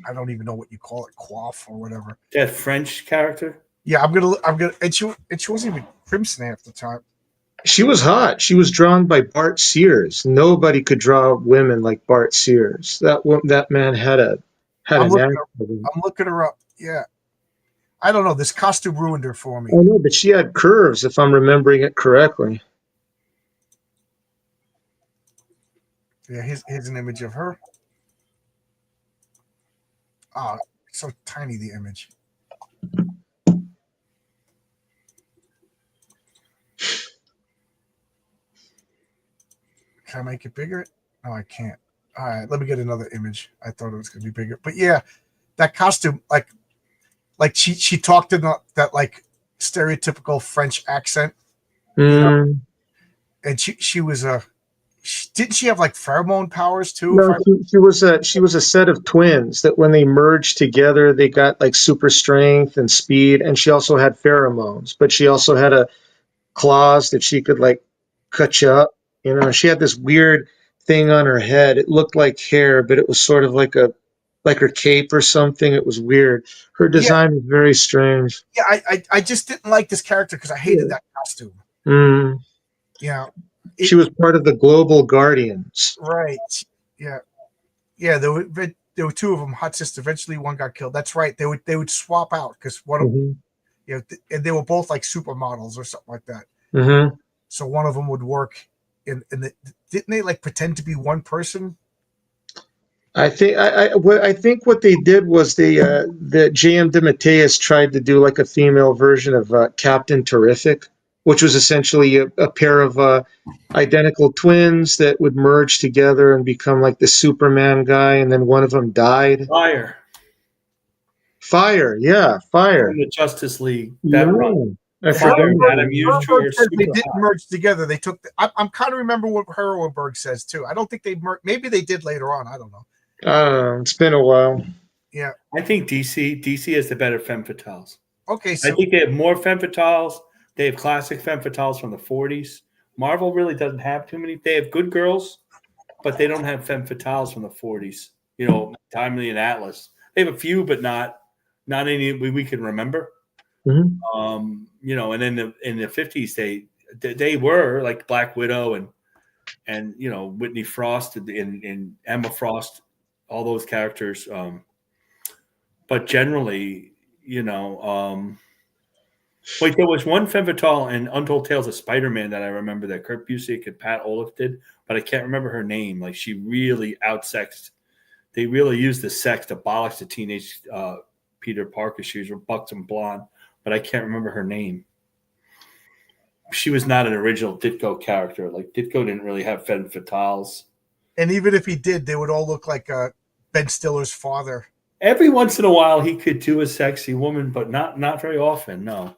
Speaker 1: I don't even know what you call it, coif or whatever.
Speaker 2: That French character.
Speaker 1: Yeah, I'm gonna, and she wasn't even crimson half the time.
Speaker 3: She was hot. She was drawn by Bart Sears. Nobody could draw women like Bart Sears. That man had
Speaker 1: I'm looking her up. Yeah, I don't know. This costume ruined her for me.
Speaker 3: I know, but she had curves, if I'm remembering it correctly.
Speaker 1: Yeah, here's an image of her. Oh, so tiny, the image. Can I make it bigger? No, I can't. All right, let me get another image. I thought it was going to be bigger. But yeah, that costume, like she talked in that like stereotypical French accent.
Speaker 3: Mm.
Speaker 1: And she was didn't she have like pheromone powers too?
Speaker 3: No, she was a set of twins that when they merged together, they got like super strength and speed, and she also had pheromones, but she also had a claws that she could like cut you up. She had this weird thing on her head. It looked like hair, but it was sort of like her cape or something. It was weird. Her design was very strange.
Speaker 1: Yeah, I just didn't like this character because I hated that costume.
Speaker 3: Mm.
Speaker 1: Yeah.
Speaker 3: She was part of the Global Guardians.
Speaker 1: Right. Yeah. Yeah, there were two of them, hot sister. Eventually one got killed. That's right. They would swap out because one of them, and they were both like supermodels or something like that.
Speaker 3: Mm-hmm.
Speaker 1: So one of them would work didn't they like pretend to be one person?
Speaker 3: I think what they did was that J.M. DeMatteis tried to do like a female version of Captain Terrific, which was essentially a pair of identical twins that would merge together and become like the Superman guy, and then one of them died. Fire, yeah, Fire.
Speaker 2: In the Justice League. That run.
Speaker 3: I forgot.
Speaker 1: They didn't merge together. They took. I'm kind of remember what Heroenberg says too. I don't think they merged. Maybe they did later on. I don't know.
Speaker 3: It's been a while.
Speaker 1: Yeah,
Speaker 2: I think DC has the better femme fatales.
Speaker 1: Okay, so
Speaker 2: I think they have more femme fatales. They have classic femme fatales from the 40s. Marvel really doesn't have too many. They have good girls, but they don't have femme fatales from the 40s. Timely and Atlas. They have a few, but not any we can remember.
Speaker 3: Mm-hmm.
Speaker 2: And then in the 50s, they were like Black Widow and Whitney Frost and Emma Frost, all those characters. But generally, Wait, there was one femme fatale in Untold Tales of Spider-Man that I remember that Kurt Busiek and Pat Olaf did, but I can't remember her name. Like she really outsexed. They really used the sex to abolish the teenage Peter Parker. She was buxom blonde, but I can't remember her name. She was not an original Ditko character. Like Ditko didn't really have femme fatales.
Speaker 1: And even if he did, they would all look like Ben Stiller's father.
Speaker 2: Every once in a while, he could do a sexy woman, but not very often. No.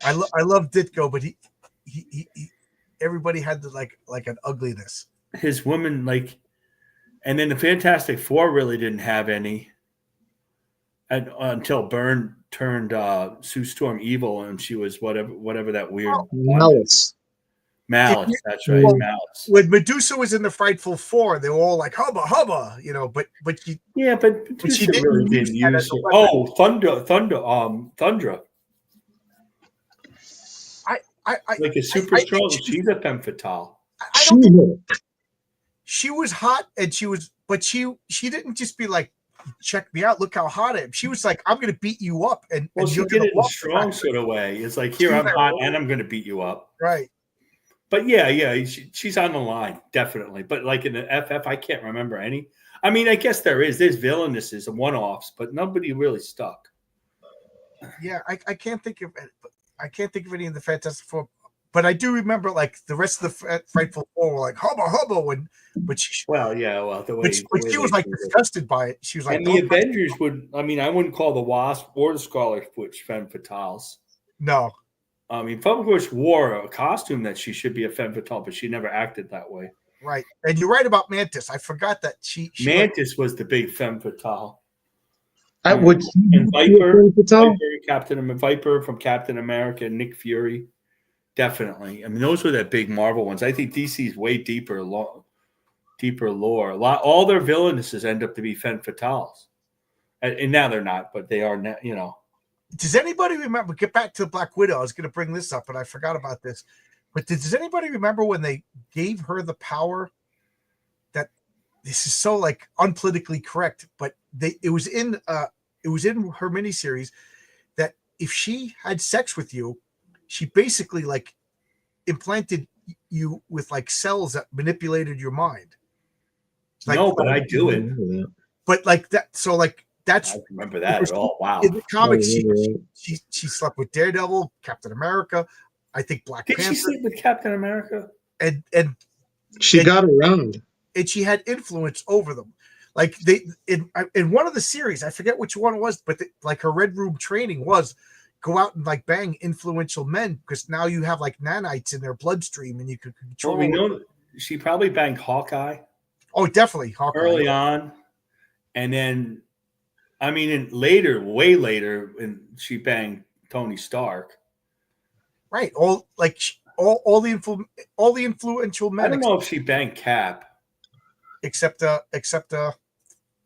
Speaker 1: I love Ditko, but he everybody had like an ugliness.
Speaker 2: His woman, like, and then the Fantastic Four really didn't have any until Byrne turned Sue Storm evil, and she was whatever that weird
Speaker 3: Malice.
Speaker 2: Malice. That's right, Malice.
Speaker 1: When Medusa was in the Frightful Four, they were all like hubba hubba, but she
Speaker 2: but she really didn't use her. Oh, Thundra.
Speaker 1: I
Speaker 2: like a super strong. She's a femme fatale.
Speaker 1: I don't think she was hot, and but she didn't just be like, check me out, look how hot I am. She was like, I'm going to beat you up, and
Speaker 2: she did it in a strong sort of way. It's like, here, I'm hot, and I'm going to beat you up.
Speaker 1: Right.
Speaker 2: But yeah, she's on the line, definitely. But like in the FF, I can't remember any. I mean, I guess there's villainesses and one-offs, but nobody really stuck.
Speaker 1: Yeah, I can't think of any of the Fantastic Four, but I do remember like the rest of the Frightful Four were like hubba hubba but she was like disgusted by it. She was like,
Speaker 2: and the Avengers I wouldn't call the Wasp or the Scarlet Witch femme fatales.
Speaker 1: No.
Speaker 2: I mean, Femme Witch wore a costume that she should be a femme fatale, but she never acted that way.
Speaker 1: Right. And you're right about Mantis. I forgot that she
Speaker 2: Mantis was the big femme fatale.
Speaker 3: And
Speaker 2: Viper, Viper from Captain America, Nick Fury. Definitely. I mean, those were the big Marvel ones. I think DC's way deeper lore. All their villainesses end up to be femme fatales. And now they're not, but they are now,
Speaker 1: Does anybody remember? Get back to Black Widow. I was going to bring this up, and I forgot about this. But does anybody remember when they gave her the power? That this is so like unpolitically correct, but it was in her miniseries that if she had sex with you, she basically like implanted you with like cells that manipulated your mind.
Speaker 2: Like, no, but I do it.
Speaker 1: But like that, so like. That's
Speaker 2: I don't remember that at all. Wow.
Speaker 1: In the comics, she slept with Daredevil, Captain America, I think Black Panther.
Speaker 2: Did she sleep with Captain America?
Speaker 1: And
Speaker 3: she got around.
Speaker 1: And she had influence over them. Like in one of the series, I forget which one it was, but like her Red Room training was go out and like bang influential men because now you have like nanites in their bloodstream and you could control.
Speaker 2: Well, we know she probably banged Hawkeye.
Speaker 1: Oh, definitely Hawkeye.
Speaker 2: Early on, and then. I mean, way later, when she banged Tony Stark.
Speaker 1: Right. All the influential men.
Speaker 2: I don't know if she banged Cap.
Speaker 1: Except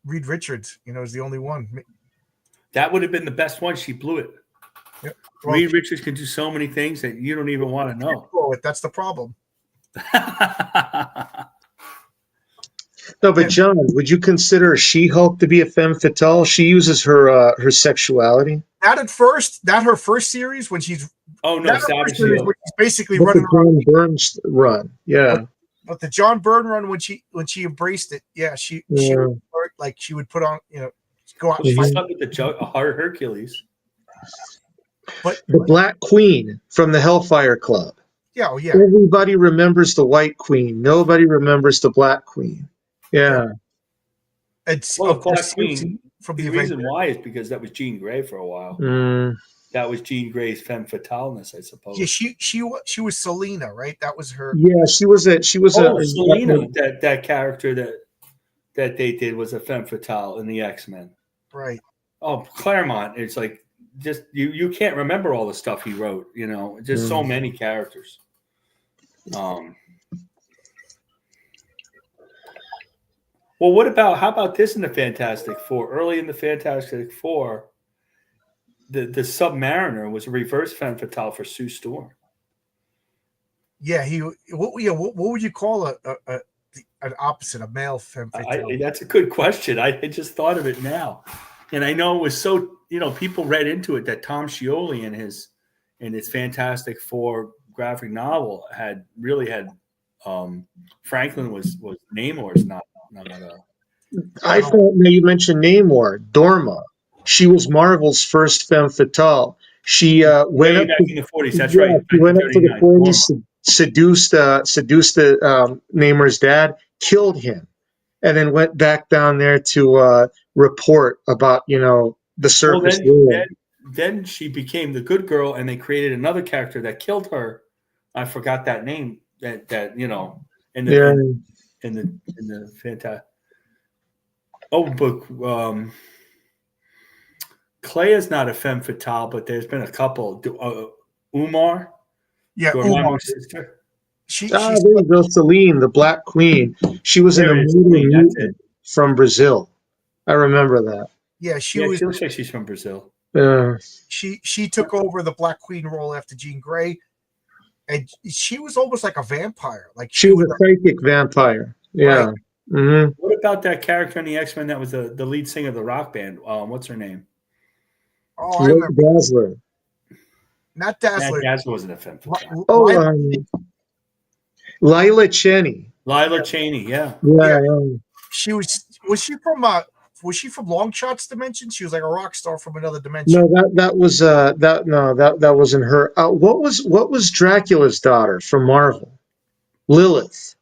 Speaker 1: Reed Richards, is the only one.
Speaker 2: That would have been the best one. She blew it.
Speaker 1: Yep. Well,
Speaker 2: Reed Richards can do so many things that you don't even want to know.
Speaker 1: That's the problem.
Speaker 3: No, but John, would you consider She-Hulk to be a femme fatale? She uses her sexuality.
Speaker 1: Not at first. Not her first series when she's.
Speaker 2: Oh no,
Speaker 1: Savage series when she's basically
Speaker 3: but
Speaker 1: running
Speaker 3: the John Burns run, yeah.
Speaker 1: But the John Byrne run when she embraced it, yeah, she would, like she would put on, go out and
Speaker 2: fight with the Hercules.
Speaker 1: But
Speaker 3: the Black Queen from the Hellfire Club.
Speaker 1: Yeah, oh yeah.
Speaker 3: Everybody remembers the White Queen. Nobody remembers the Black Queen. Yeah.
Speaker 1: It's
Speaker 2: of course Queen. From the reason why is because that was Jean Grey for a while. That was Jean Grey's femme fataleness, I suppose.
Speaker 1: Yeah, she was Selena, right? That was her.
Speaker 3: Yeah, she was
Speaker 2: Selena. That character that they did was a femme fatale in the X-Men.
Speaker 1: Right.
Speaker 2: Oh, Claremont. It's like just you can't remember all the stuff he wrote. Just so many characters. Well, how about this in the Fantastic Four? Early in the Fantastic Four, the Submariner was a reverse femme fatale for Sue Storm.
Speaker 1: Yeah, what would you call an opposite, a male femme fatale?
Speaker 2: That's a good question. I just thought of it now. And I know it was so, people read into it that Tom Scioli in in its Fantastic Four graphic novel had Franklin was Namor's not
Speaker 3: I thought now you mentioned Namor, Dorma. She was Marvel's first femme fatale. She went
Speaker 2: way
Speaker 3: up
Speaker 2: back
Speaker 3: to,
Speaker 2: in the 40s. That's
Speaker 3: yeah,
Speaker 2: right,
Speaker 3: she went up to the
Speaker 2: 1939.
Speaker 3: 40s, seduced the Namor's dad, killed him, and then went back down there to report about the
Speaker 2: Well,
Speaker 3: surface world.
Speaker 2: then she became the good girl, and they created another character that killed her. I forgot that name. That in the
Speaker 3: Yeah,
Speaker 2: in the fantastic. Oh, but Clea's not a femme fatale, but there's been a couple. Umar,
Speaker 1: Yeah, Umar.
Speaker 2: Dormammu's sister.
Speaker 1: She
Speaker 3: there
Speaker 1: she's
Speaker 3: you go, Celine, the Black Queen. She was in
Speaker 2: There
Speaker 3: a
Speaker 2: it is.
Speaker 3: movie
Speaker 2: That's it.
Speaker 3: from Brazil. I remember that.
Speaker 1: yeah she
Speaker 2: Yeah,
Speaker 1: was
Speaker 2: she looks like she's from Brazil.
Speaker 1: she took over the Black Queen role after Jean Grey, and she was almost like a vampire. Like
Speaker 3: She was a psychic vampire. Yeah.
Speaker 1: Right.
Speaker 3: Hmm.
Speaker 2: What about that character in the X-Men that was the lead singer of the rock band? What's her name?
Speaker 1: Oh, I remember.
Speaker 3: Dazzler.
Speaker 1: Not
Speaker 2: That
Speaker 1: Dazzler.
Speaker 2: Dazzler wasn't a femme fatale.
Speaker 3: Lila Cheney.
Speaker 2: Lila Cheney, yeah.
Speaker 3: Yeah.
Speaker 1: She was she from Long Shot's dimension? She was like a rock star from another dimension.
Speaker 3: No, that wasn't her. What was Dracula's daughter from Marvel? Lilith.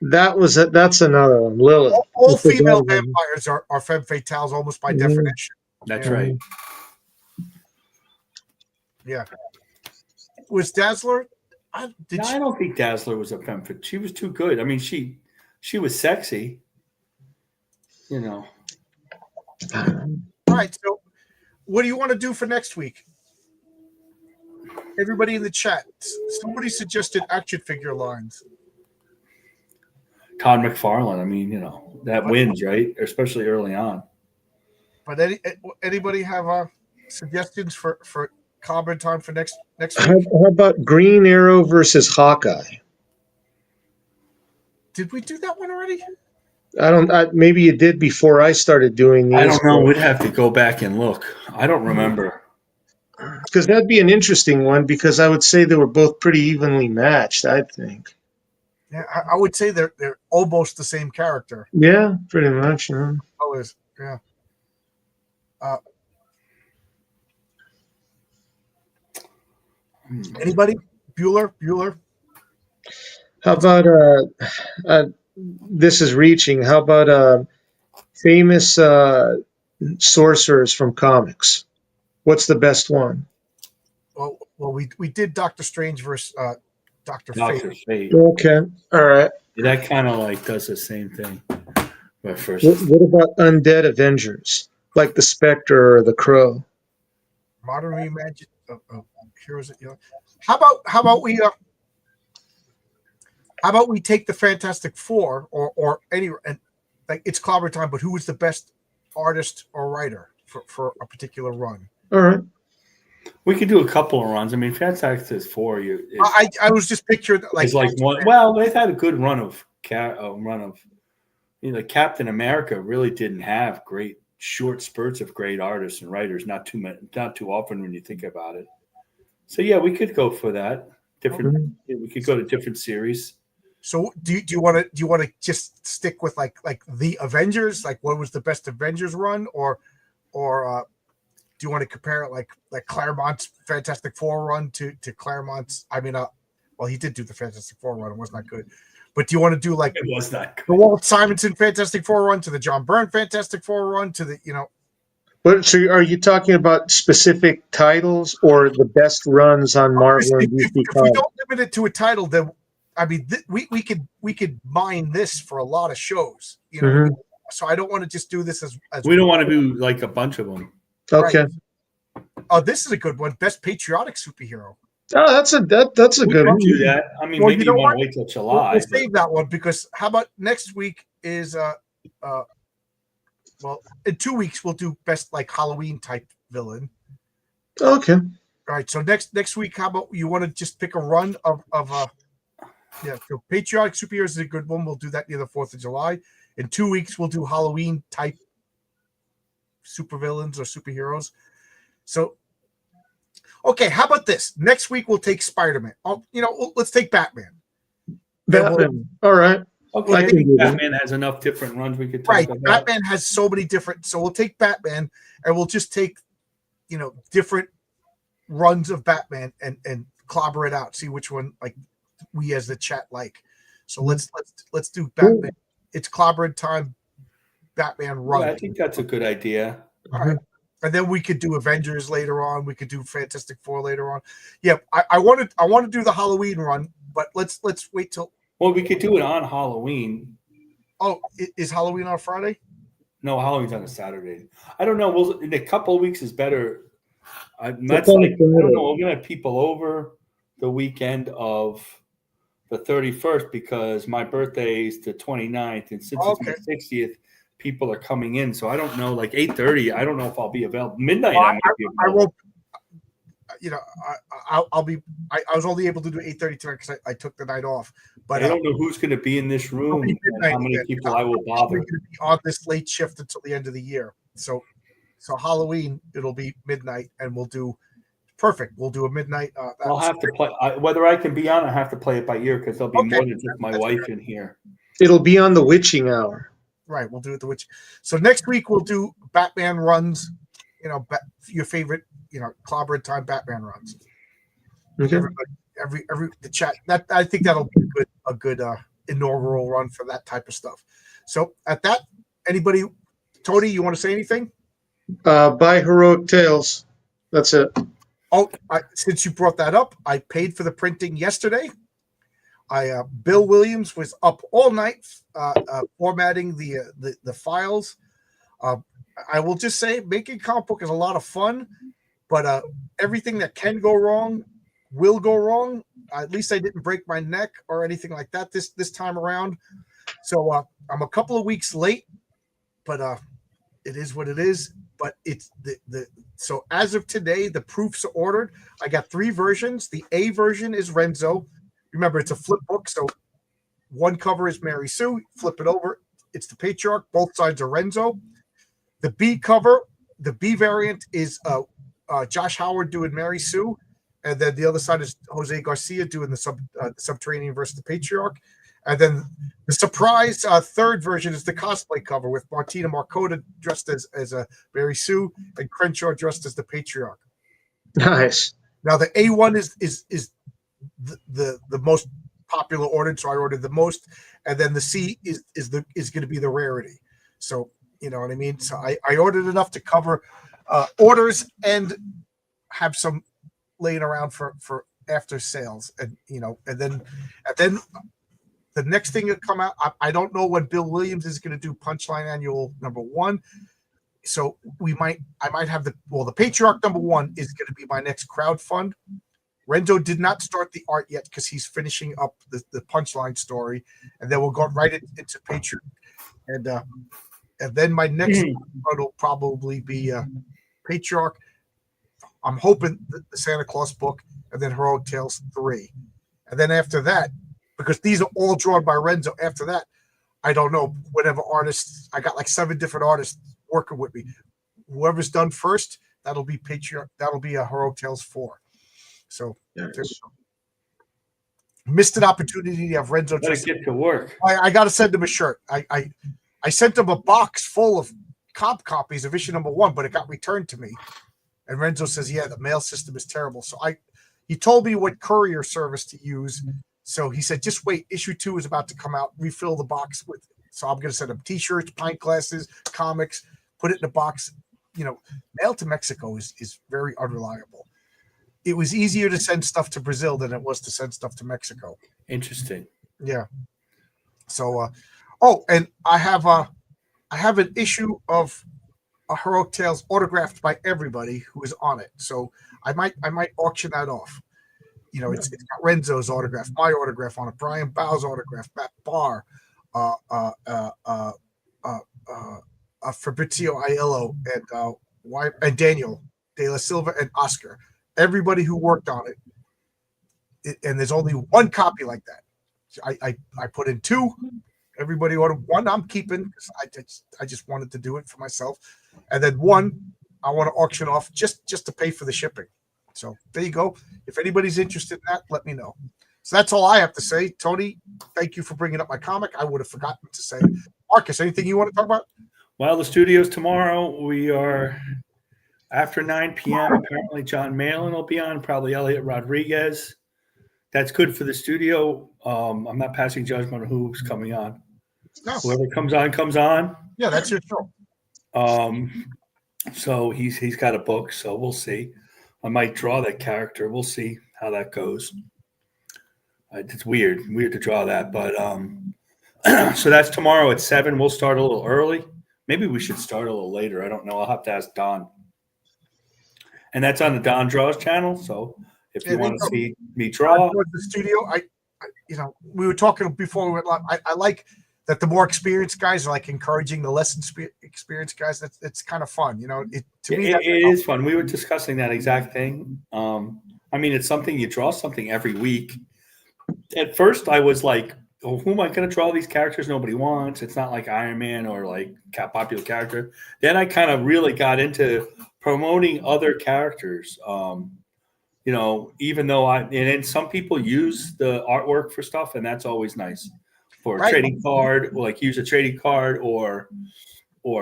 Speaker 3: That's another one. Lilith.
Speaker 1: All female vampires are femme fatales almost by definition.
Speaker 2: That's right.
Speaker 1: Yeah. Was Dazzler?
Speaker 2: I don't think Dazzler was a femme fatale. She was too good. I mean, she was sexy.
Speaker 1: All right. So, what do you want to do for next week? Everybody in the chat. Somebody suggested action figure lines.
Speaker 2: Todd McFarlane. I mean, that wins, right? Especially early on.
Speaker 1: But anybody have suggestions for Clobbering time for next week?
Speaker 3: How about Green Arrow versus Hawkeye?
Speaker 1: Did we do that one already?
Speaker 3: Maybe you did before I started doing these.
Speaker 2: I don't know. We'd have to go back and look. I don't remember.
Speaker 3: Because that'd be an interesting one, because I would say they were both pretty evenly matched, I think.
Speaker 1: Yeah, I would say they're almost the same character.
Speaker 3: Yeah, pretty much. Yeah.
Speaker 1: Always, yeah. Anybody? Bueller?
Speaker 3: How about this is reaching? How about famous sorcerers from comics? What's the best one?
Speaker 1: Well, we did Doctor Strange versus Dr. Fate.
Speaker 3: Okay, all right.
Speaker 2: That kind of does the same thing. But first,
Speaker 3: what about undead Avengers, like the Spectre or the Crow?
Speaker 1: Modern reimagined heroes. How about we take the Fantastic Four or any, and it's Clobber time, but who was the best artist or writer for a particular run?
Speaker 3: All right.
Speaker 2: We could do a couple of runs. I mean, Fantastic Four.
Speaker 1: I was just picturing
Speaker 2: it's like one. Well, they've had a good run of Captain America really didn't have great short spurts of great artists and writers. Not too often when you think about it. So yeah, we could go for that. We could go to different series.
Speaker 1: So do you want to just stick with like the Avengers? Like what was the best Avengers run, or do you want to compare it like Claremont's Fantastic Four run to Claremont's? I mean, well, he did do the Fantastic Four run; it was not good. But do you want to do like
Speaker 2: it was not good.
Speaker 1: The Walt Simonson Fantastic Four run to the John Byrne Fantastic Four run to the
Speaker 3: But so are you talking about specific titles or the best runs on Marvel and DC
Speaker 1: if we don't limit it to a title, then I mean we could mine this for a lot of shows, So I don't want to just do this as
Speaker 2: we don't want to do like a bunch of them.
Speaker 3: Okay.
Speaker 1: Right. Oh, this is a good one. Best patriotic superhero.
Speaker 3: Oh, that's a good one.
Speaker 2: Do that. I mean, maybe you want to wait till July.
Speaker 1: We'll save that one because how about next week is well, in 2 weeks we'll do best Halloween type villain.
Speaker 3: Okay.
Speaker 1: All right. So next week, how about you want to just pick a run of so patriotic superheroes is a good one. We'll do that near the 4th of July. In 2 weeks, we'll do Halloween type supervillains or superheroes. So Okay, how about this? Next week we'll take Spider-Man. Oh, let's take Batman.
Speaker 3: Batman. All right.
Speaker 2: Okay, I think Batman has enough different runs we could talk
Speaker 1: Right.
Speaker 2: about.
Speaker 1: Batman has so many different. So we'll take Batman, and we'll just take, different runs of Batman and clobber it out. See which one like we as the chat like. So let's do Batman. It's clobbering time. Batman run.
Speaker 2: Yeah, I think that's a good idea.
Speaker 1: All right. And then we could do Avengers later on. We could do Fantastic Four later on. Yeah, I want to do the Halloween run, but let's wait till.
Speaker 2: Well, we could do it on Halloween.
Speaker 1: Oh, is Halloween on Friday?
Speaker 2: No, Halloween's on a Saturday. I don't know. We'll in a couple of weeks is better. That's like I don't know. We're gonna have people over the weekend of the 31st because my birthday is the 29th, and since it's my 60th. People are coming in, so I don't know. Like 8:30, I don't know if I'll be available. Midnight, I might be available.
Speaker 1: I won't. I'll be. I was only able to do 8:30 tonight because I took the night off. But
Speaker 2: I don't know who's going to be in this room and how many people I will bother.
Speaker 1: Going to be on this late shift until the end of the year. So Halloween it'll be midnight, and we'll do perfect. We'll do a midnight.
Speaker 2: I'll have to play whether I can be on. I have to play it by ear because there'll be more than just my wife in here.
Speaker 3: It'll be on the witching hour.
Speaker 1: Right, we'll do it the witch. So next week we'll do Batman runs. Your favorite, clobber time Batman runs.
Speaker 3: Okay.
Speaker 1: Every the chat. That I think that'll be a good inaugural run for that type of stuff. So at that, anybody, Tony, you want to say anything?
Speaker 3: Buy Heroic Tales. That's it.
Speaker 1: Oh, since you brought that up, I paid for the printing yesterday. Bill Williams was up all night formatting the files. I will just say making comic book is a lot of fun, but everything that can go wrong will go wrong. At least I didn't break my neck or anything like that this time around. So I'm a couple of weeks late, but it is what it is. But it's so as of today, the proofs are ordered. I got 3 versions. The A version is Renzo. Remember, it's a flip book, so one cover is Mary Sue. Flip it over, it's the Patriarch. Both sides are Renzo. The B cover, the B variant is Josh Howard doing Mary Sue, and then the other side is Jose Garcia doing the Subterranean versus the Patriarch. And then the surprise third version is the cosplay cover with Martina Marcota dressed as a Mary Sue and Crenshaw dressed as the Patriarch.
Speaker 3: Nice.
Speaker 1: Now the A1 is the most popular ordered, so I ordered the most, and then the C is going to be the rarity. So you know what I mean. So I ordered enough to cover orders and have some laying around for after sales, and then the next thing that come out. I don't know when Bill Williams is going to do Punchline Annual #1. So I might have the Patriarch #1 is going to be my next crowdfund. Renzo did not start the art yet because he's finishing up the Punchline story, and then we'll go right into Patriarch, and then my next one will probably be Patriarch. I'm hoping the Santa Claus book, and then Heroic Tales 3, and then after that, because these are all drawn by Renzo. After that, I don't know. Whatever artists, I got like 7 different artists working with me. Whoever's done first, that'll be Patriarch. That'll be a Heroic Tales 4. So missed an opportunity to have Renzo
Speaker 2: just get to work.
Speaker 1: I got to send him a shirt. I sent him a box full of comp copies of issue #1, but it got returned to me. And Renzo says, "Yeah, the mail system is terrible." So he told me what courier service to use. So he said, "Just wait. Issue 2 is about to come out. Refill the box with." So I'm going to send him T-shirts, pint glasses, comics. Put it in a box. Mail to Mexico is very unreliable. It was easier to send stuff to Brazil than it was to send stuff to Mexico.
Speaker 2: Interesting.
Speaker 1: Yeah. So, and I have an issue of a Heroic Tales autographed by everybody who is on it. So I might auction that off. It's got Renzo's autograph, my autograph on it, Brian Bow's autograph, Matt Barr, Fabrizio Aiello, and Daniel De La Silva and Oscar. Everybody who worked on it, and there's only one copy like that. I put in 2. Everybody ordered 1. I'm keeping because I just wanted to do it for myself, and then 1 I want to auction off just to pay for the shipping. So there you go. If anybody's interested in that, let me know. So that's all I have to say. Tony, thank you for bringing up my comic. I would have forgotten to say it. Marcus, anything you want to talk about?
Speaker 2: Well, the studio's tomorrow. We are after 9 p.m. Apparently, John Malin will be on, probably Elliot Rodriguez. That's good for the studio. I'm not passing judgment on who's coming on.
Speaker 1: No.
Speaker 2: Whoever comes on, comes on.
Speaker 1: Yeah, that's your show.
Speaker 2: So he's got a book, so we'll see. I might draw that character. We'll see how that goes. It's weird to draw that, but so that's tomorrow at 7. We'll start a little early. Maybe we should start a little later. I don't know. I'll have to ask Don. And that's on the Don Draws channel. So if you want to see me draw,
Speaker 1: the studio, we were talking before. I like that the more experienced guys are like encouraging the less experienced guys. It's kind of fun, It
Speaker 2: is fun. We were discussing that exact thing. I mean, it's something you draw something every week. At first, I was like, "Oh, who am I going to draw these characters nobody wants? It's not like Iron Man or like a popular character." Then I kind of really got into promoting other characters. Even though and some people use the artwork for stuff, and that's always nice for a trading card, like use a trading card or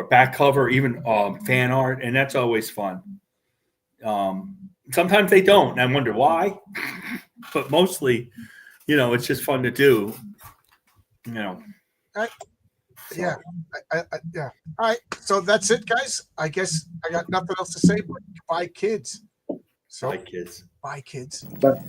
Speaker 2: back cover, even fan art, and that's always fun. Sometimes they don't, and I wonder why, but mostly, it's just fun to do.
Speaker 1: Yeah. Yeah. All right. So that's it, guys. I guess I got nothing else to say, but bye, kids.
Speaker 2: Bye, kids.
Speaker 1: Bye, kids.
Speaker 3: But